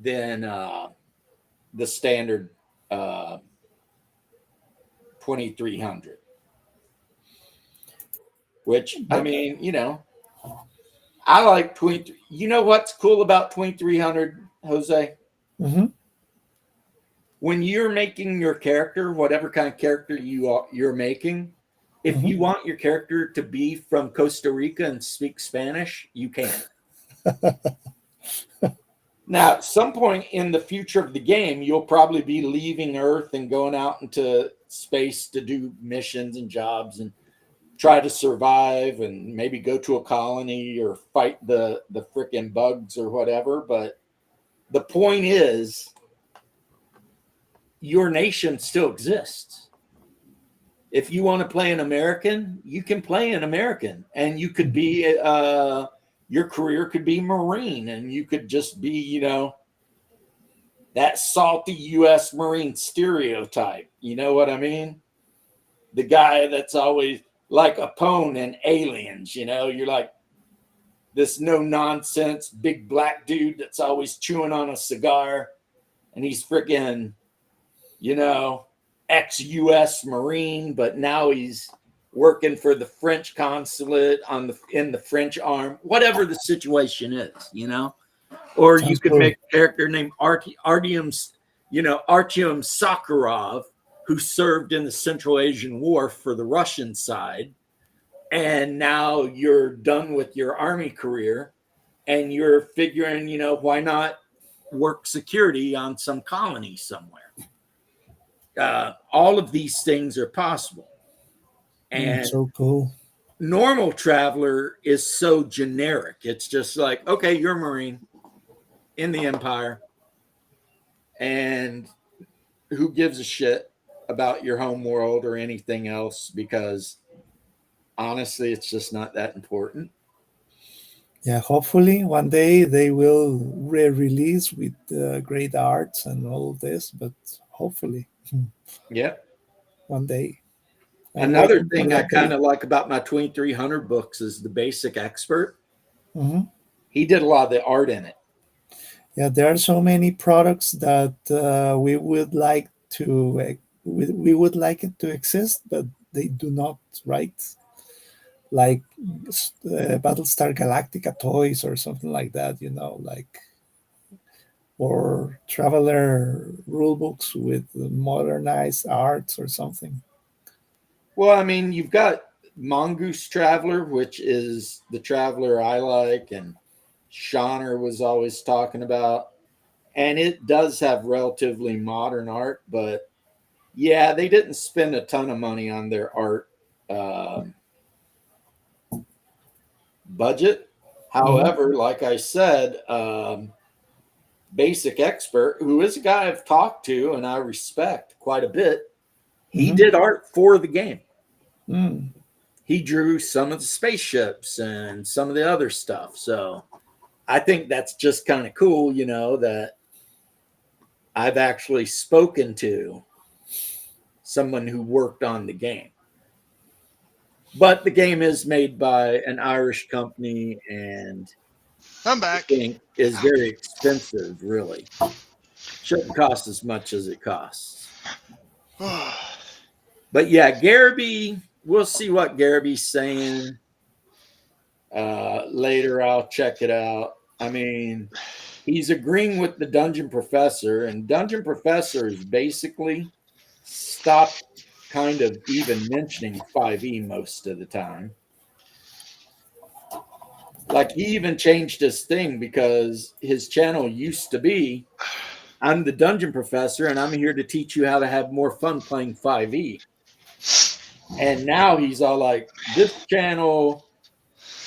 than the standard 2300. Which, I mean, I like 23. You know what's cool about 2300, Jose? Mm-hmm. When you're making your character, whatever kind of character you're making, if you want your character to be from Costa Rica and speak Spanish, you can. Now, at some point in the future of the game, you'll probably be leaving Earth and going out into space to do missions and jobs and try to survive and maybe go to a colony or fight the frickin' bugs or whatever. But the point is, your nation still exists. If you want to play an American, you can play an American, and you could be your career could be Marine, and you could just be, that salty U.S. Marine stereotype. You know what I mean? The guy that's always like Apone in Aliens. You're like this no nonsense big black dude that's always chewing on a cigar, and he's freaking, ex-U.S. Marine, but now he's working for the French consulate in the French arm, whatever the situation is, Or you could make a character named Artyom Sakharov, who served in the Central Asian War for the Russian side, and now you're done with your army career, and you're figuring, why not work security on some colony somewhere? All of these things are possible. And so cool. Normal Traveler is so generic. It's just like, okay, you're a Marine in the Empire, and who gives a shit about your home world or anything else? Because honestly, it's just not that important. Yeah, hopefully one day they will re-release with great arts and all of this, but hopefully. Yeah. One day. Another thing I kind of like about my 2300 books is the basic expert. Mm-hmm. He did a lot of the art in it. Yeah, there are so many products that we would like to we would like it to exist, but they do not, right? Like Battlestar Galactica toys or something like that, or Traveler rulebooks with modernized arts or something. Well, I mean, you've got Mongoose Traveler, which is the Traveler I like, and Shawner was always talking about. And it does have relatively modern art, but yeah, they didn't spend a ton of money on their art budget. However, like I said, Basic Expert, who is a guy I've talked to and I respect quite a bit, he did art for the game. He drew some of the spaceships and some of the other stuff. So I think that's just kind of cool, that I've actually spoken to someone who worked on the game. But the game is made by an Irish company, and I'm back. I think is very expensive, really. Shouldn't cost as much as it costs. But yeah, Garrity, we'll see what Garrity's saying. Later, I'll check it out. I mean, he's agreeing with the Dungeon Professor, and Dungeon Professor is basically stopped kind of even mentioning 5e most of the time. Like, he even changed his thing because his channel used to be, I'm the Dungeon Professor, and I'm here to teach you how to have more fun playing 5e. And now he's all like, this channel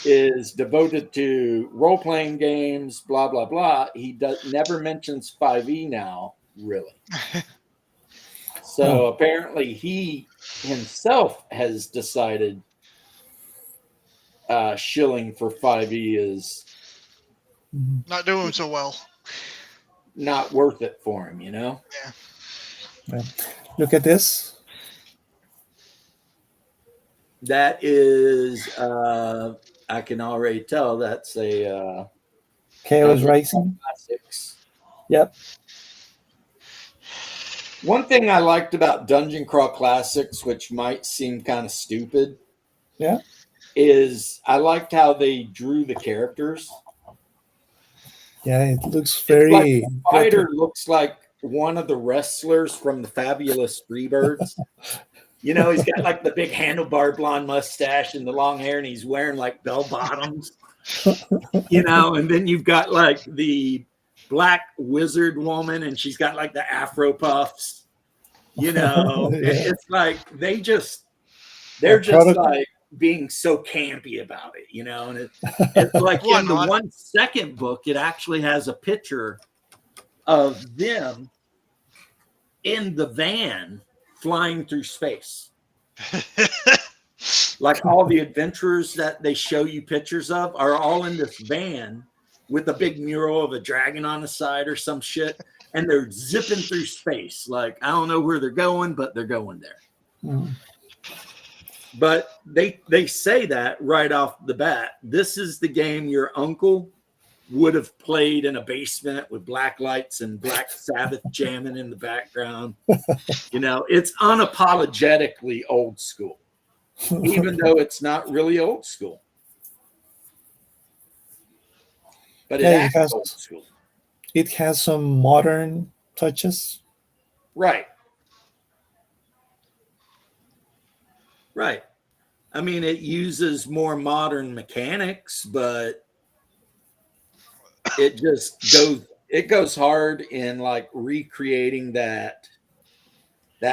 is devoted to role-playing games, blah, blah, blah. He never mentions 5e now, really. So apparently he himself has decided shilling for 5e is Not doing so well. not worth it for him, Yeah. Yeah. Look at this. That is, I can already tell that's a Chaos Dungeon Rising. Classics. Yep. One thing I liked about Dungeon Crawl Classics, which might seem kind of stupid, Yeah. is I liked how they drew the characters. Yeah, it looks It's like very the fighter looks like one of the wrestlers from the Fabulous Freebirds. You know, he's got like the big handlebar blonde mustache and the long hair, and he's wearing like bell bottoms. You know, and then you've got like the black wizard woman, and she's got like the afro puffs. You know, Yeah. it's like they're just like being so campy about it, you know. And it's like Why in the not? 1 second book, it actually has a picture of them in the van flying through space. Like all the adventurers that they show you pictures of are all in this van with a big mural of a dragon on the side or some shit, and they're zipping through space. Like, I don't know where they're going, but they're going there. Mm. But they say that right off the bat. This is the game your uncle would have played in a basement with black lights and Black Sabbath jamming in the background. You know, it's unapologetically old school, even though it's not really old school. But it Yeah, acts old school. It has some modern touches. Right. Right. I mean, it uses more modern mechanics, but it just goes hard in like recreating that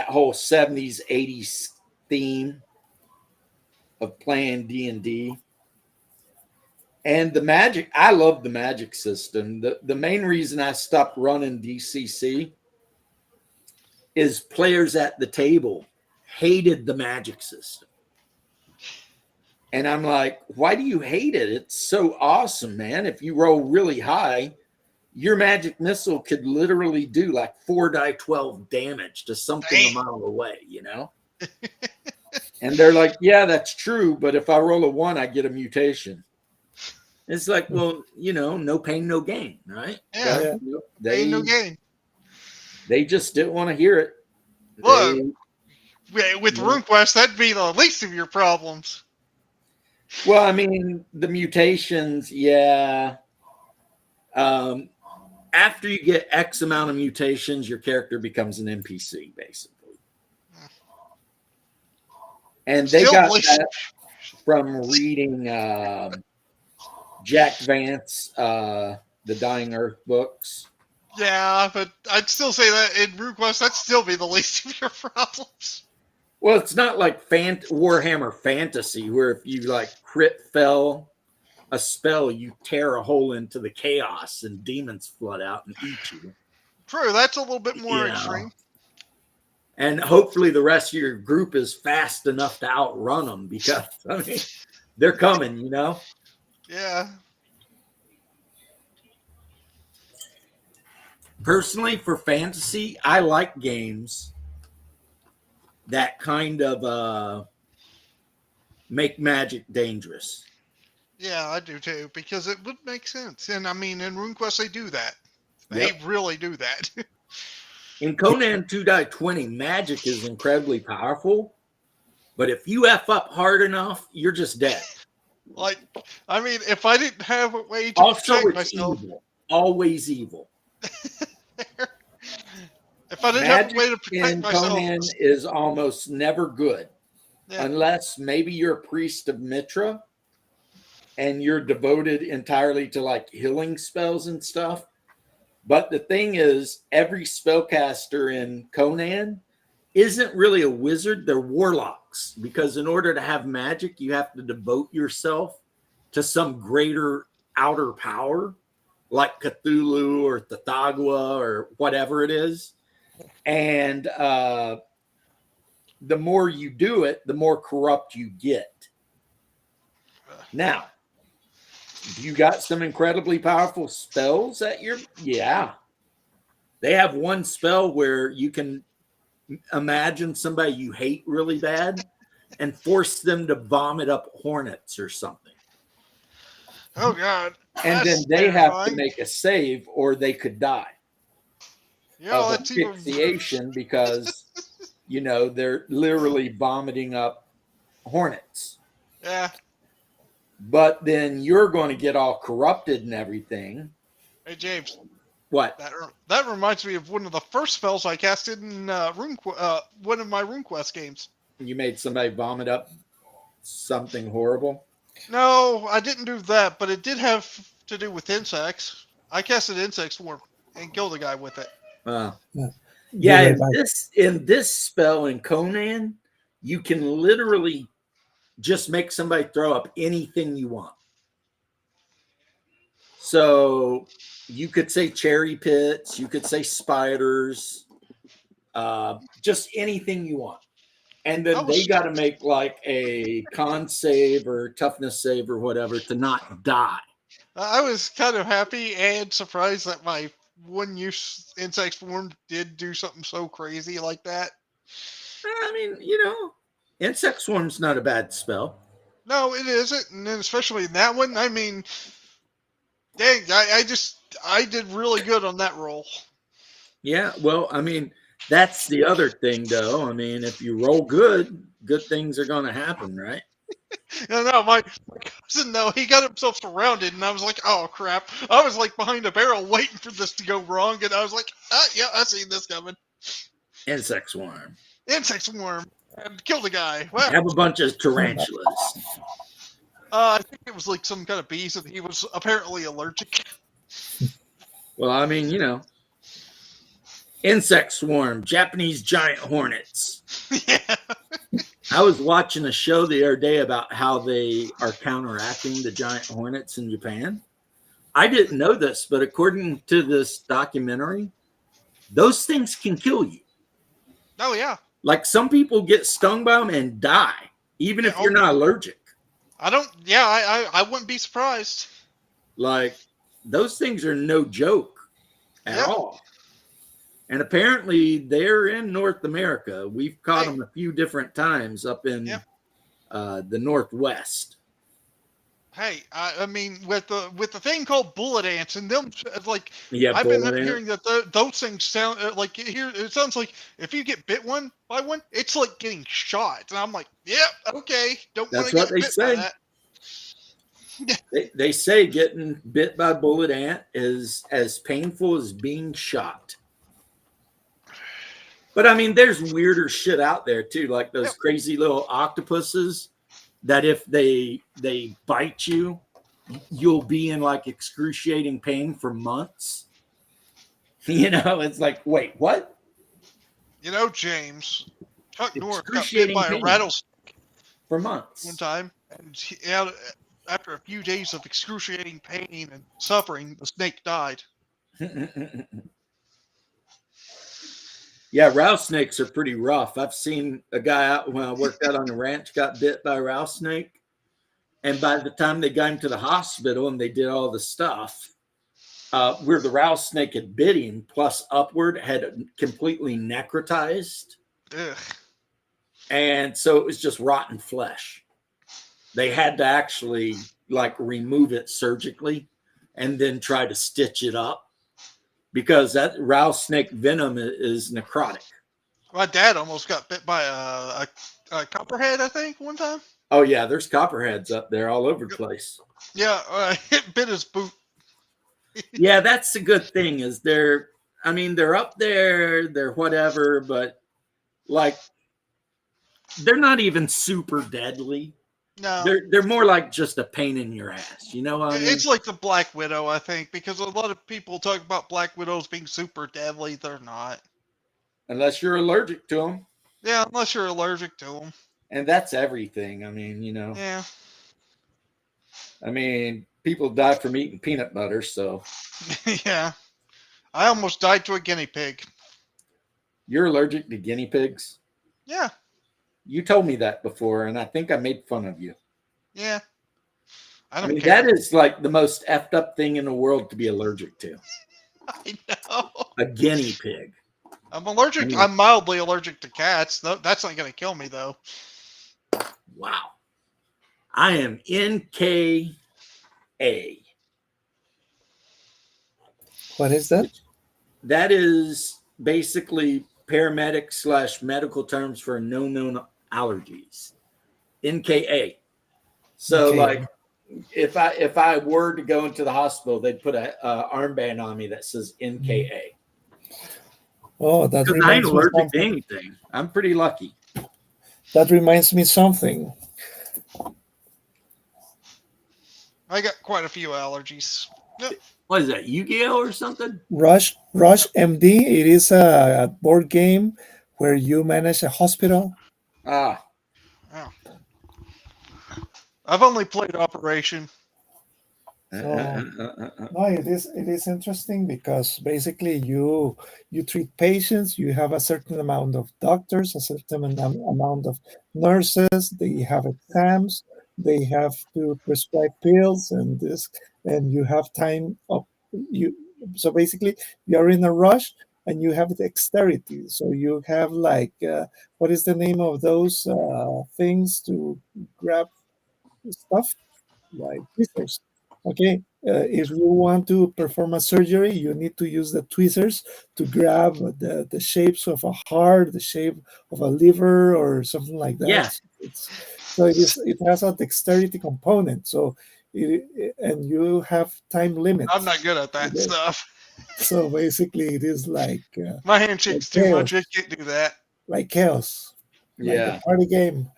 whole 70s 80s theme of playing D&D. And the magic, I love the magic system. The main reason I stopped running DCC is players at the table hated the magic system. And I'm like, why do you hate it? It's so awesome, man. If you roll really high, your magic missile could literally do like 4 die 12 damage to something a mile away, you know? And they're like, yeah, that's true. But if I roll a 1, I get a mutation. It's like, well, you know, no pain, no gain, right? Yeah. Pain, no gain. They just didn't want to hear it. Look, with RuneQuest, that'd be the least of your problems. Well, I mean, the mutations, yeah. After you get X amount of mutations, your character becomes an NPC, basically. And they got that from reading Jack Vance, the Dying Earth books. Yeah, but I'd still say that in RuneQuest, that'd still be the least of your problems. Well, it's not like Warhammer Fantasy, where if you like crit fell a spell, you tear a hole into the chaos and demons flood out and eat you. True, that's a little bit more extreme. And hopefully the rest of your group is fast enough to outrun them, because I mean, they're coming, you know? Yeah. Personally, for fantasy, I like games that kind of make magic dangerous. Yeah, I do too, because it would make sense. And I mean, in RuneQuest, they do that. They Yep. really do that. In Conan 2 die 20, magic is incredibly powerful, but if you F up hard enough, you're just dead. Like, I mean, if I didn't have a way to Also, protect it's myself, evil. Always evil. if I didn't have a way to Magic protect in myself, Conan is almost never good, unless maybe you're a priest of Mitra and you're devoted entirely to like healing spells and stuff. But the thing is, every spellcaster in Conan isn't really a wizard. They're warlocks, because in order to have magic, you have to devote yourself to some greater outer power, like Cthulhu or Thatagua or whatever it is. And the more you do it, the more corrupt you get. Now, you got some incredibly powerful spells at your, yeah. They have one spell where you can imagine somebody you hate really bad and force them to vomit up hornets or something. Oh God, And then that's they have to terrifying. make a save or they could die of That's even. asphyxiation because, they're literally vomiting up hornets. Yeah. But then you're going to get all corrupted and everything. Hey James, What? that reminds me of one of the first spells I casted in one of my RuneQuest games. You made somebody vomit up something horrible? No, I didn't do that, but it did have to do with insects. I casted insect swarm and killed a guy with it. Yeah, Be right in back. this spell in Conan, you can literally just make somebody throw up anything you want. So you could say cherry pits, you could say spiders, just anything you want. And then they got to make like a con save or toughness save or whatever to not die. I was kind of happy and surprised that my one use insect swarm did do something so crazy like that. I mean, insect swarm's not a bad spell. No, it isn't, and then especially in that one. I mean, dang, I did really good on that roll. Yeah, well, I mean, that's the other thing, though. I mean, if you roll good things are going to happen, right? No, my cousin though, he got himself surrounded, and I was like, oh crap! I was like behind a barrel waiting for this to go wrong, and I was like, yeah, I seen this coming. Insect swarm. Insect swarm and killed a guy. Well, Have a bunch of tarantulas. I think it was like some kind of bees that he was apparently allergic. Well, I mean, insect swarm, Japanese giant hornets. Yeah. I was watching a show the other day about how they are counteracting the giant hornets in Japan. I didn't know this, but according to this documentary, those things can kill you. Oh yeah. Like some people get stung by them and die, even if you're not allergic. I don't. Yeah, I wouldn't be surprised. Like those things are no joke at all. And apparently they're in North America. We've caught them a few different times up in the Northwest. Hey, I mean, with the thing called bullet ants, and them like, Yeah, I've been hearing that those things sound like here. It sounds like if you get bit by one, it's like getting shot. And I'm like, yeah, okay, don't want to get bit by that. They say getting bit by a bullet ant is as painful as being shot. But I mean, there's weirder shit out there too, like those crazy little octopuses that if they bite you, you'll be in like excruciating pain for months. It's like, wait, what? James, Chuck Norris got bit by a rattlesnake for months one time, and after a few days of excruciating pain and suffering, the snake died. Yeah, rattlesnakes are pretty rough. I've seen a guy out when I worked out on the ranch got bit by a rattlesnake. And by the time they got him to the hospital and they did all the stuff, where the rattlesnake had bit him, plus upward, had completely necrotized. Ugh. And so it was just rotten flesh. They had to actually like remove it surgically and then try to stitch it up. Because that rattlesnake venom is necrotic. My dad almost got bit by a copperhead, I think, one time. Oh, yeah, there's copperheads up there all over the place. Yeah, it bit his boot. Yeah, that's the good thing is they're up there, they're whatever, but like they're not even super deadly. No. They're more like just a pain in your ass. You know what I mean? It's like the Black Widow, I think, because a lot of people talk about Black Widows being super deadly. They're not. Unless you're allergic to them. Yeah, unless you're allergic to them. And that's everything. I mean, Yeah. I mean, people die from eating peanut butter, so. Yeah. I almost died to a guinea pig. You're allergic to guinea pigs? Yeah. You told me that before, and I think I made fun of you. Yeah. I I don't mean, care. that is like the most effed up thing in the world to be allergic to. I know. A guinea pig. I'm allergic. I mean- I'm mildly allergic to cats. That's not going to kill me though. Wow. I am NKA. What is that? That is basically paramedic / medical terms for no known allergies. NKA. So Okay. like if I were to go into the hospital, they'd put a armband on me that says NKA. Oh, that Because I ain't reminds me allergic to something. anything. I'm pretty lucky. That reminds me something. I got quite a few allergies. Yep. What is that? Yu-Gi-Oh or something? Rush MD. It is a board game where you manage a hospital. Ah, Oh. I've only played Operation. So no, it is interesting because basically you treat patients. You have a certain amount of doctors, a certain amount of nurses. They have exams. They have to prescribe pills and this, and you have time of you. So basically, you're in a rush and you have dexterity. So you have like what is the name of those things to grab stuff? Like tweezers. Okay, if you want to perform a surgery, you need to use the tweezers to grab the shapes of a heart, the shape of a liver, or something like that. yeah. It has a dexterity component. So and you have time I'm limits. not good at that Okay? stuff. So basically, it is My like handshake's too chaos, much. I can't do that. like chaos, like a Yeah. party game.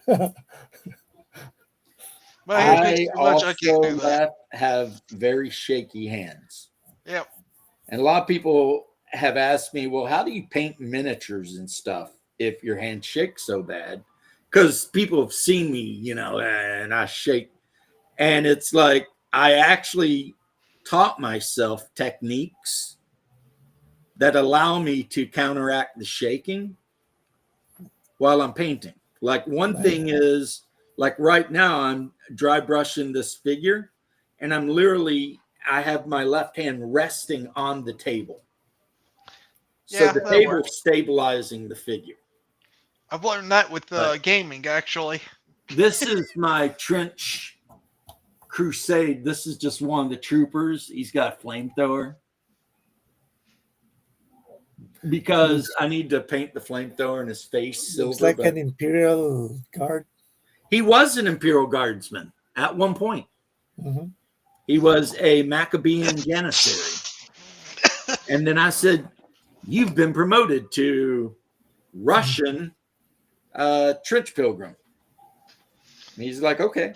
My So handshake's I too much. I can't do that. have very shaky hands. Yep. And a lot of people have asked me, well, how do you paint miniatures and stuff if your hands shake so bad? Because people have seen me, and I shake. And it's like I actually taught myself techniques that allow me to counteract the shaking while I'm painting. Like one nice. thing is, like right now, I'm dry brushing this figure, and I have my left hand resting on the table. So Yeah, the that table works. stabilizing the figure. I've learned that with But gaming, actually. this is my trench crusade. This is just one of the troopers. He's got a flamethrower. Because I need to paint the flamethrower in his face Looks silver. like But an Imperial Guard. he was an Imperial Guardsman at one point. Mm-hmm. He was a Maccabean Janissary. And then I said, you've been promoted to Russian trench pilgrim. And he's like, okay.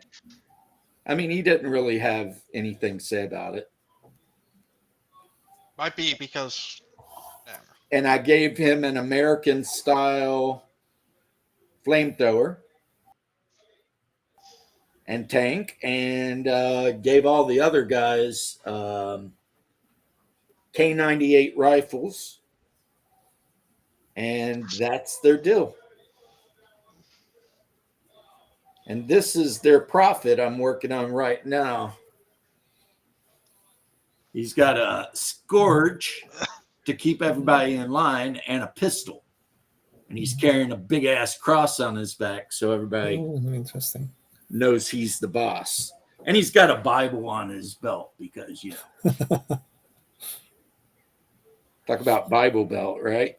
I mean, he didn't really have anything to say about it. Might be because. And I gave him an American style flamethrower and tank, and gave all the other guys K98 rifles, and that's their deal. And this is their profit I'm working on right now. He's got a scourge to keep everybody in line and a pistol. And he's carrying a big ass cross on his back so everybody Interesting. knows he's the boss. And he's got a Bible on his belt because, talk about Bible belt, right?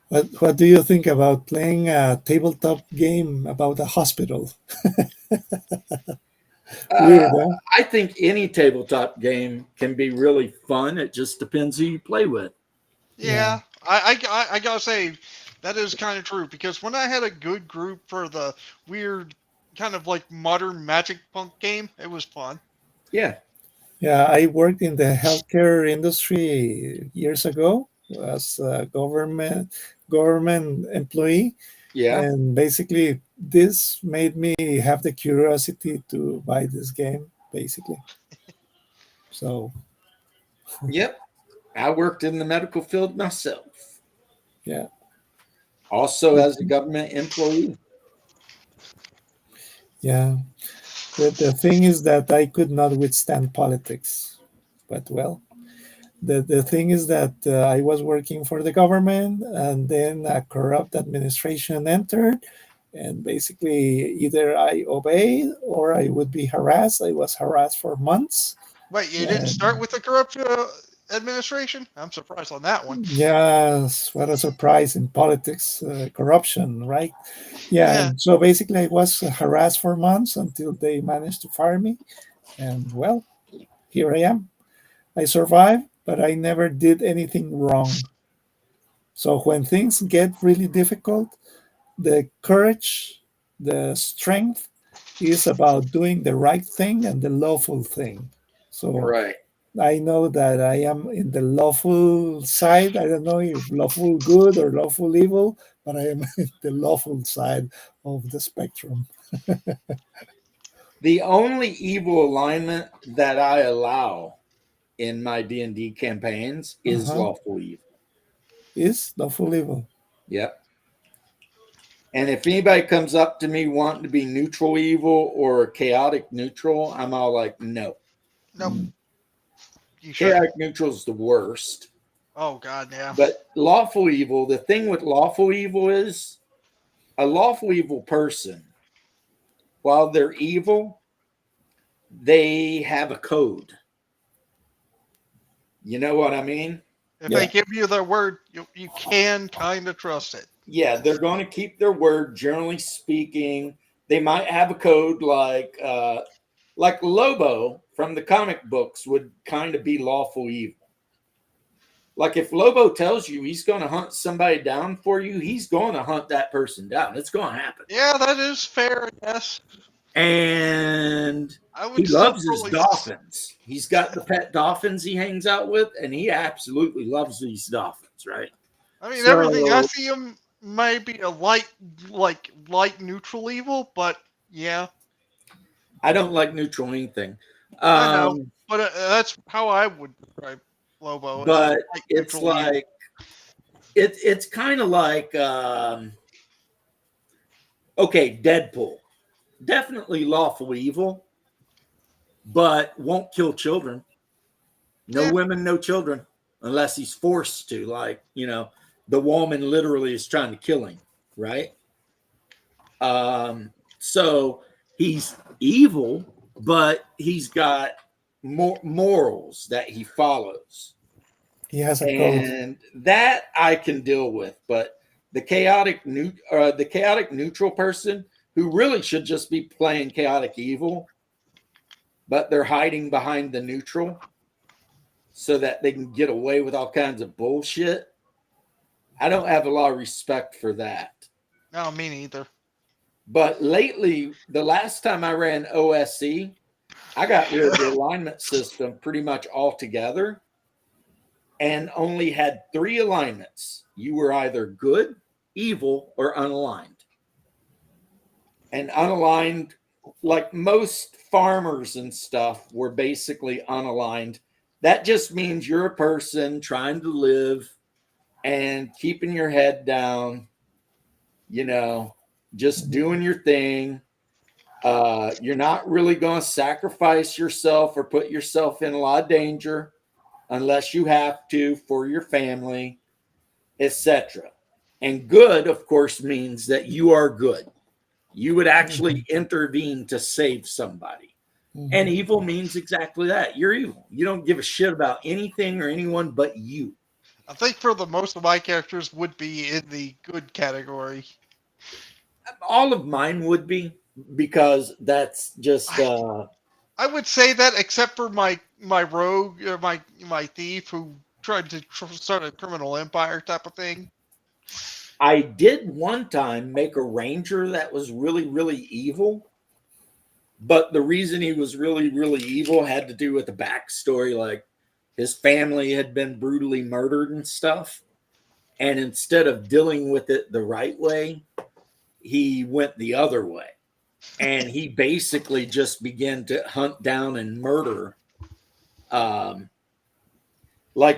What do you think about playing a tabletop game about a hospital? Weird, huh? I think any tabletop game can be really fun. It just depends who you play with. Yeah, I gotta say that is kind of true because when I had a good group for the weird kind of like modern magic punk game, it was fun. Yeah. Yeah, I worked in the healthcare industry years ago as a government employee, Yeah. and basically this made me have the curiosity to buy this game. Basically, so Yep. I worked in the medical field myself. yeah, Also as a government employee. yeah. The thing is that I could not withstand politics. But well, the thing is that I was working for the government, and then a corrupt administration entered, and basically either I obeyed or I would be harassed. I was harassed for months. Wait, you didn't start And with the corrupt administration? I'm surprised on that one. yes, what a surprise in politics, corruption, right? Yeah, Yeah. and so basically I was harassed for months until they managed to fire me. And well, here I am. I survived, but I never did anything wrong. So when things get really difficult, the courage, the strength is about doing the right thing and the lawful thing. So Right. I know that I am in the lawful side. I don't know if lawful good or lawful evil, but I am in the lawful side of the spectrum. The only evil alignment that I allow in my D&D campaigns is Uh-huh. lawful evil. Is lawful evil. Yep. And if anybody comes up to me wanting to be neutral evil or chaotic neutral, I'm all like, no. Nope. Mm. You should. Chaotic neutral is the worst. Oh God, yeah. But lawful evil, the thing with lawful evil is a lawful evil person, while they're evil, they have a code. You know what I mean? If Yeah. they give you their word, you can kind of trust it. Yeah, they're going to keep their word. Generally speaking, they might have a code like Lobo from the comic books would kind of be lawful evil. Like if Lobo tells you he's going to hunt somebody down for you, he's going to hunt that person down. It's going to happen. Yeah, that is fair. Yes. And I would he still loves his probably- dolphins. He's got the pet dolphins he hangs out with, and he absolutely loves these dolphins, right? I mean, So- everything I see him may be a light neutral evil, but yeah, I don't like neutral anything. I know. But that's how I would describe Lobo. as But light it's neutral evil. like it's kind of like okay, Deadpool, definitely lawful evil, but won't kill children. No Yeah. women, no children, unless he's forced to. Like, you know, the woman literally is trying to kill him, right? So he's evil, but he's got more morals that he follows. He has a code. And that I can deal with, but the chaotic neutral person who really should just be playing chaotic evil, but they're hiding behind the neutral so that they can get away with all kinds of bullshit. I don't have a lot of respect for that. No, me neither. But lately, the last time I ran OSC, I got rid of the alignment system pretty much altogether and only had 3 alignments. You were either good, evil, or unaligned. And unaligned, like most farmers and stuff, were basically unaligned. That just means you're a person trying to live and keeping your head down, you know, just doing your thing. You're not really going to sacrifice yourself or put yourself in a lot of danger unless you have to for your family, etc. And good, of course, means that you are good. You would actually intervene to save somebody. Mhm. And evil means exactly that. You're evil. You don't give a shit about anything or anyone but you. I think for the most of my characters would be in the good category. All of mine would be, because that's just I would say that, except for my rogue, or my thief who tried to start a criminal empire type of thing. I did one time make a ranger that was really, really evil. But the reason he was really, really evil had to do with the backstory. Like his family had been brutally murdered and stuff. And instead of dealing with it the right way, he went the other way. And he basically just began to hunt down and murder. Like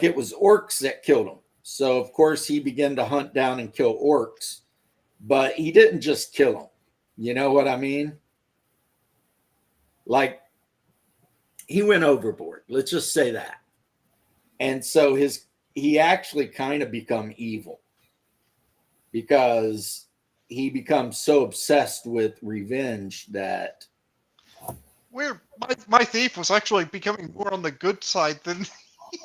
it was orcs that killed him. So, of course, he began to hunt down and kill orcs. But he didn't just kill them. You know what I mean? like he went overboard. Let's just say that. And so he actually kind of become evil because he becomes so obsessed with revenge that Where my thief was actually becoming more on the good side than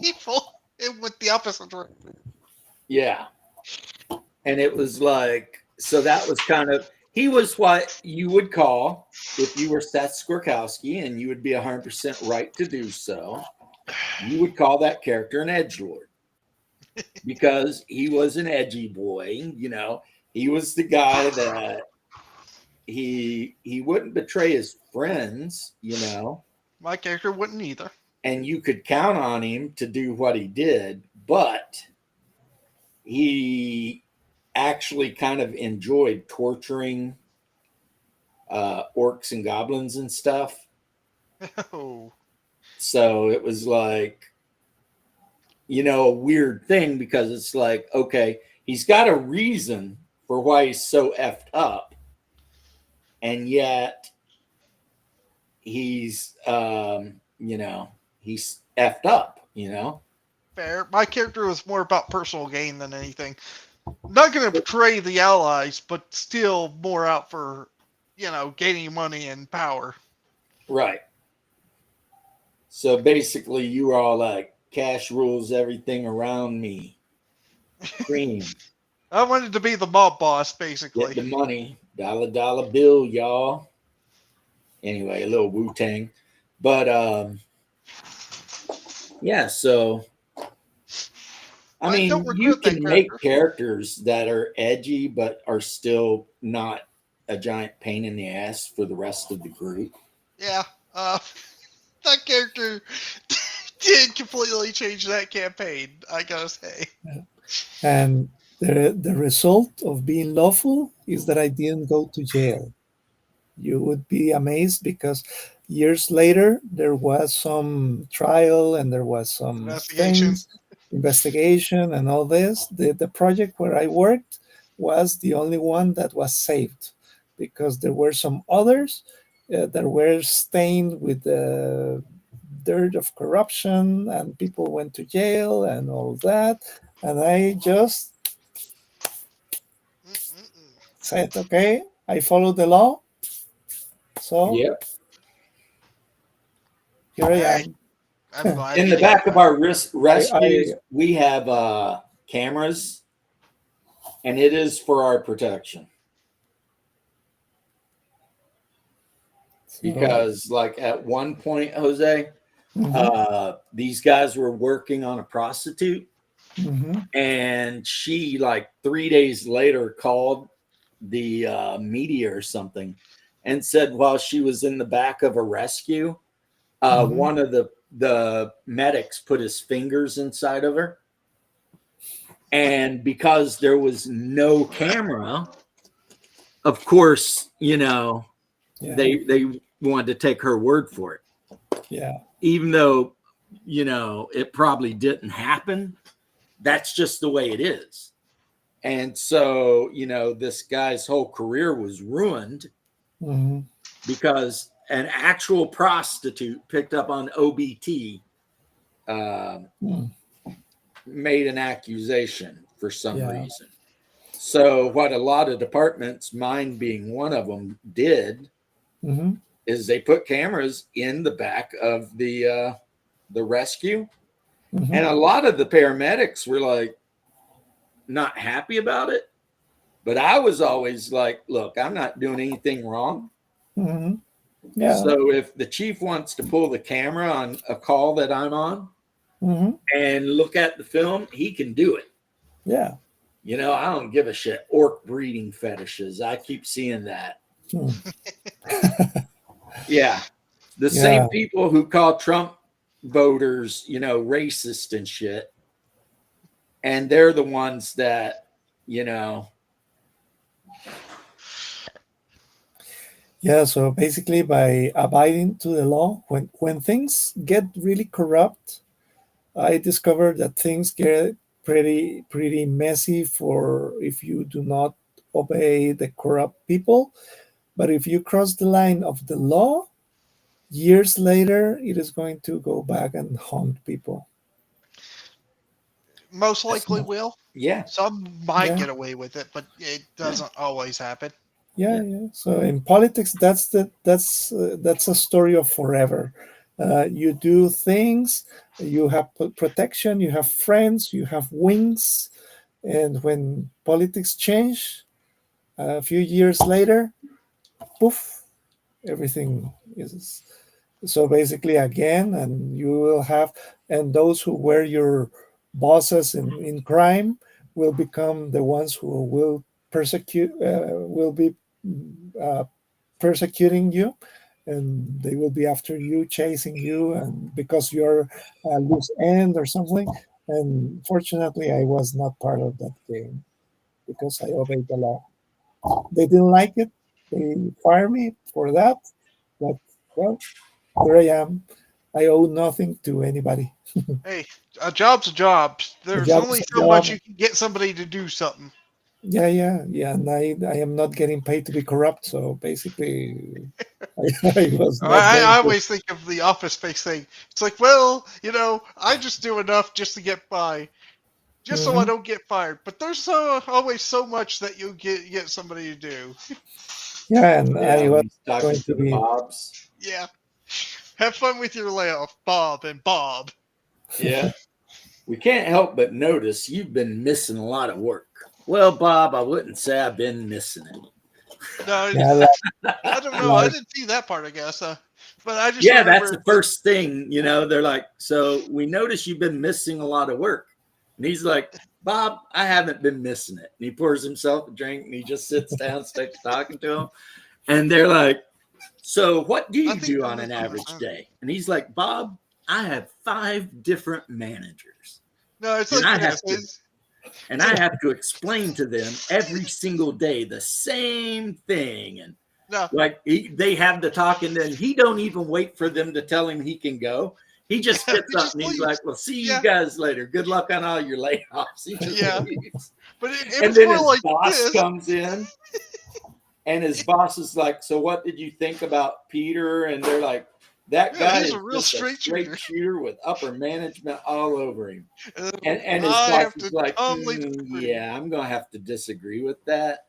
evil. It went the opposite direction. yeah. And it was like, so that was kind of, he was what you would call, if you were Seth Skorkowski, and you would be 100% right to do so, you would call that character an edgelord because he was an edgy boy. You know, he was the guy that he wouldn't betray his friends, you know, My character wouldn't either. and you could count on him to do what he did, but he actually kind of enjoyed torturing orcs and goblins and stuff. Oh, So it was like, you know, a weird thing because it's like, okay, he's got a reason for why he's so effed up, and yet he's, you know, he's effed up, you know. fair. My character was more about personal gain than anything. Not going to betray the allies, but still more out for, gaining money and power. Right. So basically, you were all like, cash rules everything around me. Cream. I wanted to be the mob boss, Get basically. the money. Dollar bill, y'all. Anyway, a little Wu Tang. But yeah, so I I don't mean, you regret that can make character. characters that are edgy but are still not a giant pain in the ass for the rest of the group. Yeah, that character did completely change that campaign, I gotta say. And the result of being lawful is that I didn't go to jail. You would be amazed because years later there was some trial and there was some Investigation. things, investigation and all this. The project where I worked was the only one that was saved because there were some others that were stained with the dirt of corruption and people went to jail and all that. And I just Mm-mm-mm. said, okay, I follow the law. So Yep. here I Hey, am. I'm glad In you the did. back of our I rescues, we have cameras, and it is for our protection. so, Because, like, at one point, Jose, mhm, these guys were working on a prostitute, mhm, and she, like, 3 days later, called the media or something and said while she was in the back of a rescue, mhm. one of the medics put his fingers inside of her, and because there was no camera, of course, you know, Yeah, they wanted to take her word for it, yeah, even though, you know, it probably didn't happen. That's just the way it is. And so, you know, this guy's whole career was ruined mhm, because an actual prostitute picked up on OBT, mm, made an accusation for some yeah, reason. So, what a lot of departments, mine being one of them, did mhm, is they put cameras in the back of the rescue, and mhm, a lot of the paramedics were like not happy about it. But I was always like, look, I'm not doing anything wrong. mhm. Yeah, So if the chief wants to pull the camera on a call that I'm on mhm, and look at the film, he can do it. yeah. You know, I don't give a shit. Orc breeding fetishes. I keep seeing that. Mm. Yeah. The same Yeah, people who call Trump voters, you know, racist and shit. And they're the ones that, you know, yeah. So basically, by abiding to the law, when things get really corrupt, I discovered that things get pretty messy for if you do not obey the corrupt people. But if you cross the line of the law, years later, it is going to go back and haunt people. Most That's likely not- will. Yeah. Some might Yeah. get away with it, but it doesn't always happen. Yeah, yeah. So in politics, that's a story of forever. You do things, you have protection, you have friends, you have wings, and when politics change, a few years later, poof, everything is so basically again, and you will have, and those who were your bosses in crime will become the ones who will will be uh, persecuting you, and they will be after you, chasing you, and because you're a loose end or something. And fortunately, I was not part of that game because I obeyed the law. They didn't like it. They fired me for that. But well, here I am. I owe nothing to anybody. Hey, a job's a job. A There's job is only a so much job. you can get somebody to do something. Yeah, yeah, yeah. And I am not getting paid to be corrupt. So basically, I was not going I to. always think of the Office Space thing. It's like, well, I just do enough just to get by, just so I Mhm. don't get fired. But there's always so much that you get somebody to do. Yeah, and Yeah. I When was he's talking going to to the be. Bobs. Yeah. Have fun with your layoff, Bob and Bob. Yeah. We can't help but notice you've been missing a lot of work. Well, Bob, I wouldn't say I've been missing it. No, Yeah, I don't know. I like, didn't see that part, I guess. But I just Yeah, that's remember. the first thing, they're like, so we notice you've been missing a lot of work. And he's like, Bob, I haven't been missing it. And he pours himself a drink and he just sits down, starts talking to him. And they're like, so what do I you think do they're on an missing average the. day? And he's like, Bob, I have 5 different managers. No, it's And like I this. have to I have to explain to them every single day the same thing. And No, like they have the talk, and then he don't even wait for them to tell him he can go. He just gets he up just and he's leaves. like, "Well, see you Yeah, guys later. Good luck on all your layoffs." He just yeah. leaves, But it and was then more his like boss this. comes in, and his boss is like, "So what did you think about Peter?" And they're like, "That Yeah, guy he's is a real just a straight straight shooter. shooter with upper management all over him." And his I boss have is to like, calmly disagree. "Yeah, I'm gonna have to disagree with that."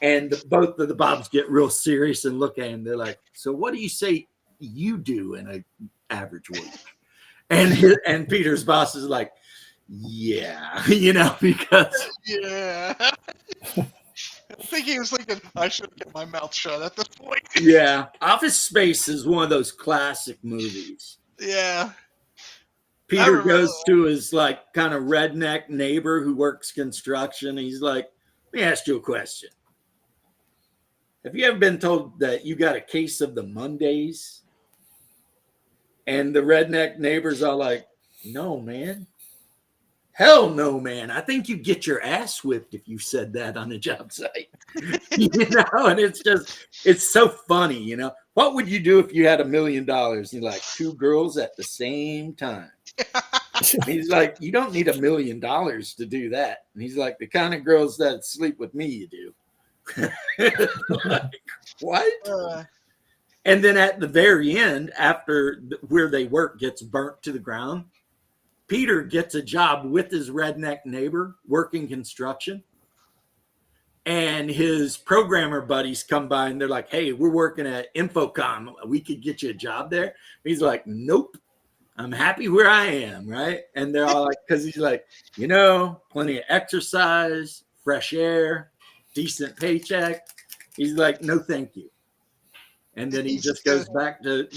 And both of the Bobs get real serious and look at him. They're like, "So what do you say you do in an average week?" And Peter's boss is like, "Yeah, because Yeah. I think he was thinking, I should get my mouth shut at this point. yeah, Office Space is one of those classic movies." Yeah. I Peter remember goes to his like kind of redneck neighbor who works construction. He's like, "Let me ask you a question. Have you ever been told that you got a case of the Mondays?" And the redneck neighbors are like, "No, man. Hell no, man. I think you get your ass whipped if you said that on a job site." And it's so funny. What would you do if you had $1 million? You're like, 2 girls at the same time. And he's like, you don't need $1 million to do that. And he's like, the kind of girls that sleep with me, you do. Like, what? And then at the very end, after where they work gets burnt to the ground, Peter gets a job with his redneck neighbor working construction. And his programmer buddies come by and they're like, "Hey, we're working at Infocom. We could get you a job there." He's like, "Nope. I'm happy where I am." Right. And they're all like, because he's like, plenty of exercise, fresh air, decent paycheck. He's like, "No, thank you." And then he just goes back to,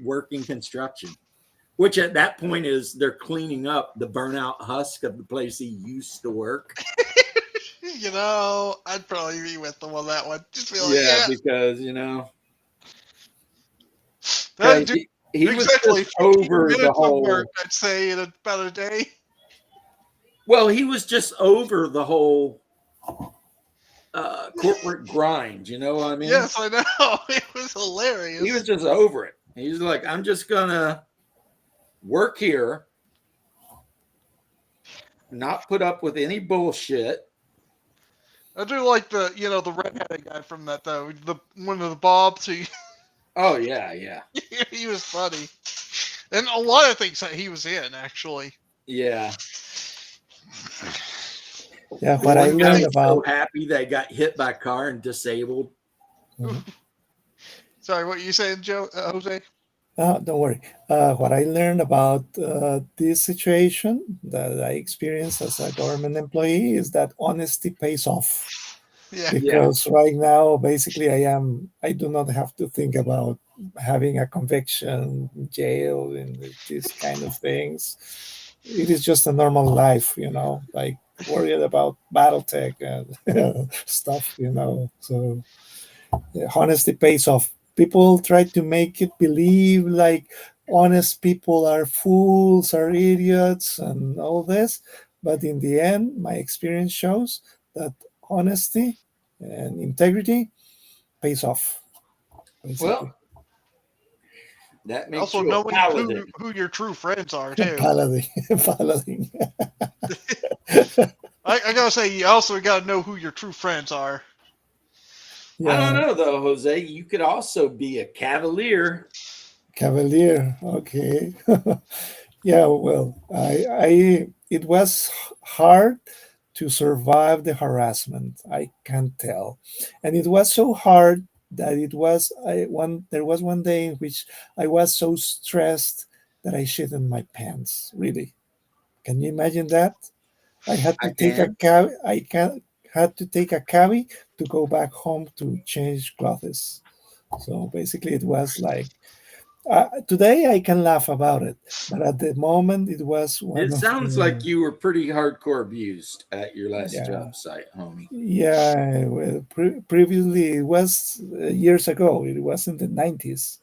working construction, which at that point is they're cleaning up the burnout husk of the place he used to work. I'd probably be with them on that one. Just be like, Yeah, yeah. because, That'd do he was exactly just 15 over the minutes of whole. work, I'd say, in about a day. Well, he was just over the whole corporate grind. You know what I mean? Yes, I know. It was hilarious. He was just over it. He's like, I'm just gonna work here, not put up with any bullshit. I do like the redheaded guy from that though. One of the Bobs. Oh yeah. He was funny, and a lot of things that he was in actually. Yeah. Yeah, The what I one guy learned was so about. happy they got hit by a car and disabled. Mhm. Sorry, what you saying, Joe? Jose? Don't worry. What I learned about this situation that I experienced as a government employee is that honesty pays off. Yeah. Yeah. Because right now, basically, I do not have to think about having a conviction, jail, and these kind of things. It is just a normal life, like worried about BattleTech and stuff. So yeah, honesty pays off. People try to make it believe like honest people are fools, are idiots, and all this. But in the end, my experience shows that honesty and integrity pays off, Well, basically. that makes Also, you a knowing paladin. who your true friends are too. Paladin. Paladin. I gotta say, you also gotta know who your true friends are. I don't Yeah, know though, Jose. You could also be a cavalier. Cavalier. Okay. Yeah, well, it was hard to survive the harassment. I can tell, and it was so hard that there was one day in which I was so stressed that I shit in my pants. Really, can you imagine that? I had I to take a can. cab. Had to take a cabby to go back home to change clothes. So basically, it was like today I can laugh about it, but at the moment it was one It of sounds like the you were pretty hardcore abused at your last yeah job site, homie. yeah. Well, previously it was years ago. It was in the 90s,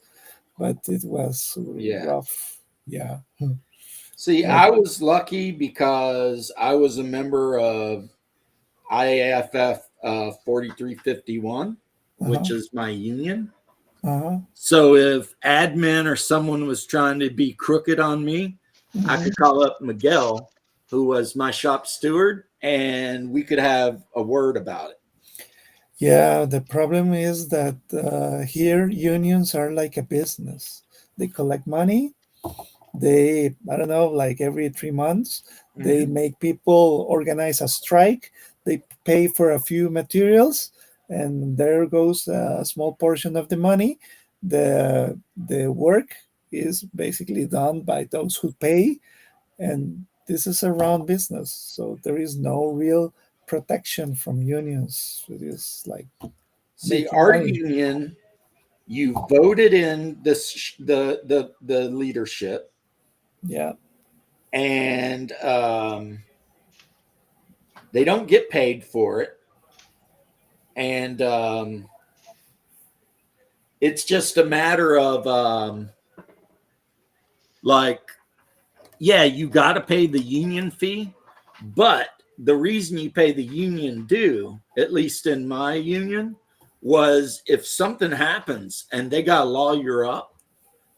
but it was Yeah. rough. Yeah, See, like I was lucky because I was a member of IAFF 4351, which uh-huh, is my union. uh-huh, So if admin or someone was trying to be crooked on me, I mhm. could call up Miguel, who was my shop steward, and we could have a word about it. Yeah. The problem is that here unions are like a business. They collect money. They, I don't know, like every 3 months, they Mm-hmm. make people organize a strike. They pay for a few materials, and there goes a small portion of the money. The work is basically done by those who pay, and this is a round business. So there is no real protection from unions. It is like See, making our money. union, you voted in the leadership, Yeah. and they don't get paid for it, and it's just a matter of like, yeah, you got to pay the union fee, but the reason you pay the union due, at least in my union, was if something happens and they got to lawyer up,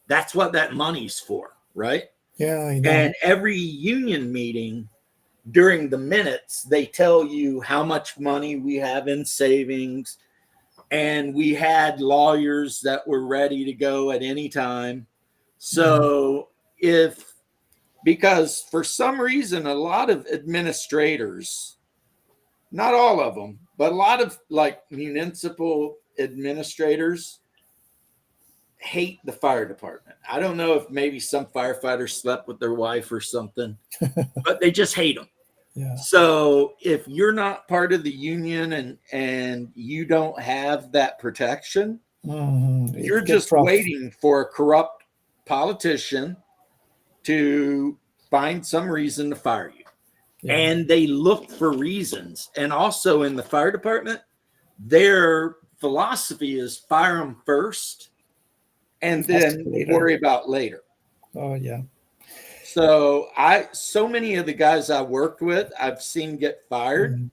that's what that money's for, right? Yeah, I know. And every union meeting during the minutes, they tell you how much money we have in savings. And we had lawyers that were ready to go at any time. Mhm. So if, because for some reason, a lot of administrators, not all of them, but a lot of like municipal administrators hate the fire department. I don't know if maybe some firefighters slept with their wife or something, but they just hate them. Yeah. So if you're not part of the union and you don't have that protection, It you're gets just rough. waiting for a corrupt politician to find some reason to fire you. Yeah. And they look for reasons. And also in the fire department, their philosophy is fire them first and then Later. worry about later. Oh yeah. So many of the guys I worked with, I've seen get fired. Mhm.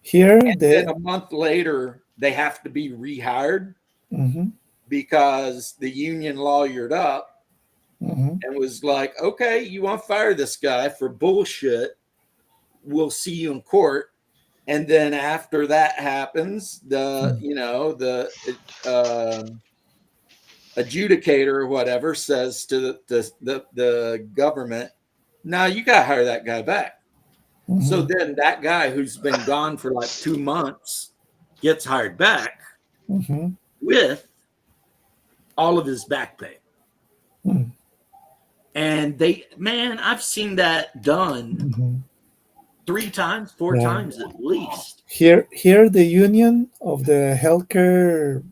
Here, Then the a month later, they have to be rehired mhm, because the union lawyered up mhm, and was like, okay, you want to fire this guy for bullshit. We'll see you in court. And then after that happens, mhm. um, adjudicator or whatever says to the government, "No, you got to hire that guy back." Mhm. So then that guy who's been gone for like 2 months gets hired back Mhm. with all of his back pay. Mhm. And I've seen that done Mhm. 3 times, 4 Yeah. times at least. Here, the union of the healthcare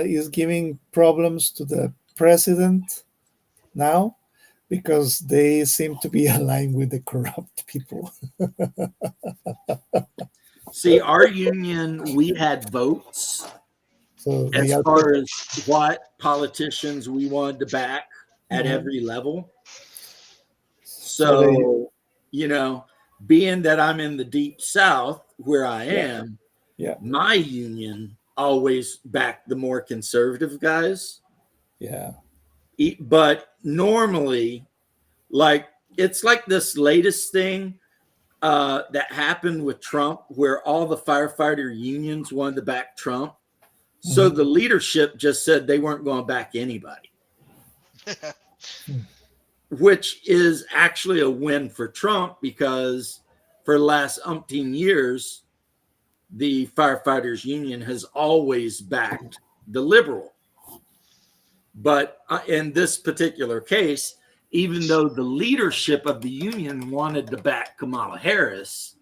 is giving problems to the president now because they seem to be aligned with the corrupt people. See, our union, we had votes So they as are. far as what politicians we wanted to back at Mhm. every level. So they. So, being that I'm in the deep South where I Yeah. am, Yeah. my union always backed the more conservative guys. Yeah. But normally, like, it's like this latest thing that happened with Trump, where all the firefighter unions wanted to back Trump. So Mhm. the leadership just said they weren't going to back anybody, which is actually a win for Trump because for the last umpteen years, the firefighters union has always backed the liberal. But in this particular case, even though the leadership of the union wanted to back Kamala Harris,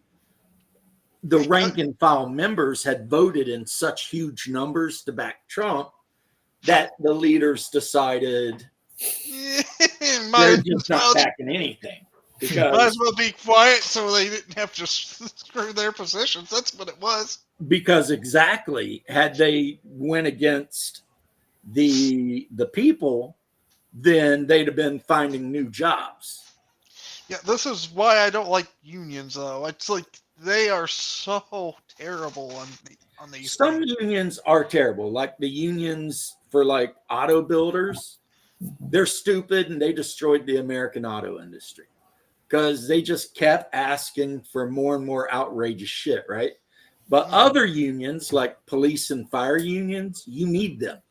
the rank and file members had voted in such huge numbers to back Trump that the leaders decided they're just not backing anything. Might Because as well be quiet so they didn't have to screw their positions. That's what it was. exactly, had they went against the people, then they'd have been finding new jobs. Yeah, this is why I don't like unions, though. It's like they are so terrible on these Some things. unions are terrible, like the unions for like auto builders. They're stupid and they destroyed the American auto industry because they just kept asking for more and more outrageous shit, right? But other unions, like police and fire unions, you need them.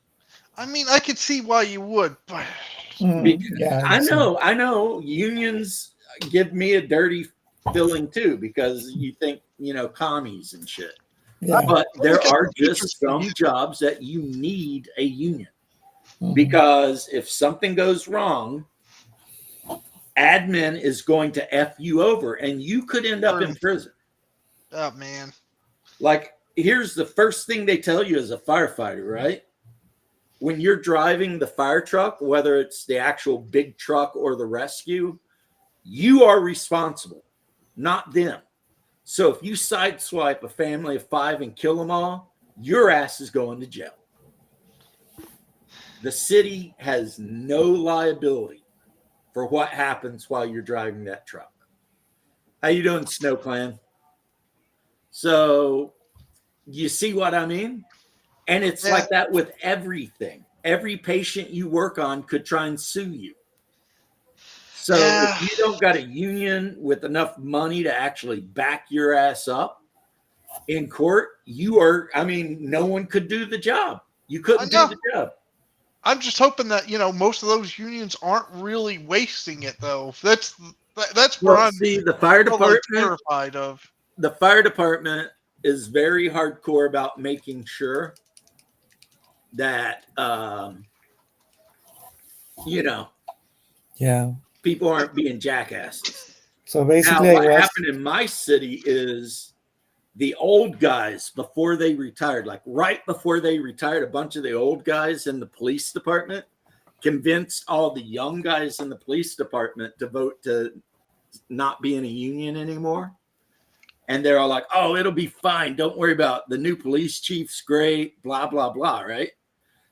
I mean, I could see why you would, but Mhm. Yeah. I know. Unions give me a dirty feeling too because you think, commies and shit. Yeah. But there look at are the features just for some you. jobs that you need a union Mhm. because if something goes wrong, admin is going to F you over and you could end up in prison. Oh man. Like, here's the first thing they tell you as a firefighter, right? When you're driving the fire truck, whether it's the actual big truck or the rescue, you are responsible, not them. So if you sideswipe a family of 5 and kill them all, your ass is going to jail. The city has no liability for what happens while you're driving that truck. How you doing, Snow Clan? So you see what I mean? And it's Yeah. like that with everything. Every patient you work on could try and sue you. So Yeah. if you don't got a union with enough money to actually back your ass up in court, no one could do the job. You I couldn't do know. the job. I'm just hoping that most of those unions aren't really wasting it, though. That's where Well, I'm see, the fire totally department, terrified of. is very hardcore about making sure that Yeah. people aren't being jackasses. So Now, basically, I what was. happened in my city is the old guys, before they retired, like right before they retired, a bunch of the old guys in the police department convinced all the young guys in the police department to vote to not be in a union anymore. And they're all like, "Oh, it'll be fine. Don't worry about it. The new police chief's great, blah, blah, blah," right?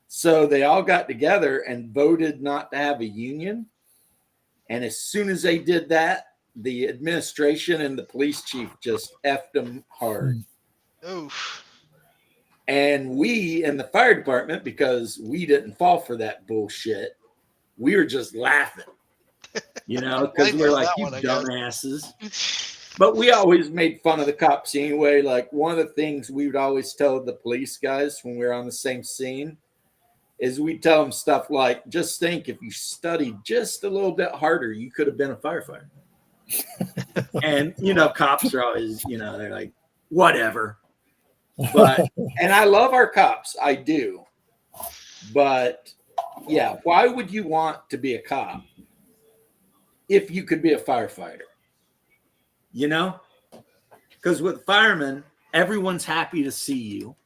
So they all got together and voted not to have a union. And as soon as they did that, the administration and the police chief just effed them hard. Oof. And we in the fire department, because we didn't fall for that bullshit, we were just laughing, because we're like, "You dumbasses." But we always made fun of the cops anyway. Like, one of the things we would always tell the police guys when we were on the same scene is we tell them stuff like, just think if you studied just a little bit harder, you could have been a firefighter. And, cops are always, they're like, whatever. But, and I love our cops. I do. But yeah, why would you want to be a cop if you could be a firefighter? Because with firemen, everyone's happy to see you.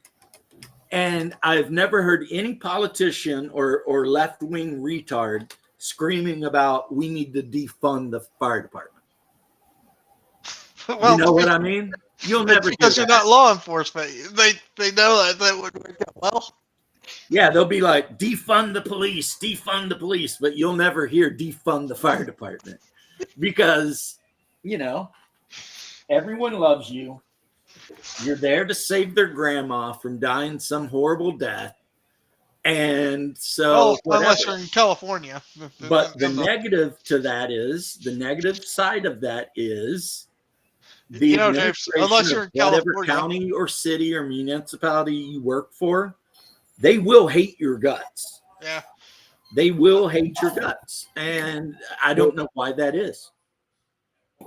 And I've never heard any politician or left-wing retard screaming about we need to defund the fire department. Well, you know what I mean? You'll never because you're not law enforcement. They know that would work out well. Yeah, they'll be like, defund the police, but you'll never hear defund the fire department because, everyone loves you. You're there to save their grandma from dying some horrible death. And so, unless you're in California. But the negative side of that is the James, unless you're in whatever California, county or city or municipality you work for, they will hate your guts. Yeah. They will hate your guts. And I don't know why that is.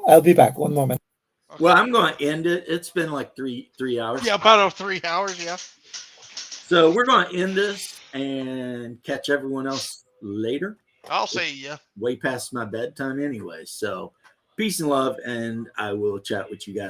I'll be back. One moment. Okay. Well, I'm going to end it. It's been like three hours. Yeah, about 3 hours, yeah. So we're going to end this and catch everyone else later. I'll see you. Way past my bedtime anyway. So peace and love, and I will chat with you guys.